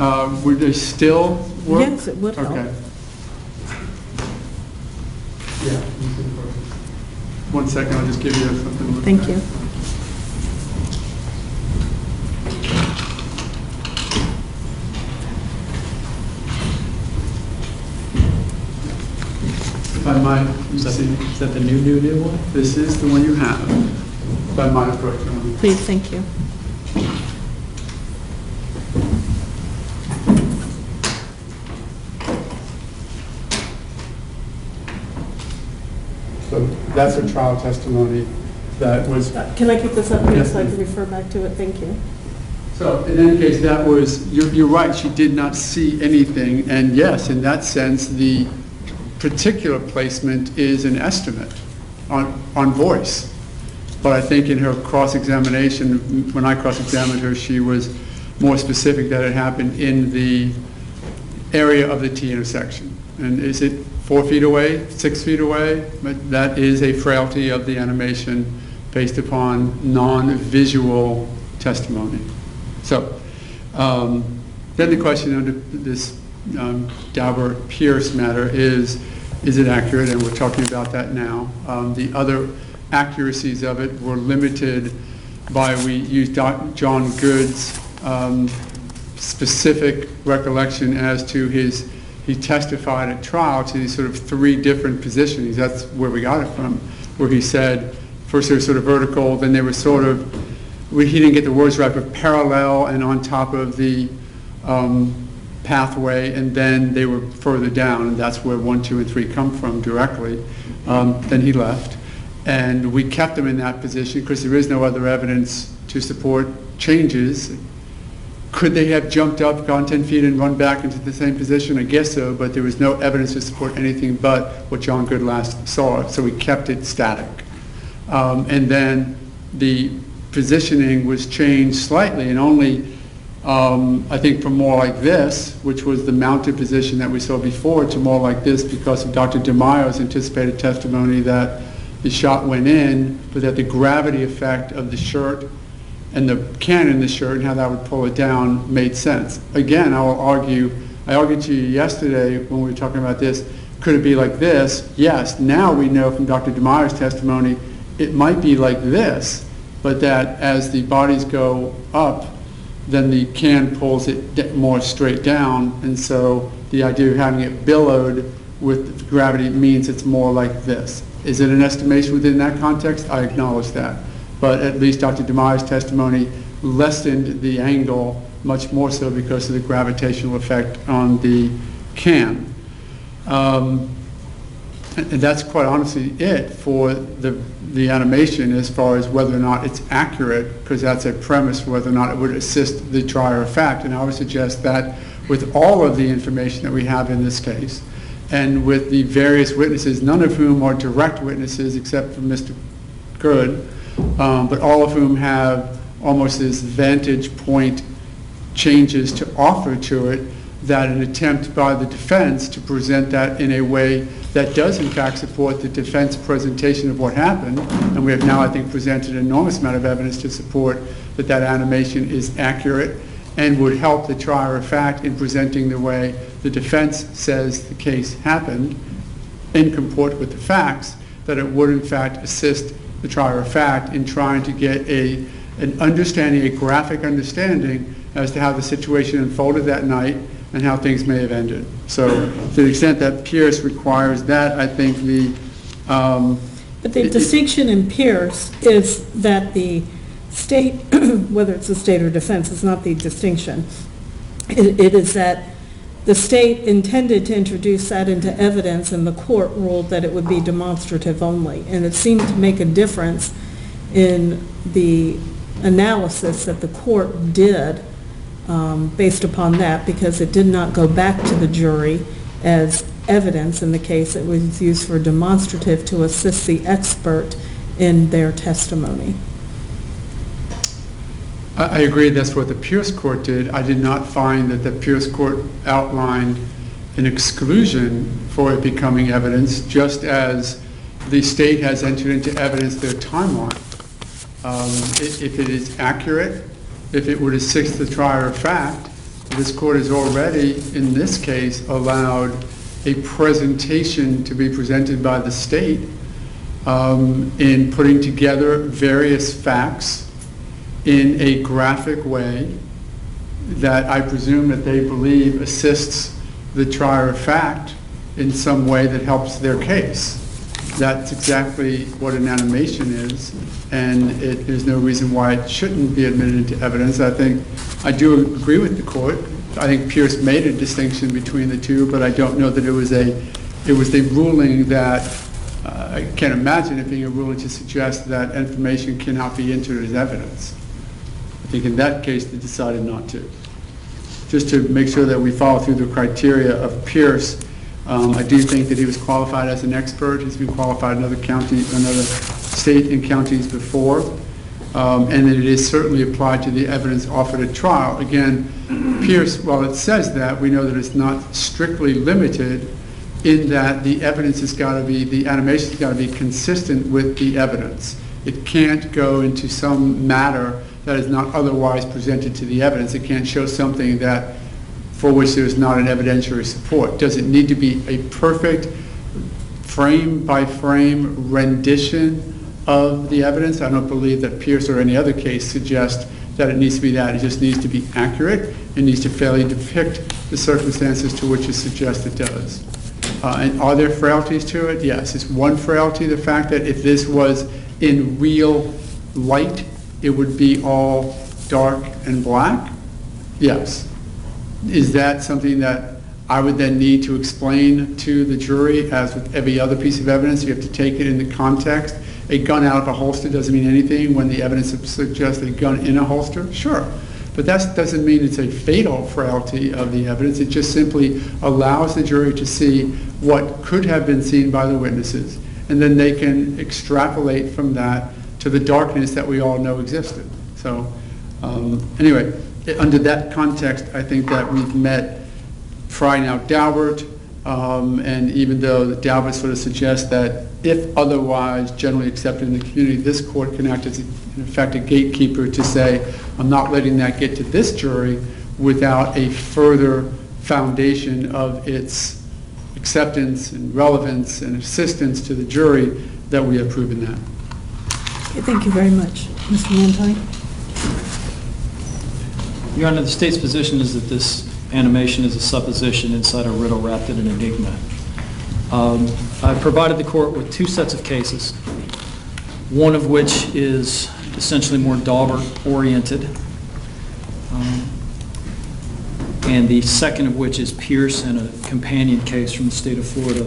Would they still work? Yes, it would help. Okay. Yeah. One second, I'll just give you something to look Thank at. you. If I might, you see, Is that the new one? this is the one you have. If I might approach you. Please, thank you. So that's a trial testimony that was, Can I keep this up here Yes, so I can please. refer back to it? Thank you. so in any case, that was, you're right, she did not see anything. And yes, in that sense, the particular placement is an estimate on voice. But I think in her cross-examination, when I cross-examined her, she was more specific that it happened in the area of the T intersection. And is it 4 feet away, 6 feet away? But that is a frailty of the animation based upon non-visual testimony. So then the question under this Daubert-Pierce matter is it accurate? And we're talking about that now. The other accuracies of it were limited by, we used John Good's specific recollection as to he testified at trial to these sort of 3 different positionings. That's where we got it from, where he said, first they were sort of vertical, then they were sort of, he didn't get the words right, but parallel and on top of the pathway, and then they were further down, and that's where 1, 2, and 3 come from directly. Then he left. And we kept them in that position because there is no other evidence to support changes. Could they have jumped up, gone 10 feet, and run back into the same position? I guess so, but there was no evidence to support anything but what John Good last saw, so we kept it static. And then the positioning was changed slightly, and only, I think, from more like this, which was the mounted position that we saw before, to more like this because of Dr. DeMaio's anticipated testimony that the shot went in, but that the gravity effect of the shirt and the can in the shirt and how that would pull it down made sense. Again, I argued to you yesterday when we were talking about this, could it be like this? Yes, now we know from Dr. DeMaio's testimony it might be like this, but that as the bodies go up, then the can pulls it more straight down, and so the idea of having it billowed with gravity means it's more like this. Is it an estimation within that context? I acknowledge that. But at least Dr. DeMaio's testimony lessened the angle much more so because of the gravitational effect on the can. And that's quite honestly it for the animation as far as whether or not it's accurate, because that's a premise for whether or not it would assist the trier of fact. And I would suggest that with all of the information that we have in this case, and with the various witnesses, none of whom are direct witnesses except for Mr. Good, but all of whom have almost this vantage point changes to offer to it, that an attempt by the defense to present that in a way that does in fact support the defense presentation of what happened, and we have now I think presented an enormous amount of evidence to support that that animation is accurate and would help the trier of fact in presenting the way the defense says the case happened in comport with the facts, that it would in fact assist the trier of fact in trying to get an understanding, a graphic understanding as to how the situation unfolded that night and how things may have ended. So to the extent that Pierce requires that, I think But the distinction in Pierce is that the state, whether it's the state or defense, is not the distinction. It is that the state intended to introduce that into evidence, and the court ruled that it would be demonstrative only. And it seemed to make a difference in the analysis that the court did based upon that, because it did not go back to the jury as evidence in the case. It was used for demonstrative to assist the expert in their testimony. I agree that's what the Pierce court did. I did not find that the Pierce court outlined an exclusion for it becoming evidence, just as the state has entered into evidence their timeline. If it is accurate, if it would assist the trier of fact, This court has already, in this case, allowed a presentation to be presented by the state in putting together various facts in a graphic way that I presume that they believe assists the trier of fact in some way that helps their case. That's exactly what an animation is, and there's no reason why it shouldn't be admitted into evidence. I do agree with the court. I think Pierce made a distinction between the two, but I don't know that it was a ruling that, I can't imagine it being a ruling to suggest that information cannot be entered as evidence. I think in that case, they decided not to. Just to make sure that we follow through the criteria of Pierce, I do think that he was qualified as an expert. He's been qualified in another state and counties before, and that it is certainly applied to the evidence offered at trial. Again, Pierce, while it says that, we know that it's not strictly limited in that the evidence has got to be, the animation has got to be consistent with the evidence. It can't go into some matter that is not otherwise presented to the evidence. It can't show something that for which there is not an evidentiary support. Does it need to be a perfect frame-by-frame rendition of the evidence? I don't believe that Pierce or any other case suggests that it needs to be that. It just needs to be accurate. It needs to fairly depict the circumstances to which it suggests it does. And are there frailties to it? Yes. Is one frailty the fact that if this was in real light, it would be all dark and black? Yes. Is that something that I would then need to explain to the jury, as with every other piece of evidence? You have to take it in the context. A gun out of a holster doesn't mean anything when the evidence suggests a gun in a holster? Sure. But that doesn't mean it's a fatal frailty of the evidence. It just simply allows the jury to see what could have been seen by the witnesses, and then they can extrapolate from that to the darkness that we all know existed. So anyway, under that context, I think that we've met Fry now Daubert, and even though Daubert sort of suggests that if otherwise generally accepted in the community, this court can act as, in effect, a gatekeeper to say, I'm not letting that get to this jury without a further foundation of its acceptance and relevance and assistance to the jury, that we have proven that. Okay, thank you very much. Mr. Manti? Your Honor, the state's position is that this animation is a supposition inside a riddle wrapped in an enigma. I've provided the court with two sets of cases, one of which is essentially more Daubert-oriented, and the second of which is Pierce and a companion case from the state of Florida.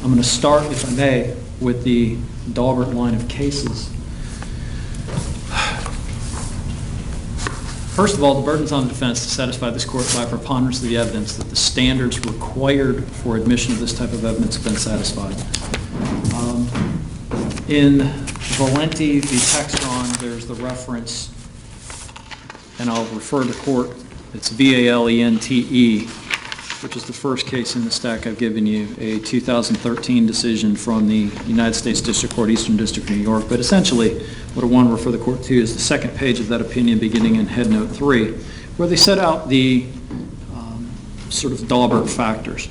I'm going to start, if I may, with the Daubert line of cases. First of all, the burden's on the defense to satisfy this court by a preponderance of the evidence that the standards required for admission of this type of evidence have been satisfied. In Valenti v. Textron, there's the reference, and I'll refer to court, it's VALENTE, which is the first case in the stack I've given you, a 2013 decision from the United States District Court, Eastern District of New York. But essentially, what I want to refer the court to is the second page of that opinion beginning in Headnote 3, where they set out the sort of Daubert factors.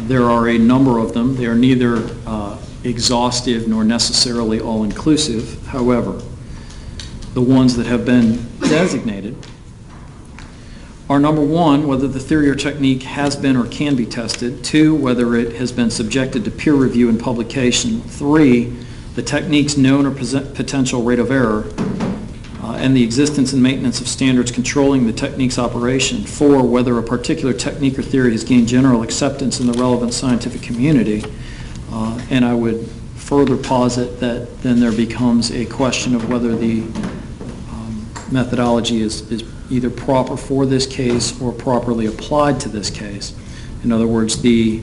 There are a number of them. They are neither exhaustive nor necessarily all-inclusive. However, the ones that have been designated are, number one, whether the theory or technique has been or can be tested. Two, whether it has been subjected to peer review and publication. Three, the technique's known or potential rate of error, and the existence and maintenance of standards controlling the technique's operation. Four, whether a particular technique or theory has gained general acceptance in the relevant scientific community. And I would further posit that then there becomes a question of whether the methodology is either proper for this case or properly applied to this case. In other words, the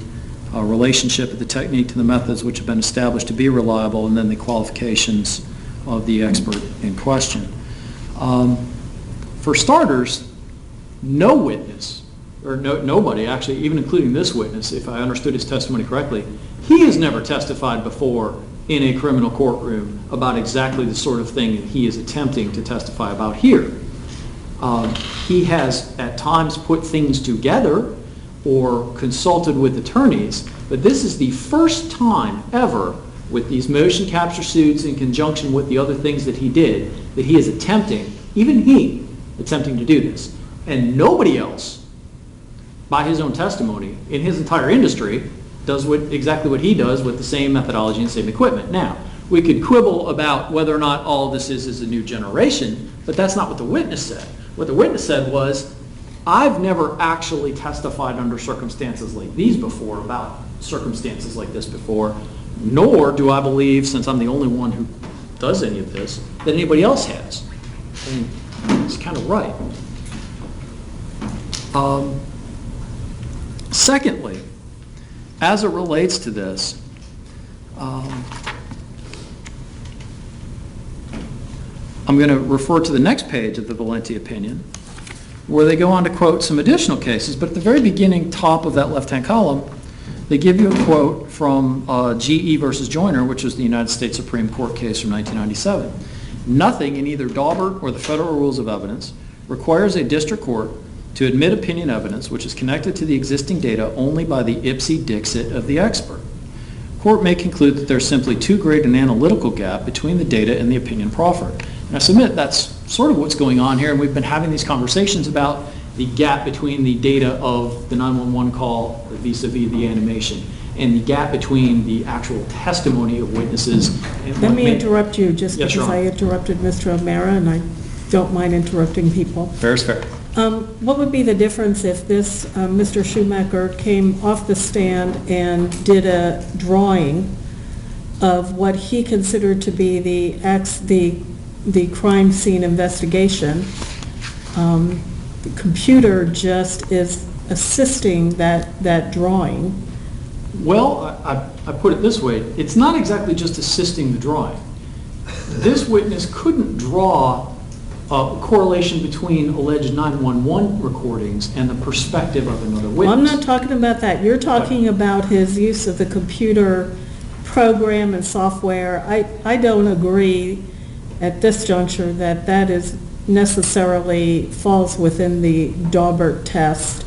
relationship of the technique to the methods which have been established to be reliable, and then the qualifications of the expert in question. For starters, no witness, or nobody actually, even including this witness, if I understood his testimony correctly, he has never testified before in a criminal courtroom about exactly the sort of thing that he is attempting to testify about here. He has at times put things together or consulted with attorneys, but this is the first time ever with these motion capture suits in conjunction with the other things that he did, that he is attempting, even he, attempting to do this. And nobody else, by his own testimony, in his entire industry, does exactly what he does with the same methodology and same equipment. Now, we could quibble about whether or not all of this is a new generation, but that's not what the witness said. What the witness said was, I've never actually testified under circumstances like these before, about circumstances like this before, nor do I believe, since I'm the only one who does any of this, that anybody else has. And it's kind of right. Secondly, as it relates to this, I'm going to refer to the next page of the Valenti opinion, where they go on to quote some additional cases, but at the very beginning, top of that left-hand column, they give you a quote from GE versus Joyner, which was the United States Supreme Court case from 1997. Nothing in either Daubert or the Federal Rules of Evidence requires a district court to admit opinion evidence which is connected to the existing data only by the ipse dixit of the expert. Court may conclude that there's simply too great an analytical gap between the data and the opinion proffered. And I submit that's sort of what's going on here, and we've been having these conversations about the gap between the data of the 911 call vis-a-vis the animation, and the gap between the actual testimony of witnesses. And Let me interrupt you, just Yes, Your because I Honor. interrupted Mr. O'Mara, and I don't mind interrupting people. Fair is fair. What would be the difference if this Mr. Schumacher came off the stand and did a drawing of what he considered to be the crime scene investigation? The computer just is assisting that drawing. Well, I put it this way. It's not exactly just assisting the drawing. This witness couldn't draw a correlation between alleged 911 recordings and the perspective of another witness. Well, I'm not talking about that. You're talking about his use of the computer program and software. I don't agree at this juncture that that is necessarily falls within the Daubert test,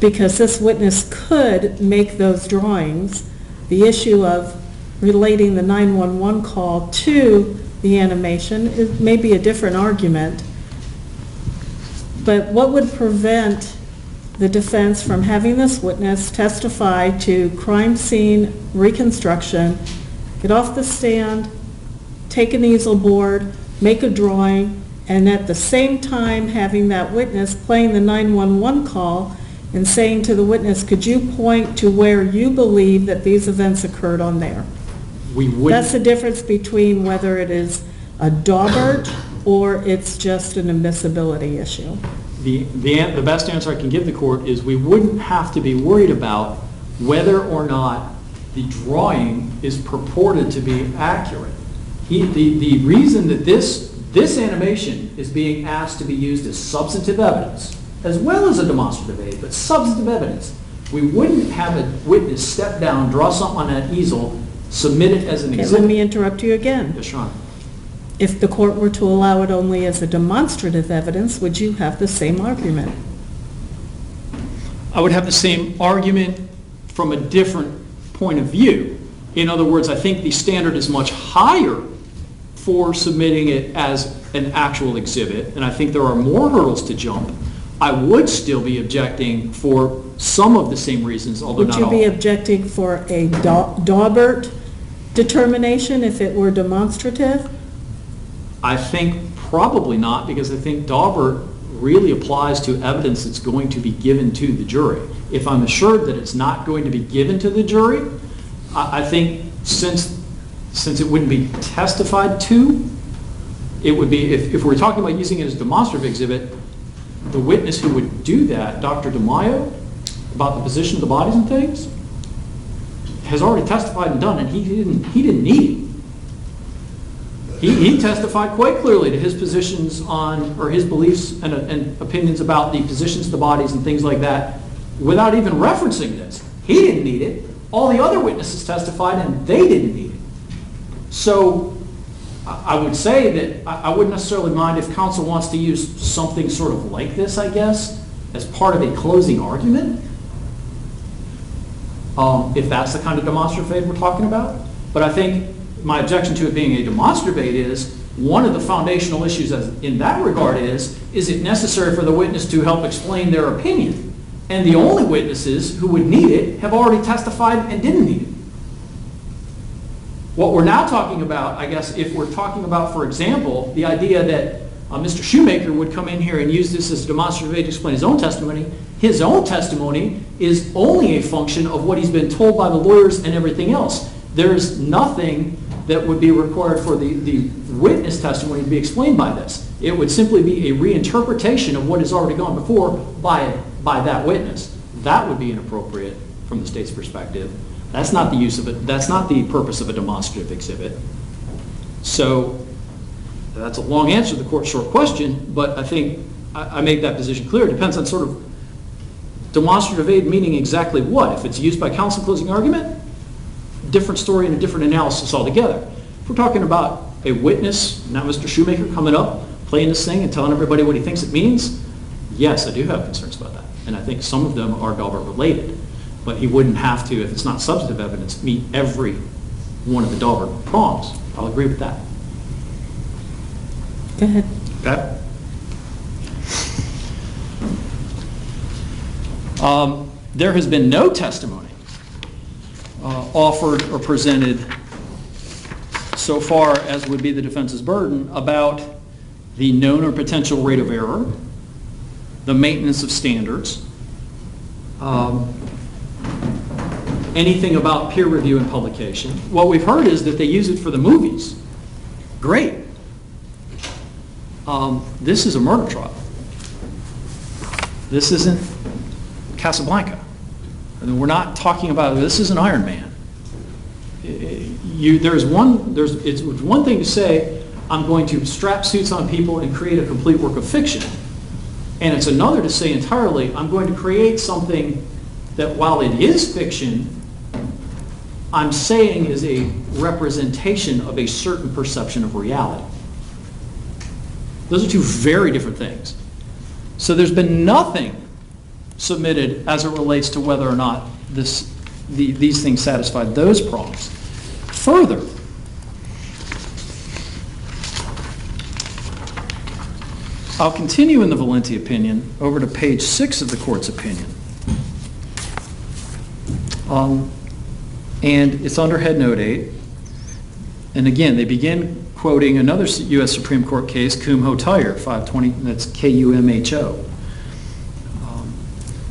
because this witness could make those drawings. The issue of relating the 911 call to the animation is maybe a different argument, but what would prevent the defense from having this witness testify to crime scene reconstruction, get off the stand, take an easel board, make a drawing, and at the same time having that witness playing the 911 call and saying to the witness, could you point to where you believe that these events occurred on there? We wouldn't. That's the difference between whether it is a Daubert or it's just an admissibility issue. The best answer I can give the court is we wouldn't have to be worried about whether or not the drawing is purported to be accurate. The reason that this animation is being asked to be used as substantive evidence, as well as a demonstrative aid, but substantive evidence, we wouldn't have a witness step down, draw something on that easel, submit it as an Okay, exhibit. let me interrupt you again. Yes, Your Honor. If the court were to allow it only as a demonstrative evidence, would you have the same argument? I would have the same argument from a different point of view. In other words, I think the standard is much higher for submitting it as an actual exhibit, and I think there are more hurdles to jump. I would still be objecting for some of the same reasons, although Would not you all. be objecting for a Daubert determination if it were demonstrative? I think probably not, because I think Daubert really applies to evidence that's going to be given to the jury. If I'm assured that it's not going to be given to the jury, I think since it wouldn't be testified to, it would be, if we're talking about using it as a demonstrative exhibit, the witness who would do that, Dr. DeMaio, about the position of the bodies and things, has already testified and done it. He didn't need it. He testified quite clearly to his positions on, or his beliefs and opinions about the positions of the bodies and things like that without even referencing this. He didn't need it. All the other witnesses testified and they didn't need it. So I would say that I wouldn't necessarily mind if counsel wants to use something sort of like this, I guess, as part of a closing argument, if that's the kind of demonstrative aid we're talking about. But I think my objection to it being a demonstrative aid is, one of the foundational issues in that regard is it necessary for the witness to help explain their opinion? And the only witnesses who would need it have already testified and didn't need it. What we're now talking about, I guess, if we're talking about, for example, the idea that Mr. Shoemaker would come in here and use this as a demonstrative aid to explain his own testimony is only a function of what he's been told by the lawyers and everything else. There's nothing that would be required for the witness testimony to be explained by this. It would simply be a reinterpretation of what has already gone before by that witness. That would be inappropriate from the state's perspective. That's not the use of it. That's not the purpose of a demonstrative exhibit. So that's a long answer to the court's short question, but I think I make that position clear. It depends on sort of demonstrative aid meaning exactly what. If it's used by counsel closing argument, different story and a different analysis altogether. If we're talking about a witness, not Mr. Shoemaker, coming up, playing this thing and telling everybody what he thinks it means, yes, I do have concerns about that. And I think some of them are Daubert related. But he wouldn't have to, if it's not substantive evidence, meet every one of the Daubert prongs. I'll agree with that. Go ahead. Okay. There has been no testimony offered or presented so far as would be the defense's burden about the known or potential rate of error, the maintenance of standards, anything about peer review and publication. What we've heard is that they use it for the movies. Great. This is a murder trial. This isn't Casablanca. I mean, we're not talking about, this isn't Iron Man. It's one thing to say, I'm going to strap suits on people and create a complete work of fiction. And it's another to say entirely, I'm going to create something that while it is fiction, I'm saying is a representation of a certain perception of reality. Those are two very different things. So there's been nothing submitted as it relates to whether or not these things satisfy those prongs. Further, I'll continue in the Valenti opinion over to page 6 of the court's opinion. And it's under head note 8. And again, they begin quoting another U.S. Supreme Court case, Kumho-Tyer, 520, that's K-U-M-H-O.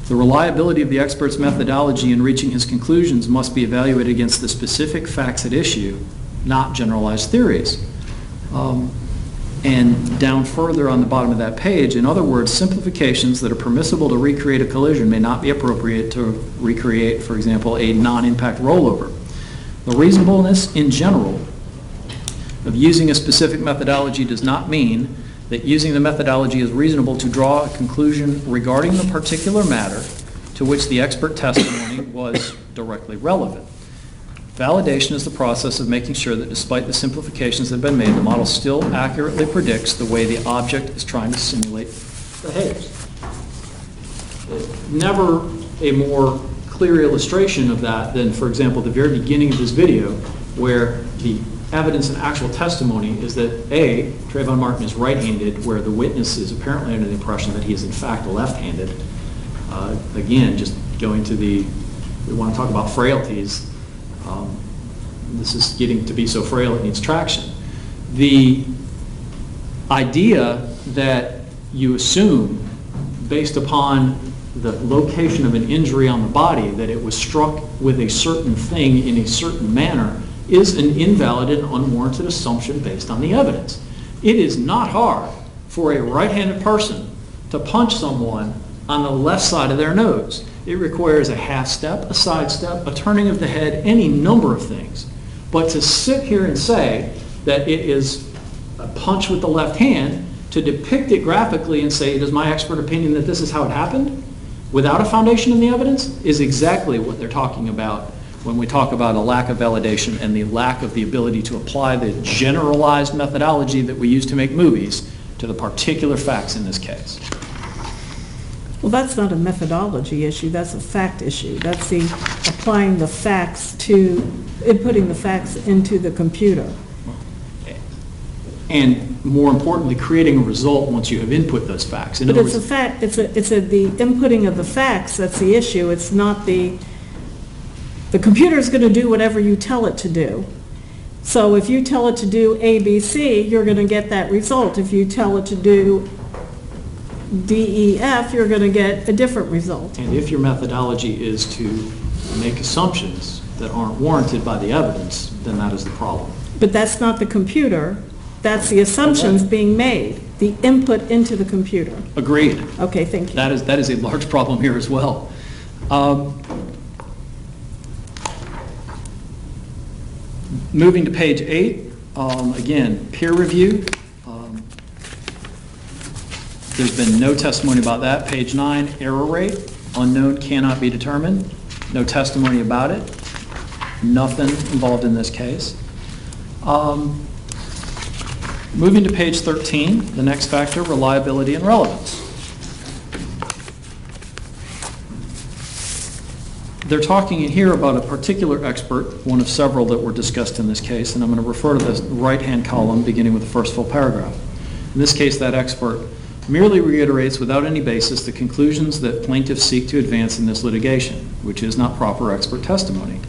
The reliability of the expert's methodology in reaching his conclusions must be evaluated against the specific facts at issue, not generalized theories. And down further on the bottom of that page, in other words, simplifications that are permissible to recreate a collision may not be appropriate to recreate, for example, a non-impact rollover. The reasonableness in general of using a specific methodology does not mean that using the methodology is reasonable to draw a conclusion regarding the particular matter to which the expert testimony was directly relevant. Validation is the process of making sure that despite the simplifications that have been made, the model still accurately predicts the way the object is trying to simulate behaves. Never a more clear illustration of that than, for example, the very beginning of this video, where the evidence and actual testimony is that A, Trayvon Martin is right-handed, where the witness is apparently under the impression that he is in fact left-handed. Again, just going to we want to talk about frailties. This is getting to be so frail it needs traction. The idea that you assume, based upon the location of an injury on the body, that it was struck with a certain thing in a certain manner, is an invalid and unwarranted assumption based on the evidence. It is not hard for a right-handed person to punch someone on the left side of their nose. It requires a half step, a side step, a turning of the head, any number of things. But to sit here and say that it is a punch with the left hand, to depict it graphically and say it is my expert opinion that this is how it happened, without a foundation in the evidence, is exactly what they're talking about when we talk about a lack of validation and the lack of the ability to apply the generalized methodology that we use to make movies to the particular facts in this case. Well, that's not a methodology issue, that's a fact issue. That's the applying the facts to, inputting the facts into the computer. And more importantly, creating a result once you have input those facts. In But other it's a words, fact, the inputting of the facts, that's the issue. It's not the computer's going to do whatever you tell it to do. So if you tell it to do A, B, C, you're going to get that result. If you tell it to do D, E, F, you're going to get a different result. and if your methodology is to make assumptions that aren't warranted by the evidence, then that is the problem. But that's not the computer, that's the assumptions being made, the input into the computer. Agreed. Okay, thank you. That is a large problem here as well. Moving to page 8, again, peer review. There's been no testimony about that. Page 9, error rate, unknown, cannot be determined. No testimony about it. Nothing involved in this case. Moving to page 13, the next factor, reliability and relevance. They're talking in here about a particular expert, one of several that were discussed in this case, and I'm going to refer to the right-hand column beginning with the first full paragraph. In this case, that expert merely reiterates without any basis the conclusions that plaintiffs seek to advance in this litigation, which is not proper expert testimony.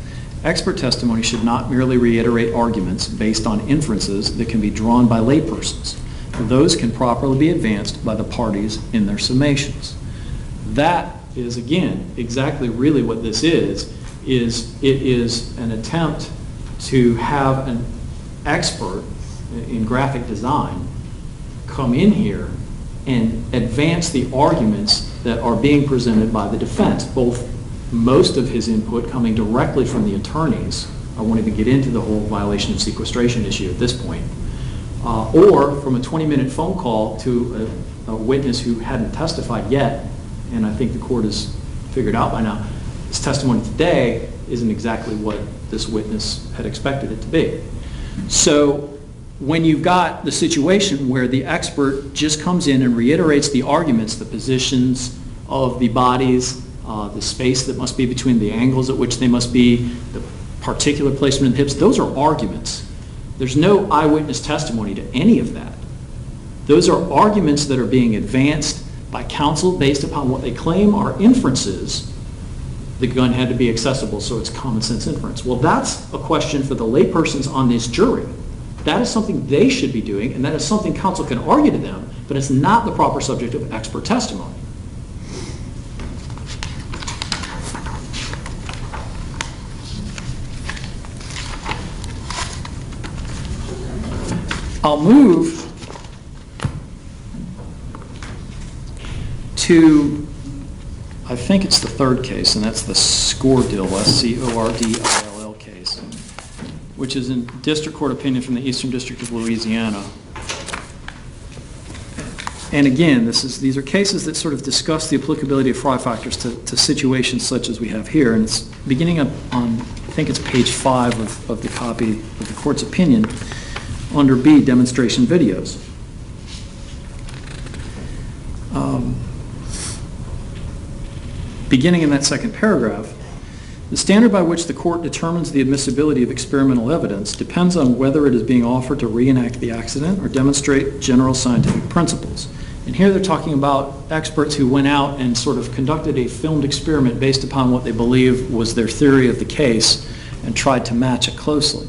Expert testimony should not merely reiterate arguments based on inferences that can be drawn by laypersons. Those can properly be advanced by the parties in their summations. That is, again, exactly really what this is it is an attempt to have an expert in graphic design come in here and advance the arguments that are being presented by the defense, both most of his input coming directly from the attorneys. I won't even get into the whole violation of sequestration issue at this point. Or from a 20-minute phone call to a witness who hadn't testified yet, and I think the court has figured out by now, his testimony today isn't exactly what this witness had expected it to be. So when you've got the situation where the expert just comes in and reiterates the arguments, the positions of the bodies, the space that must be between the angles at which they must be, the particular placement of the hips, those are arguments. There's no eyewitness testimony to any of that. Those are arguments that are being advanced by counsel based upon what they claim are inferences. The gun had to be accessible, so it's common sense inference. Well, that's a question for the laypersons on this jury. That is something they should be doing, and that is something counsel can argue to them, but it's not the proper subject of expert testimony. I'll move to, I think it's the third case, and that's the Scordill, S-C-O-R-D-I-L-L case, which is a district court opinion from the Eastern District of Louisiana. And again, these are cases that sort of discuss the applicability of Frye factors to situations such as we have here, and it's beginning up on, I think it's page 5 of the copy of the court's opinion, under B, demonstration videos. Beginning in that second paragraph, the standard by which the court determines the admissibility of experimental evidence depends on whether it is being offered to reenact the accident or demonstrate general scientific principles. And here they're talking about experts who went out and sort of conducted a filmed experiment based upon what they believe was their theory of the case and tried to match it closely.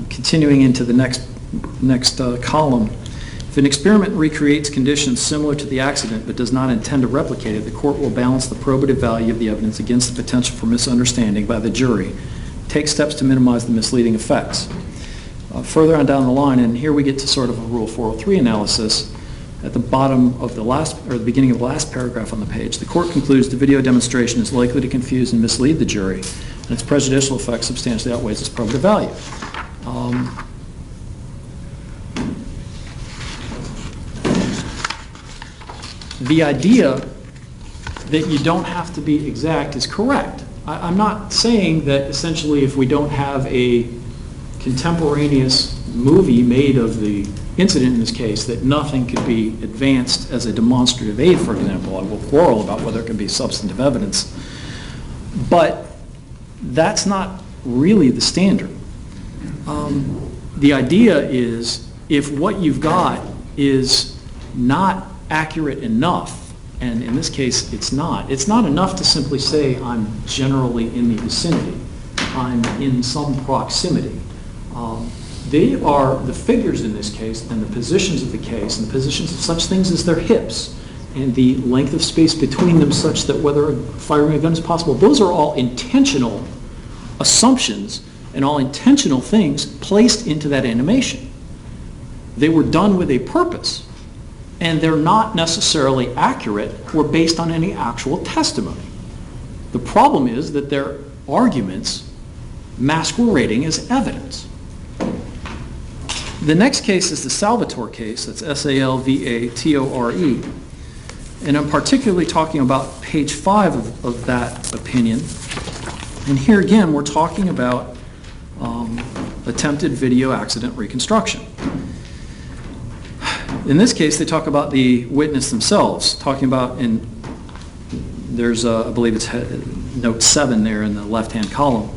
Continuing into the next column, if an experiment recreates conditions similar to the accident but does not intend to replicate it, the court will balance the probative value of the evidence against the potential for misunderstanding by the jury, take steps to minimize the misleading effects. Further on down the line, and here we get to sort of a Rule 403 analysis, at the bottom of the last, or the beginning of the last paragraph on the page, the court concludes the video demonstration is likely to confuse and mislead the jury, and its prejudicial effect substantially outweighs its probative value. The idea that you don't have to be exact is correct. I'm not saying that essentially if we don't have a contemporaneous movie made of the incident in this case, that nothing could be advanced as a demonstrative aid, for example. I will quarrel about whether it can be substantive evidence. But that's not really the standard. The idea is if what you've got is not accurate enough, and in this case it's not enough to simply say I'm generally in the vicinity, I'm in some proximity. They are the figures in this case and the positions of the case and the positions of such things as their hips and the length of space between them such that whether firing a gun is possible. Those are all intentional assumptions and all intentional things placed into that animation. They were done with a purpose, and they're not necessarily accurate or based on any actual testimony. The problem is that their arguments masquerading as evidence. The next case is the Salvatore case. That's S-A-L-V-A-T-O-R-E. And I'm particularly talking about page 5 of that opinion. And here again, we're talking about attempted video accident reconstruction. In this case, they talk about the witness themselves, talking about, there's, I believe it's note 7 there in the left-hand column.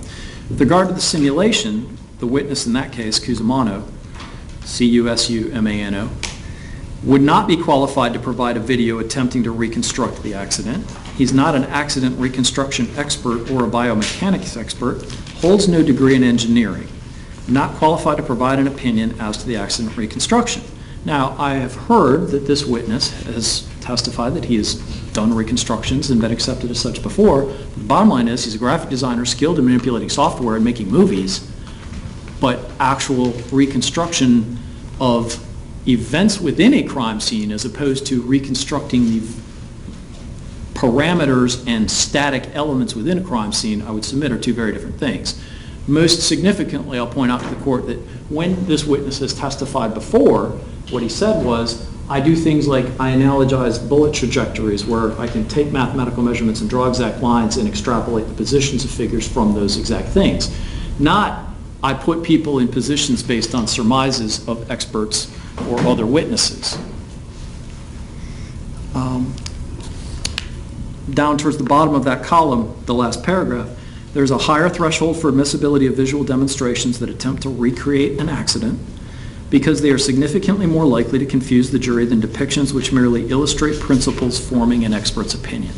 With regard to the simulation, the witness in that case, Cusumano, C-U-S-U-M-A-N-O, would not be qualified to provide a video attempting to reconstruct the accident. He's not an accident reconstruction expert or a biomechanics expert, holds no degree in engineering, not qualified to provide an opinion as to the accident reconstruction. Now, I have heard that this witness has testified that he has done reconstructions and been accepted as such before. The bottom line is he's a graphic designer skilled in manipulating software and making movies, but actual reconstruction of events within a crime scene as opposed to reconstructing the parameters and static elements within a crime scene, I would submit, are two very different things. Most significantly, I'll point out to the court that when this witness has testified before, what he said was, I do things like I analogize bullet trajectories where I can take mathematical measurements and draw exact lines and extrapolate the positions of figures from those exact things. Not I put people in positions based on surmises of experts or other witnesses. Down towards the bottom of that column, the last paragraph, there's a higher threshold for admissibility of visual demonstrations that attempt to recreate an accident because they are significantly more likely to confuse the jury than depictions which merely illustrate principles forming an expert's opinion.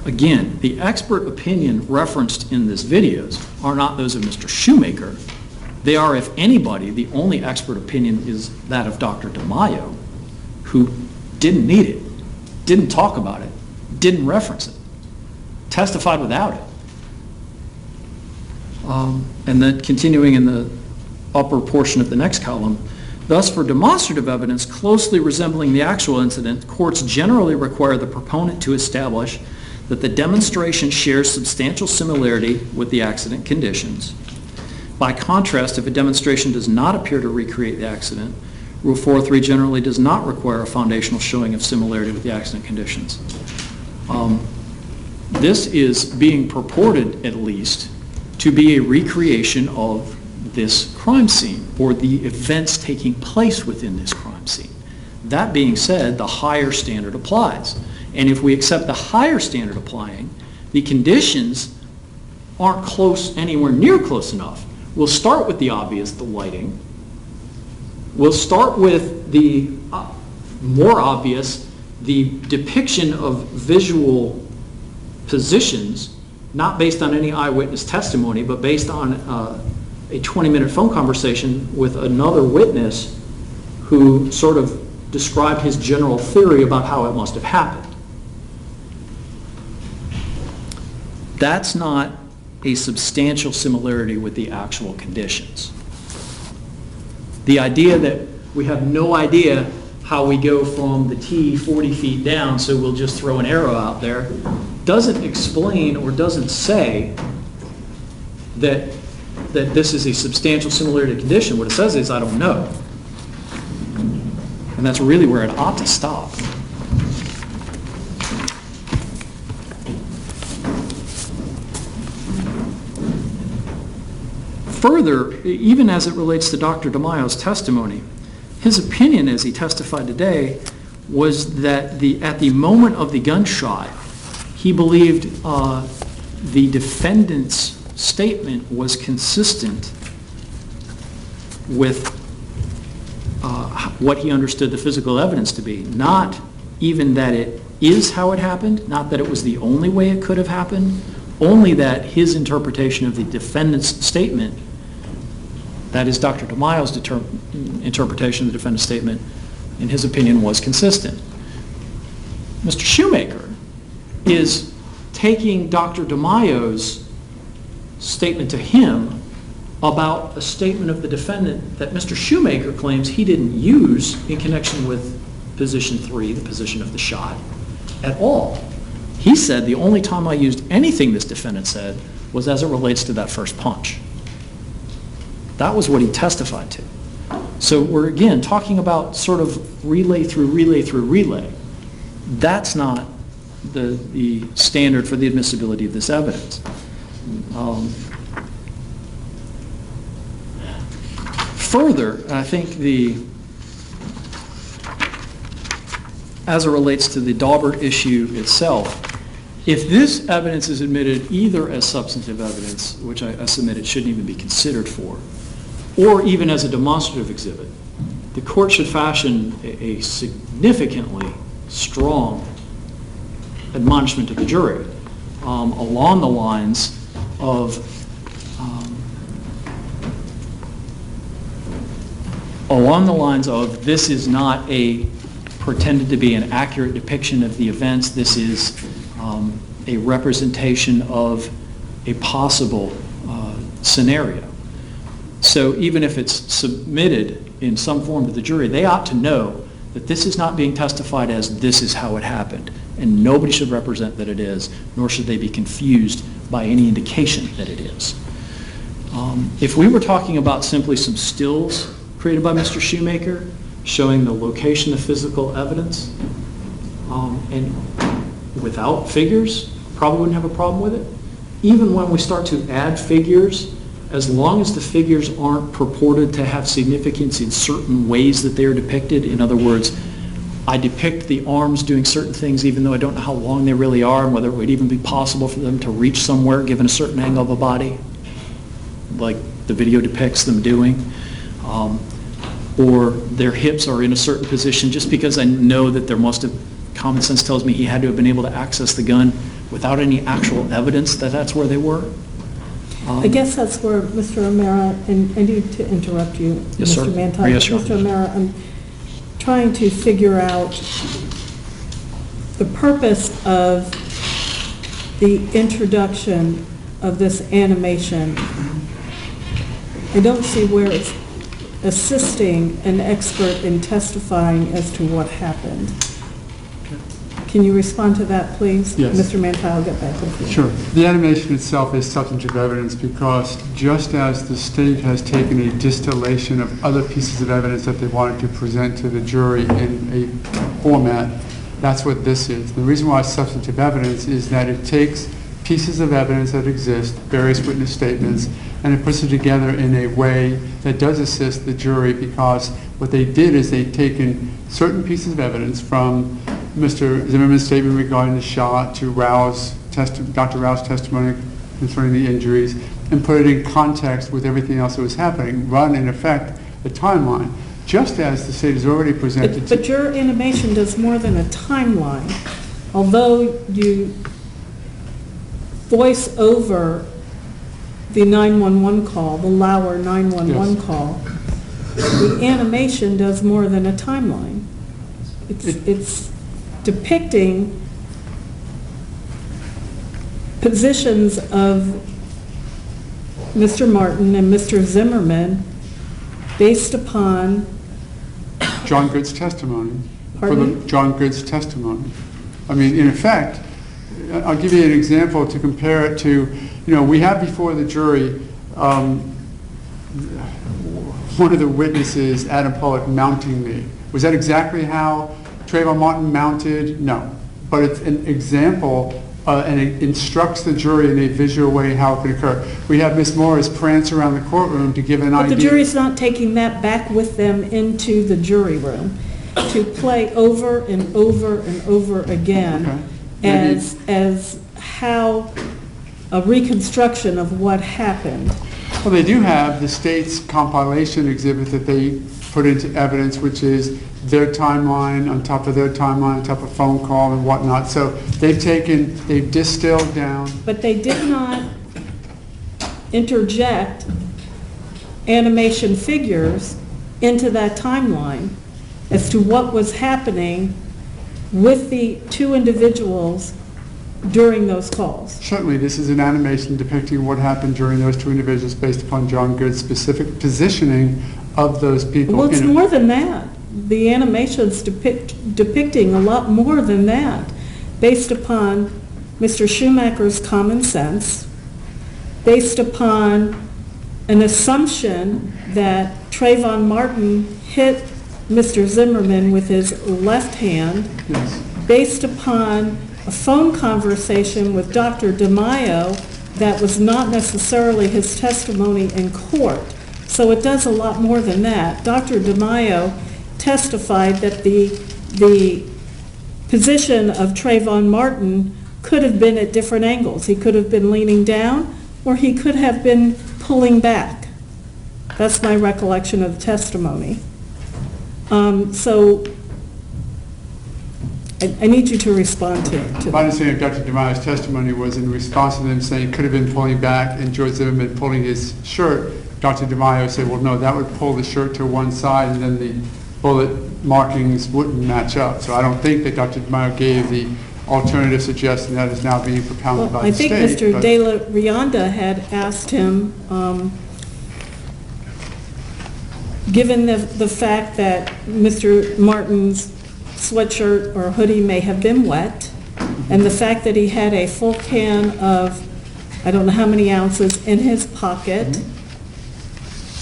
Again, the expert opinion referenced in this videos are not those of Mr. Shoemaker. They are, if anybody, the only expert opinion is that of Dr. DeMaio, who didn't need it, didn't talk about it, didn't reference it, testified without it. And then continuing in the upper portion of the next column, thus for demonstrative evidence closely resembling the actual incident, courts generally require the proponent to establish that the demonstration shares substantial similarity with the accident conditions. By contrast, if a demonstration does not appear to recreate the accident, Rule 403 generally does not require a foundational showing of similarity with the accident conditions. This is being purported, at least, to be a recreation of this crime scene or the events taking place within this crime scene. That being said, the higher standard applies. And if we accept the higher standard applying, the conditions aren't close, anywhere near close enough. We'll start with the obvious, the lighting. We'll start with the more obvious, the depiction of visual positions, not based on any eyewitness testimony, but based on a 20-minute phone conversation with another witness who sort of described his general theory about how it must have happened. That's not a substantial similarity with the actual conditions. The idea that we have no idea how we go from the T 40 feet down, so we'll just throw an arrow out there, doesn't explain or doesn't say that this is a substantial similarity to condition. What it says is, I don't know. And that's really where it ought to stop. Further, even as it relates to Dr. DeMaio's testimony, his opinion as he testified today was that at the moment of the gunshot, he believed the defendant's statement was consistent with what he understood the physical evidence to be. Not even that it is how it happened, not that it was the only way it could have happened, only that his interpretation of the defendant's statement, that is Dr. DeMaio's interpretation of the defendant's statement, in his opinion, was consistent. Mr. Shoemaker is taking Dr. DeMaio's statement to him about a statement of the defendant that Mr. Shoemaker claims he didn't use in connection with position 3, the position of the shot, at all. He said the only time I used anything this defendant said was as it relates to that first punch. That was what he testified to. So we're, again, talking about sort of relay through relay through relay. That's not the standard for the admissibility of this evidence. Further, I think as it relates to the Daubert issue itself, if this evidence is admitted either as substantive evidence, which I submit it shouldn't even be considered for, or even as a demonstrative exhibit, the court should fashion a significantly strong admonishment to the jury along the lines of this is not pretended to be an accurate depiction of the events. This is a representation of a possible scenario. So even if it's submitted in some form to the jury, they ought to know that this is not being testified as this is how it happened, and nobody should represent that it is, nor should they be confused by any indication that it is. If we were talking about simply some stills created by Mr. Shoemaker showing the location of physical evidence and without figures, probably wouldn't have a problem with it. Even when we start to add figures, as long as the figures aren't purported to have significance in certain ways that they are depicted, in other words, I depict the arms doing certain things even though I don't know how long they really are and whether it would even be possible for them to reach somewhere given a certain angle of a body, like the video depicts them doing, or their hips are in a certain position, just because I know that there must have, common sense tells me he had to have been able to access the gun without any actual evidence that that's where they were. I guess that's where, Mr. O'Mara, and I need to interrupt you, Yes, sir. Mr. Mantel. Yes, Your Mr. O'Mara, I'm trying to figure out the purpose of the introduction of this animation. I don't see where it's assisting an expert in testifying as to what happened. Can you respond to that, please? Yes. Mr. Mantel, I'll get back with you. Sure. The animation itself is substantive evidence because just as the state has taken a distillation of other pieces of evidence that they wanted to present to the jury in a format, that's what this is. The reason why it's substantive evidence is that it takes pieces of evidence that exist, various witness statements, and it puts it together in a way that does assist the jury, because what they did is they've taken certain pieces of evidence from Mr. Zimmerman's statement regarding the shot to Dr. Rao's testimony concerning the injuries, and put it in context with everything else that was happening, run in effect a timeline, just as the state has already presented. But your animation does more than a timeline. Although you voice over the 911 call, the Lauer 911 Yes. call, the animation does more than a timeline. It's depicting positions of Mr. Martin and Mr. Zimmerman based upon... John Good's testimony. Pardon me? John Good's testimony. I mean, in effect, I'll give you an example to compare it to, we have before the jury one of the witnesses, Adam Pollock, mounting me. Was that exactly how Trayvon Martin mounted? No. But it's an example and it instructs the jury in a visual way how it could occur. We have Ms. Morris prance around the courtroom to give an But idea. the jury's not taking that back with them into the jury room to play over and over and over again Okay. as how a reconstruction of what happened. Well, they do have the state's compilation exhibit that they put into evidence, which is their timeline on top of their timeline, on top of phone call and whatnot. So they've distilled down. But they did not interject animation figures into that timeline as to what was happening with the two individuals during those calls. Certainly, this is an animation depicting what happened during those two individuals based upon John Good's specific positioning of those people. Well, it's in a- more than that. The animation's depicting a lot more than that, based upon Mr. Schumacher's common sense, based upon an assumption that Trayvon Martin hit Mr. Zimmerman with his left hand, Yes. based upon a phone conversation with Dr. DeMaio that was not necessarily his testimony in court. So it does a lot more than that. Dr. DeMaio testified that the position of Trayvon Martin could have been at different angles. He could have been leaning down, or he could have been pulling back. That's my recollection of the testimony. So I need you to respond to My that. understanding of Dr. DeMaio's testimony was in response to them saying it could have been pulling back and George Zimmerman pulling his shirt. Dr. DeMaio said, well, no, that would pull the shirt to one side and then the bullet markings wouldn't match up. So I don't think that Dr. DeMaio gave the alternative suggestion that is now being propounded Well, by I the think state. Mr. but- De La Rionda had asked him, given the fact that Mr. Martin's sweatshirt or hoodie may have been wet, and the fact that he had a full can of, I don't know how many ounces in his pocket,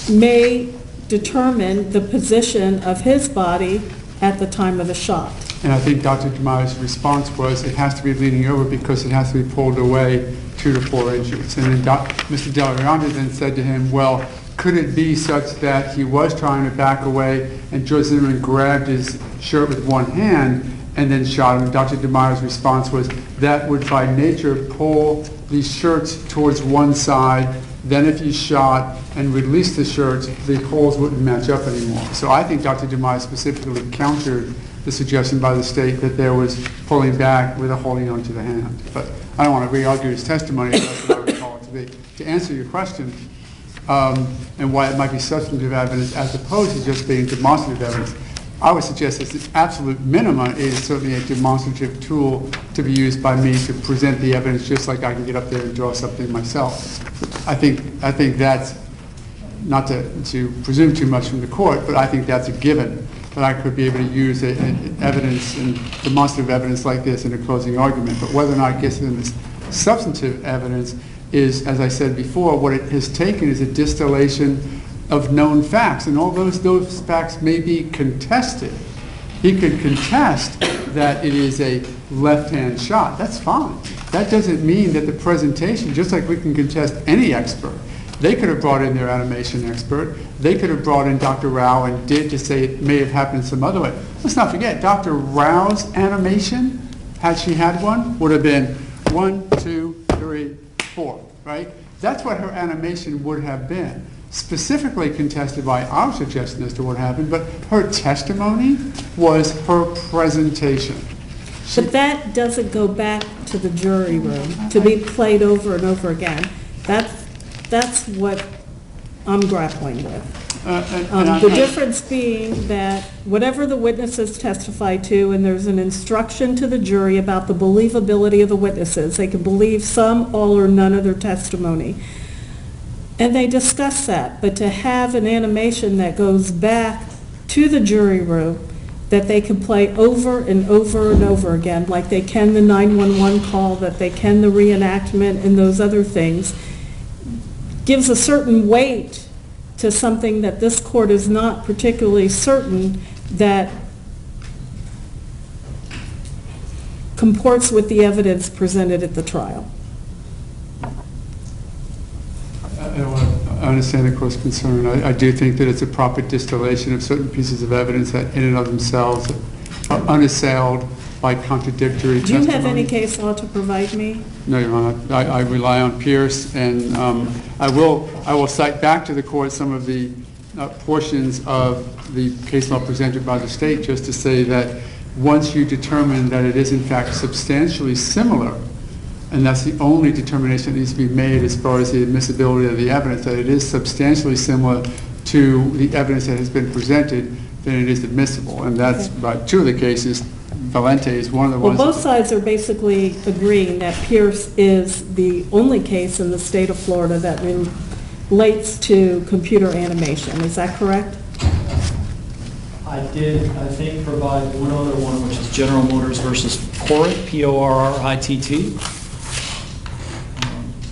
may determine the position of his body at the time of the shot. And I think Dr. DeMaio's response was it has to be leaning over because it has to be pulled away 2 to 4 inches. And then Mr. De La Rionda then said to him, well, could it be such that he was trying to back away and George Zimmerman grabbed his shirt with one hand and then shot him? And Dr. DeMaio's response was that would by nature pull these shirts towards one side. Then if you shot and released the shirts, the holes wouldn't match up anymore. So I think Dr. DeMaio specifically countered the suggestion by the state that there was pulling back with a holding onto the hand. But I don't want to re-argue his testimony, that's what I would call it to be. To answer your question, and why it might be substantive evidence as opposed to just being demonstrative evidence, I would suggest that the absolute minimum is certainly a demonstrative tool to be used by me to present the evidence just like I can get up there and draw something myself. I think that's, not to presume too much from the court, but I think that's a given, that I could be able to use evidence and demonstrative evidence like this in a closing argument. But whether or not it gets into this substantive evidence is, as I said before, what it has taken is a distillation of known facts, and all those facts may be contested. He could contest that it is a left-hand shot. That's fine. That doesn't mean that the presentation, just like we can contest any expert, they could have brought in their animation expert. They could have brought in Dr. Rao and did to say it may have happened some other way. Let's not forget, Dr. Rao's animation, had she had one, would have been 1, 2, 3, 4, right? That's what her animation would have been. Specifically contested by our suggestion as to what happened, but her testimony was her presentation. But that doesn't go back to the jury room to be played over and over again. That's what I'm grappling with. The difference being that whatever the witnesses testify to, and there's an instruction to the jury about the believability of the witnesses, they can believe some, all, or none of their testimony. And they discuss that, but to have an animation that goes back to the jury room that they can play over and over and over again, like they can the 911 call, that they can the reenactment and those other things, gives a certain weight to something that this court is not particularly certain that comports with the evidence presented at the trial. I understand the court's concern. I do think that it's a proper distillation of certain pieces of evidence that in and of themselves are unassailed by contradictory Do you testimony. have any case law to provide me? No, Your Honor. I rely on Pierce, and I will cite back to the court some of the portions of the case law presented by the state, just to say that once you determine that it is in fact substantially similar, and that's the only determination that needs to be made as far as the admissibility of the evidence, that it is substantially similar to the evidence that has been presented, then it is admissible. And that's right. Two of the cases, Valente is one of the Well, ones. both sides are basically agreeing that Pierce is the only case in the state of Florida that relates to computer animation. Is that correct? I did, I think, provide one other one, which is General Motors versus Porritt, P-O-R-R-I-T-T.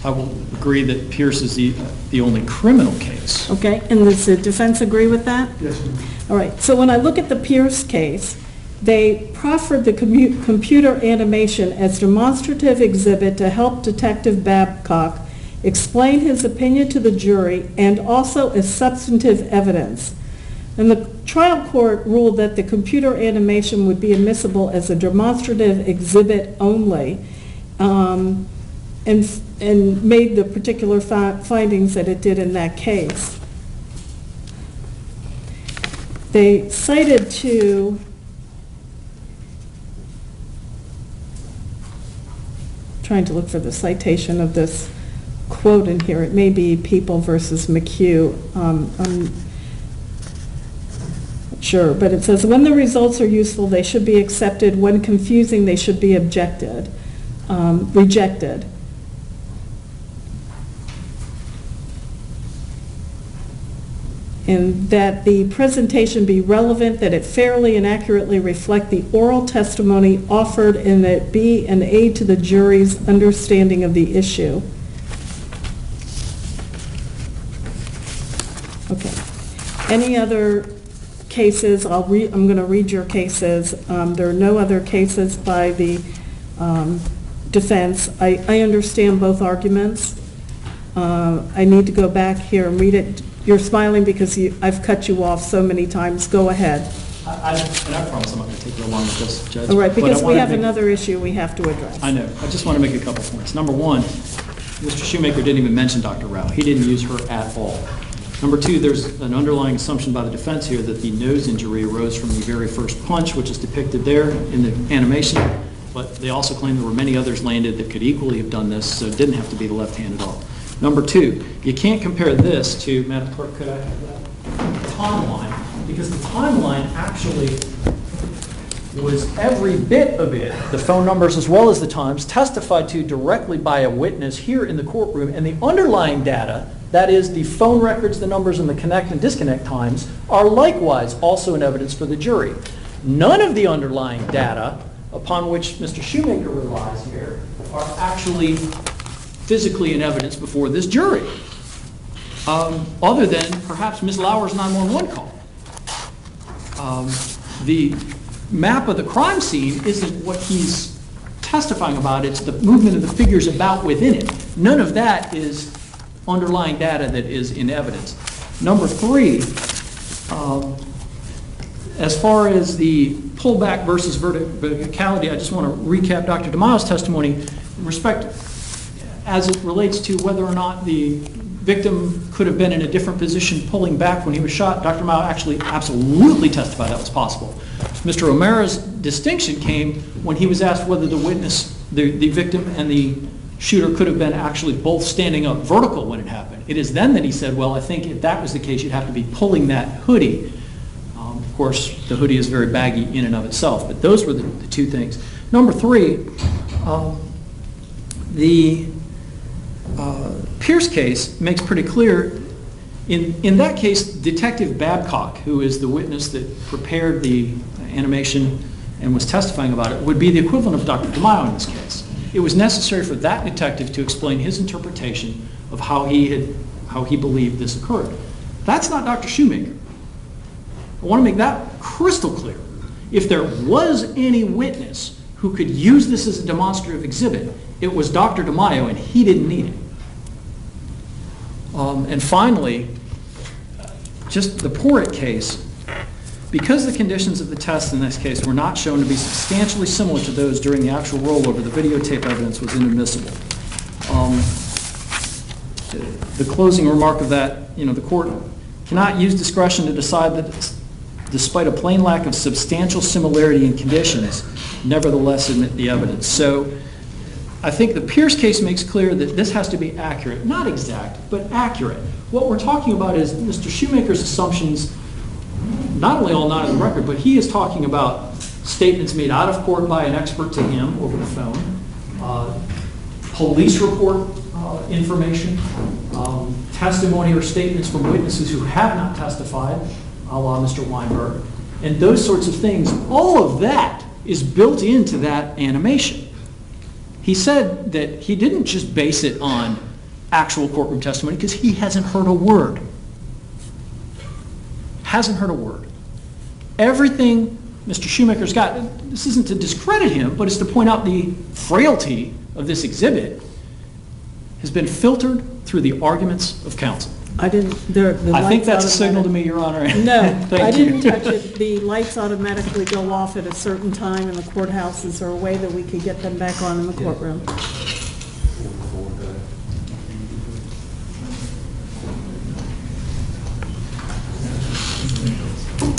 I will agree that Pierce is the only criminal case. Okay, and does the defense agree with that? Yes, ma'am. All right, so when I look at the Pierce case, they proffered the computer animation as demonstrative exhibit to help Detective Babcock explain his opinion to the jury and also as substantive evidence. And the trial court ruled that the computer animation would be admissible as a demonstrative exhibit only, and made the particular findings that it did in that case. They cited to trying to look for the citation of this quote in here. It may be People versus McHugh. I'm not sure, but it says, when the results are useful, they should be accepted. When confusing, they should be rejected. And that the presentation be relevant, that it fairly and accurately reflect the oral testimony offered, and that it be an aid to the jury's understanding of the issue. Okay. Any other cases? I'm going to read your cases. There are no other cases by the defense. I understand both arguments. I need to go back here and read it. You're smiling because I've cut you off so many times. Go ahead. And I promise I'm not going to take you along with this, Judge. All right, but I because we wanna have make- another issue we have to address. I know. I just want to make a couple points. Number one, Mr. Shoemaker didn't even mention Dr. Rao. He didn't use her at all. Number two, there's an underlying assumption by the defense here that the nose injury arose from the very first punch, which is depicted there in the animation, but they also claim there were many others landed that could equally have done this, so it didn't have to be the left hand at all. Number two, you can't compare this to, Madam Clerk, could I have that timeline? Because the timeline actually was every bit of it, the phone numbers as well as the times, testified to directly by a witness here in the courtroom, and the underlying data, that is the phone records, the numbers, and the connect and disconnect times, are likewise also in evidence for the jury. None of the underlying data upon which Mr. Shoemaker relies here are actually physically in evidence before this jury, other than perhaps Ms. Lauer's 911 call. The map of the crime scene isn't what he's testifying about, it's the movement of the figures about within it. None of that is underlying data that is in evidence. Number three, as far as the pullback versus verticality, I just want to recap Dr. DeMaio's testimony in respect as it relates to whether or not the victim could have been in a different position pulling back when he was shot. Dr. DeMaio actually absolutely testified that was possible. Mr. O'Mara's distinction came when he was asked whether the witness, the victim and the shooter could have been actually both standing up vertical when it happened. It is then that he said, well, I think if that was the case, you'd have to be pulling that hoodie. Of course, the hoodie is very baggy in and of itself, but those were the two things. Number three, the Pierce case makes pretty clear, in that case, Detective Babcock, who is the witness that prepared the animation and was testifying about it, would be the equivalent of Dr. DeMaio in this case. It was necessary for that detective to explain his interpretation of how he believed this occurred. That's not Dr. Shoemaker. I want to make that crystal clear. If there was any witness who could use this as a demonstrative exhibit, it was Dr. DeMaio, and he didn't need it. And finally, just the Porritt case, because the conditions of the test in this case were not shown to be substantially similar to those during the actual rollover, the videotape evidence was inadmissible. The closing remark of that, the court cannot use discretion to decide that despite a plain lack of substantial similarity in conditions, nevertheless admit the evidence. So I think the Pierce case makes clear that this has to be accurate, not exact, but accurate. What we're talking about is Mr. Shoemaker's assumptions, not only all not in the record, but he is talking about statements made out of court by an expert to him over the phone, police report information, testimony or statements from witnesses who have not testified, a la Mr. Weinberg, and those sorts of things. All of that is built into that animation. He said that he didn't just base it on actual courtroom testimony because he hasn't heard a word. Hasn't heard a word. Everything Mr. Shoemaker's got, this isn't to discredit him, but it's to point out the frailty of this exhibit, has been filtered through the arguments of counsel. I didn't, I think that's a signal to me, Your Honor. No, Thank I you. didn't touch it. The lights automatically go off at a certain time in the courthouse. Is there a way that we could get them back on in the courtroom?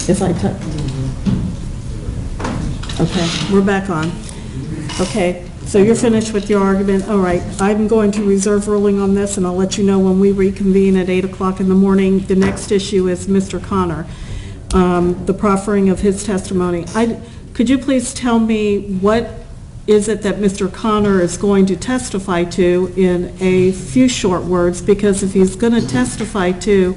If I touch. Okay, we're back on. Okay, so you're finished with your argument. All right, I'm going to reserve ruling on this, and I'll let you know when we reconvene at 8 o'clock in the morning. The next issue is Mr. Connor, the proffering of his testimony. Could you please tell me what is it that Mr. Connor is going to testify to in a few short words? Because if he's going to testify to,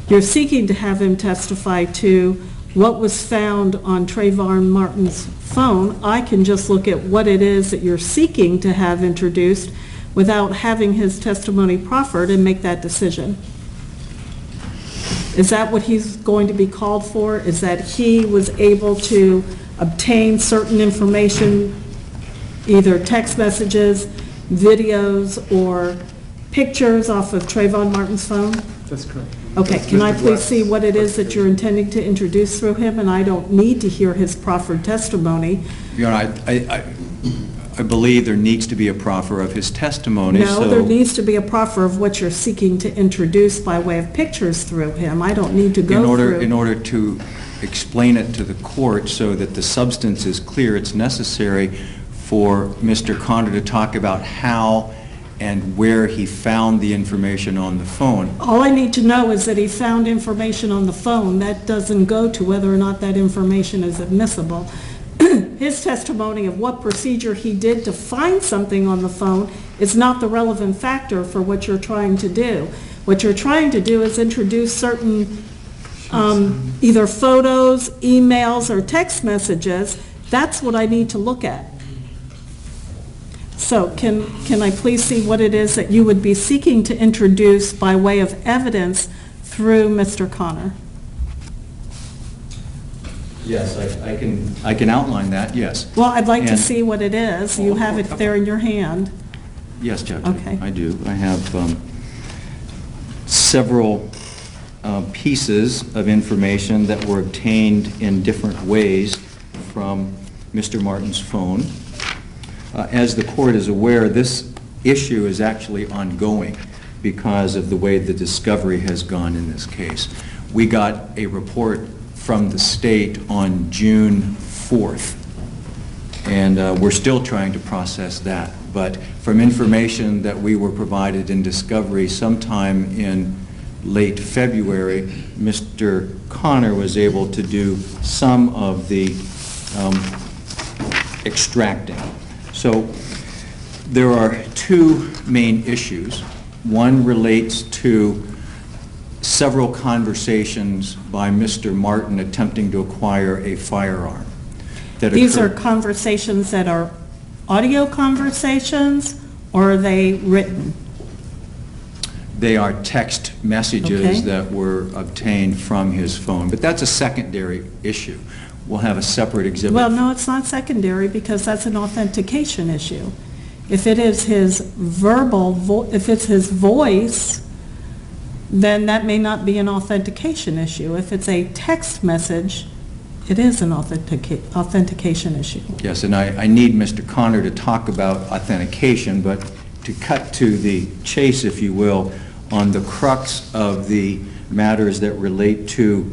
you're seeking to have him testify to what was found on Trayvon Martin's phone. I can just look at what it is that you're seeking to have introduced without having his testimony proffered and make that decision. Is that what he's going to be called for? Is that he was able to obtain certain information, either text messages, videos, or pictures off of Trayvon Martin's phone? That's correct. Okay, can I please see what it is that you're intending to introduce through him? And I don't need to hear his proffered testimony. Your Honor, I believe there needs to be a proffer of his testimony. No, there needs to be a proffer of what you're seeking to introduce by way of pictures through him. I don't need to go through. In order to explain it to the court so that the substance is clear, it's necessary for Mr. Connor to talk about how and where he found the information on the phone. All I need to know is that he found information on the phone. That doesn't go to whether or not that information is admissible. His testimony of what procedure he did to find something on the phone is not the relevant factor for what you're trying to do. What you're trying to do is introduce certain either photos, emails, or text messages. That's what I need to look at. So can I please see what it is that you would be seeking to introduce by way of evidence through Mr. Connor? Yes, I can outline that, yes. Well, I'd like to And- see what it is. You have it there in your hand. Yes, Judge. Okay. I do. I have several pieces of information that were obtained in different ways from Mr. Martin's phone. As the court is aware, this issue is actually ongoing because of the way the discovery has gone in this case. We got a report from the state on June 4th, and we're still trying to process that. But from information that we were provided in discovery sometime in late February, Mr. Connor was able to do some of the extracting. So there are two main issues. One relates to several conversations by Mr. Martin attempting to acquire a firearm. These are conversations that are audio conversations, or are they written? They are text messages Okay. that were obtained from his phone, but that's a secondary issue. we'll have a separate exhibit. Well, no, it's not secondary because that's an authentication issue. If it is his if it's his voice, then that may not be an authentication issue. If it's a text message, it is an authentication issue. Yes, and I need Mr. Connor to talk about authentication, but to cut to the chase, if you will, on the crux of the matters that relate to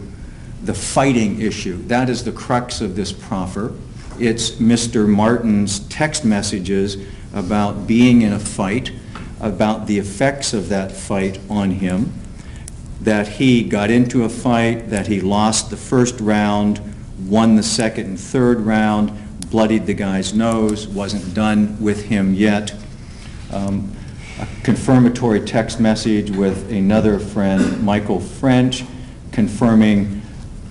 the fighting issue. That is the crux of this proffer. It's Mr. Martin's text messages about being in a fight, about the effects of that fight on him, that he got into a fight, that he lost the first round, won the second and third round, bloodied the guy's nose, wasn't done with him yet. A confirmatory text message with another friend, Michael French, confirming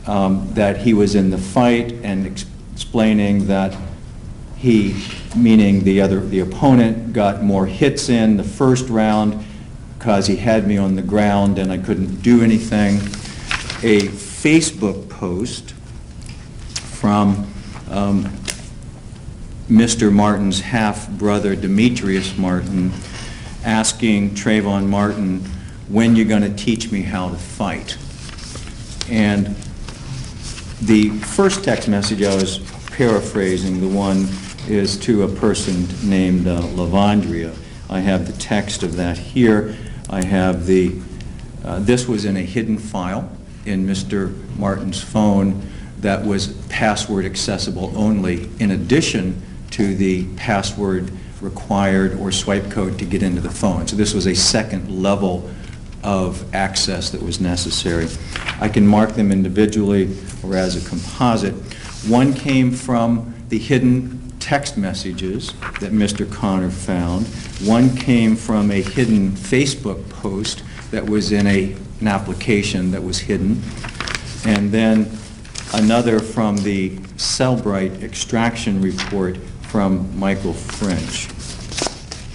that he was in the fight and explaining that he, meaning the opponent, got more hits in the first round because he had me on the ground and I couldn't do anything. A Facebook post from Mr. Martin's half-brother, Demetrius Martin, asking Trayvon Martin, when you're going to teach me how to fight? And the first text message I was paraphrasing, the one is to a person named Lavandria. I have the text of that here. I have this was in a hidden file in Mr. Martin's phone that was password accessible only, in addition to the password required or swipe code to get into the phone. So this was a second level of access that was necessary. I can mark them individually or as a composite. One came from the hidden text messages that Mr. Connor found. One came from a hidden Facebook post that was in an application that was hidden. And then another from the Cellbrite extraction report from Michael French.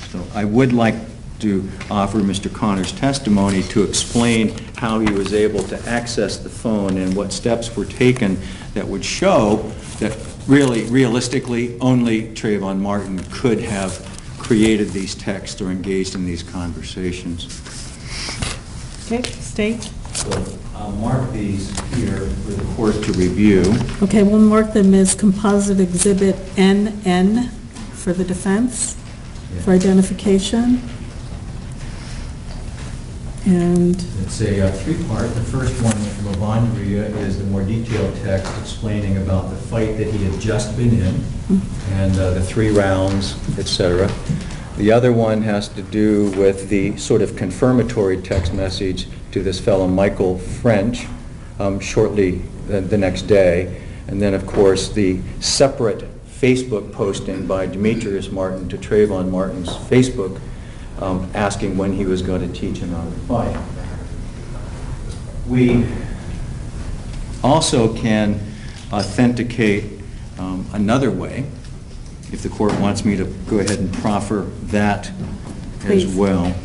So I would like to offer Mr. Connor's testimony to explain how he was able to access the phone and what steps were taken that would show that really, realistically, only Trayvon Martin could have created these texts or engaged in these conversations. Okay, state. So I'll mark these here for the court to review. Okay, we'll mark them as composite exhibit NN for the defense, for identification. And It's a three-part. The first one from Lavandria is the more detailed text explaining about the fight that he had just been in and the 3 rounds, etc. The other one has to do with the sort of confirmatory text message to this fellow Michael French shortly the next day. And then, of course, the separate Facebook posting by Demetrius Martin to Trayvon Martin's Facebook asking when he was going to teach him how to fight. We also can authenticate another way, if the court wants me to go ahead and proffer that Please. as well.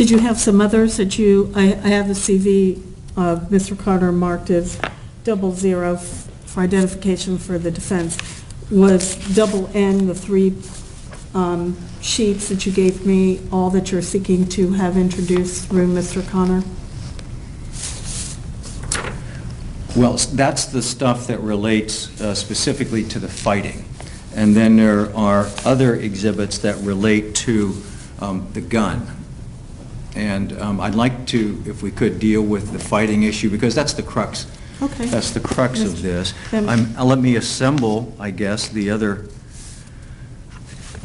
Did you have some others that I have the CV of Mr. Carter marked as 00 for identification for the defense. Was N, the 3 sheets that you gave me, all that you're seeking to have introduced through Mr. Connor? Well, that's the stuff that relates specifically to the fighting. And then there are other exhibits that relate to the gun. And I'd like to, if we could, deal with the fighting issue, because that's the crux. Okay. That's the crux of this. Then- Let me assemble, I guess, the other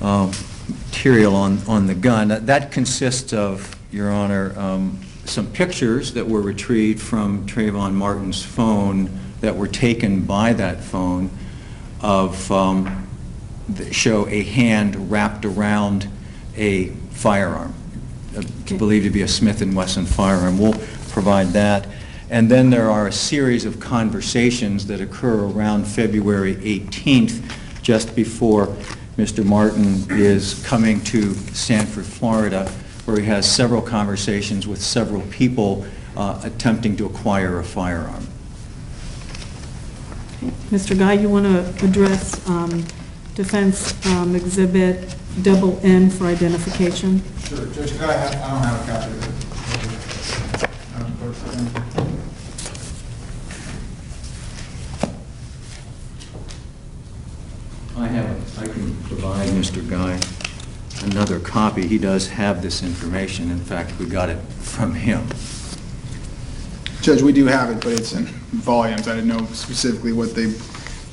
material on the gun. That consists of, Your Honor, some pictures that were retrieved from Trayvon Martin's phone that were taken by that phone of, that show a hand wrapped around a firearm, believed to be a Smith & Wesson firearm. We'll provide that. And then there are a series of conversations that occur around February 18th, just before Mr. Martin is coming to Sanford, Florida, where he has several conversations with several people attempting to acquire a firearm. Mr. Guy, you want to address defense exhibit N for identification? Sure. Judge, I don't have a copy of it. I can provide Mr. Guy another copy. He does have this information. In fact, we got it from him. Judge, we do have it, but it's in volumes. I didn't know specifically what they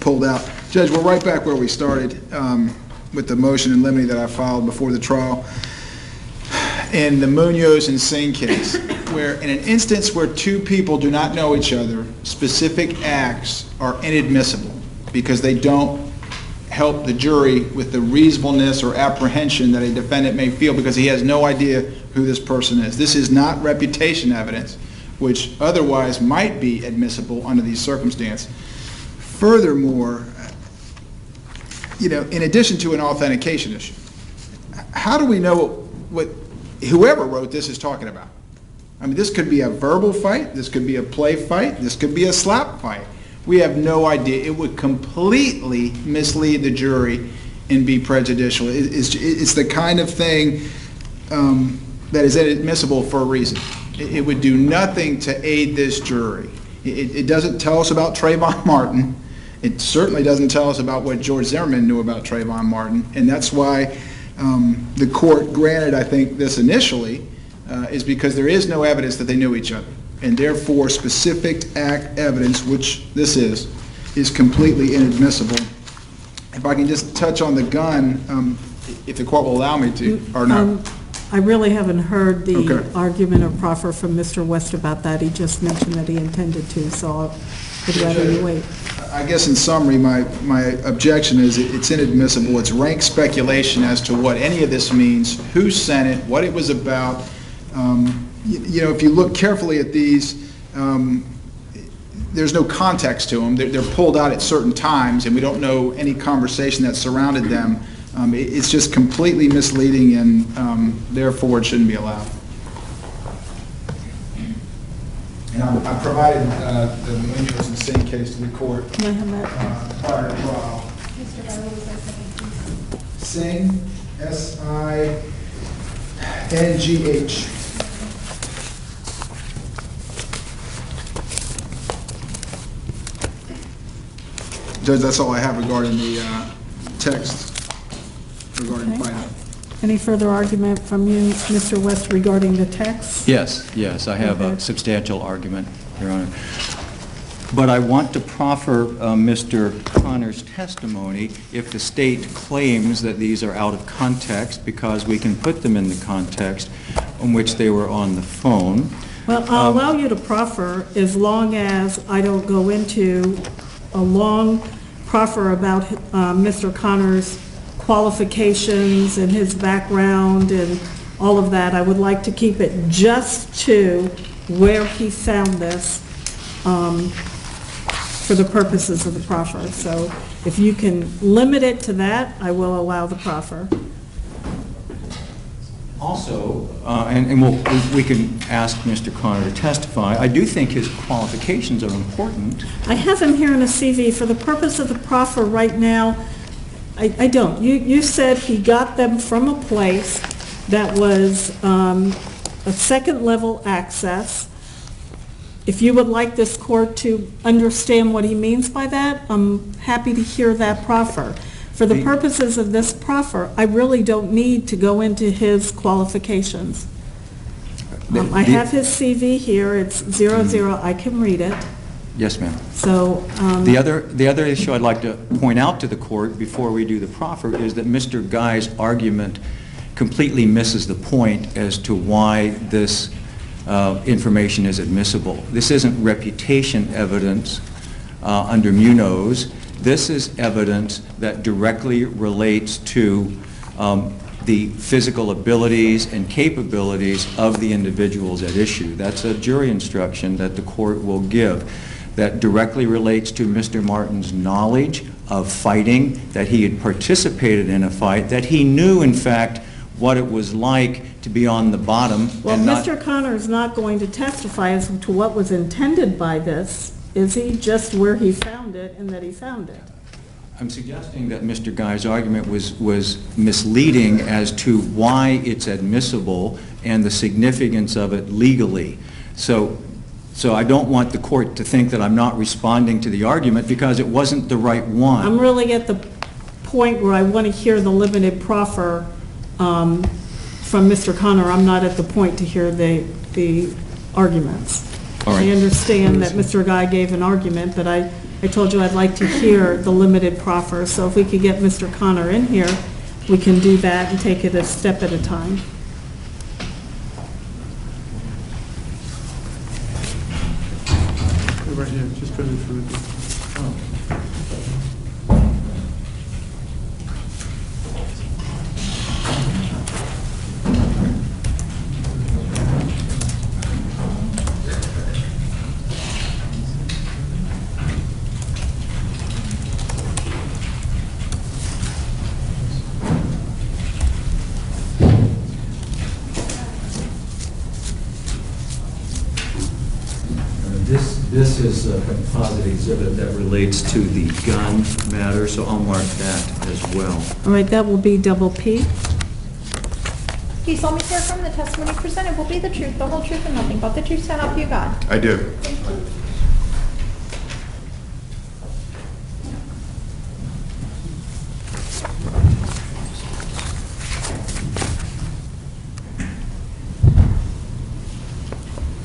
pulled out. Judge, we're right back where we started with the motion in limine that I filed before the trial. In the Munoz and Singh case, where in an instance where 2 people do not know each other, specific acts are inadmissible because they don't help the jury with the reasonableness or apprehension that a defendant may feel because he has no idea who this person is. This is not reputation evidence, which otherwise might be admissible under these circumstances. Furthermore, in addition to an authentication issue, how do we know what whoever wrote this is talking about? I mean, this could be a verbal fight, this could be a play fight, this could be a slap fight. We have no idea. It would completely mislead the jury and be prejudicial. It's the kind of thing that is inadmissible for a reason. It would do nothing to aid this jury. It doesn't tell us about Trayvon Martin. It certainly doesn't tell us about what George Zimmerman knew about Trayvon Martin, and that's why the court granted, I think, this initially, is because there is no evidence that they knew each other. And therefore, specific act evidence, which this is completely inadmissible. If I can just touch on the gun, if the court will allow me to, or not. I really haven't heard the Okay. argument or proffer from Mr. West about that. He just mentioned that he intended to, so I'd rather you wait. I guess in summary, my objection is it's inadmissible. It's rank speculation as to what any of this means, who sent it, what it was about. If you look carefully at these, there's no context to them. They're pulled out at certain times, and we don't know any conversation that surrounded them. It's just completely misleading, and therefore it shouldn't be allowed. And I provided the Munoz and Singh case to the court Can I have that? prior to trial. Singh, S-I-N-G-H. Judge, that's all I have regarding the text regarding Okay. fighting. Any further argument from you, Mr. West, regarding the text? Yes, I have a Okay. substantial argument, Your Honor. But I want to proffer Mr. Connor's testimony if the state claims that these are out of context, because we can put them in the context in which they were on the phone. Well, I'll allow you to proffer as long as I don't go into a long proffer about Mr. Connor's qualifications and his background and all of that. I would like to keep it just to where he found this for the purposes of the proffer. So if you can limit it to that, I will allow the proffer. Also, we can ask Mr. Connor to testify, I do think his qualifications are important. I have him here in a CV. For the purpose of the proffer right now, I don't. You said he got them from a place that was a second-level access. If you would like this court to understand what he means by that, I'm happy to hear that proffer. For the purposes of this proffer, I really don't need to go into his qualifications. I have his CV here, it's 00, I can read it. Yes, ma'am. So, The other issue I'd like to point out to the court before we do the proffer is that Mr. Guy's argument completely misses the point as to why this information is admissible. This isn't reputation evidence under Munoz. This is evidence that directly relates to the physical abilities and capabilities of the individuals at issue. That's a jury instruction that the court will give that directly relates to Mr. Martin's knowledge of fighting, that he had participated in a fight, that he knew, in fact, what it was like to be on the bottom. well, Mr. Connor is not going to testify as to what was intended by this, is he? Just where he found it and that he found it. I'm suggesting that Mr. Guy's argument was misleading as to why it's admissible and the significance of it legally. So I don't want the court to think that I'm not responding to the argument because it wasn't the right one. I'm really at the point where I want to hear the limited proffer from Mr. Connor. I'm not at the point to hear the arguments. All right. I understand that Mr. Guy gave an argument, but I told you I'd like to hear the limited proffer. So if we could get Mr. Connor in here, we can do that and take it a step at a time. Right here, just put it in front of you. This is a composite exhibit that relates to the gun matter, so I'll mark that as well. All right, that will be double P. Do you solemnly swear from the testimony presented will be the truth, the whole truth, and nothing but the truth, so help you God? I do.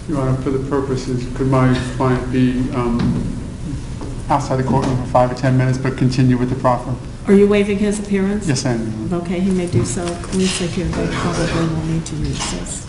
Your Honor, for the purposes, could my client be outside the courtroom for 5 or 10 minutes, but continue with the proffer? Are you waiving his appearance? Yes, I am. Okay, he may do so. Lisa here, they probably will need to use this.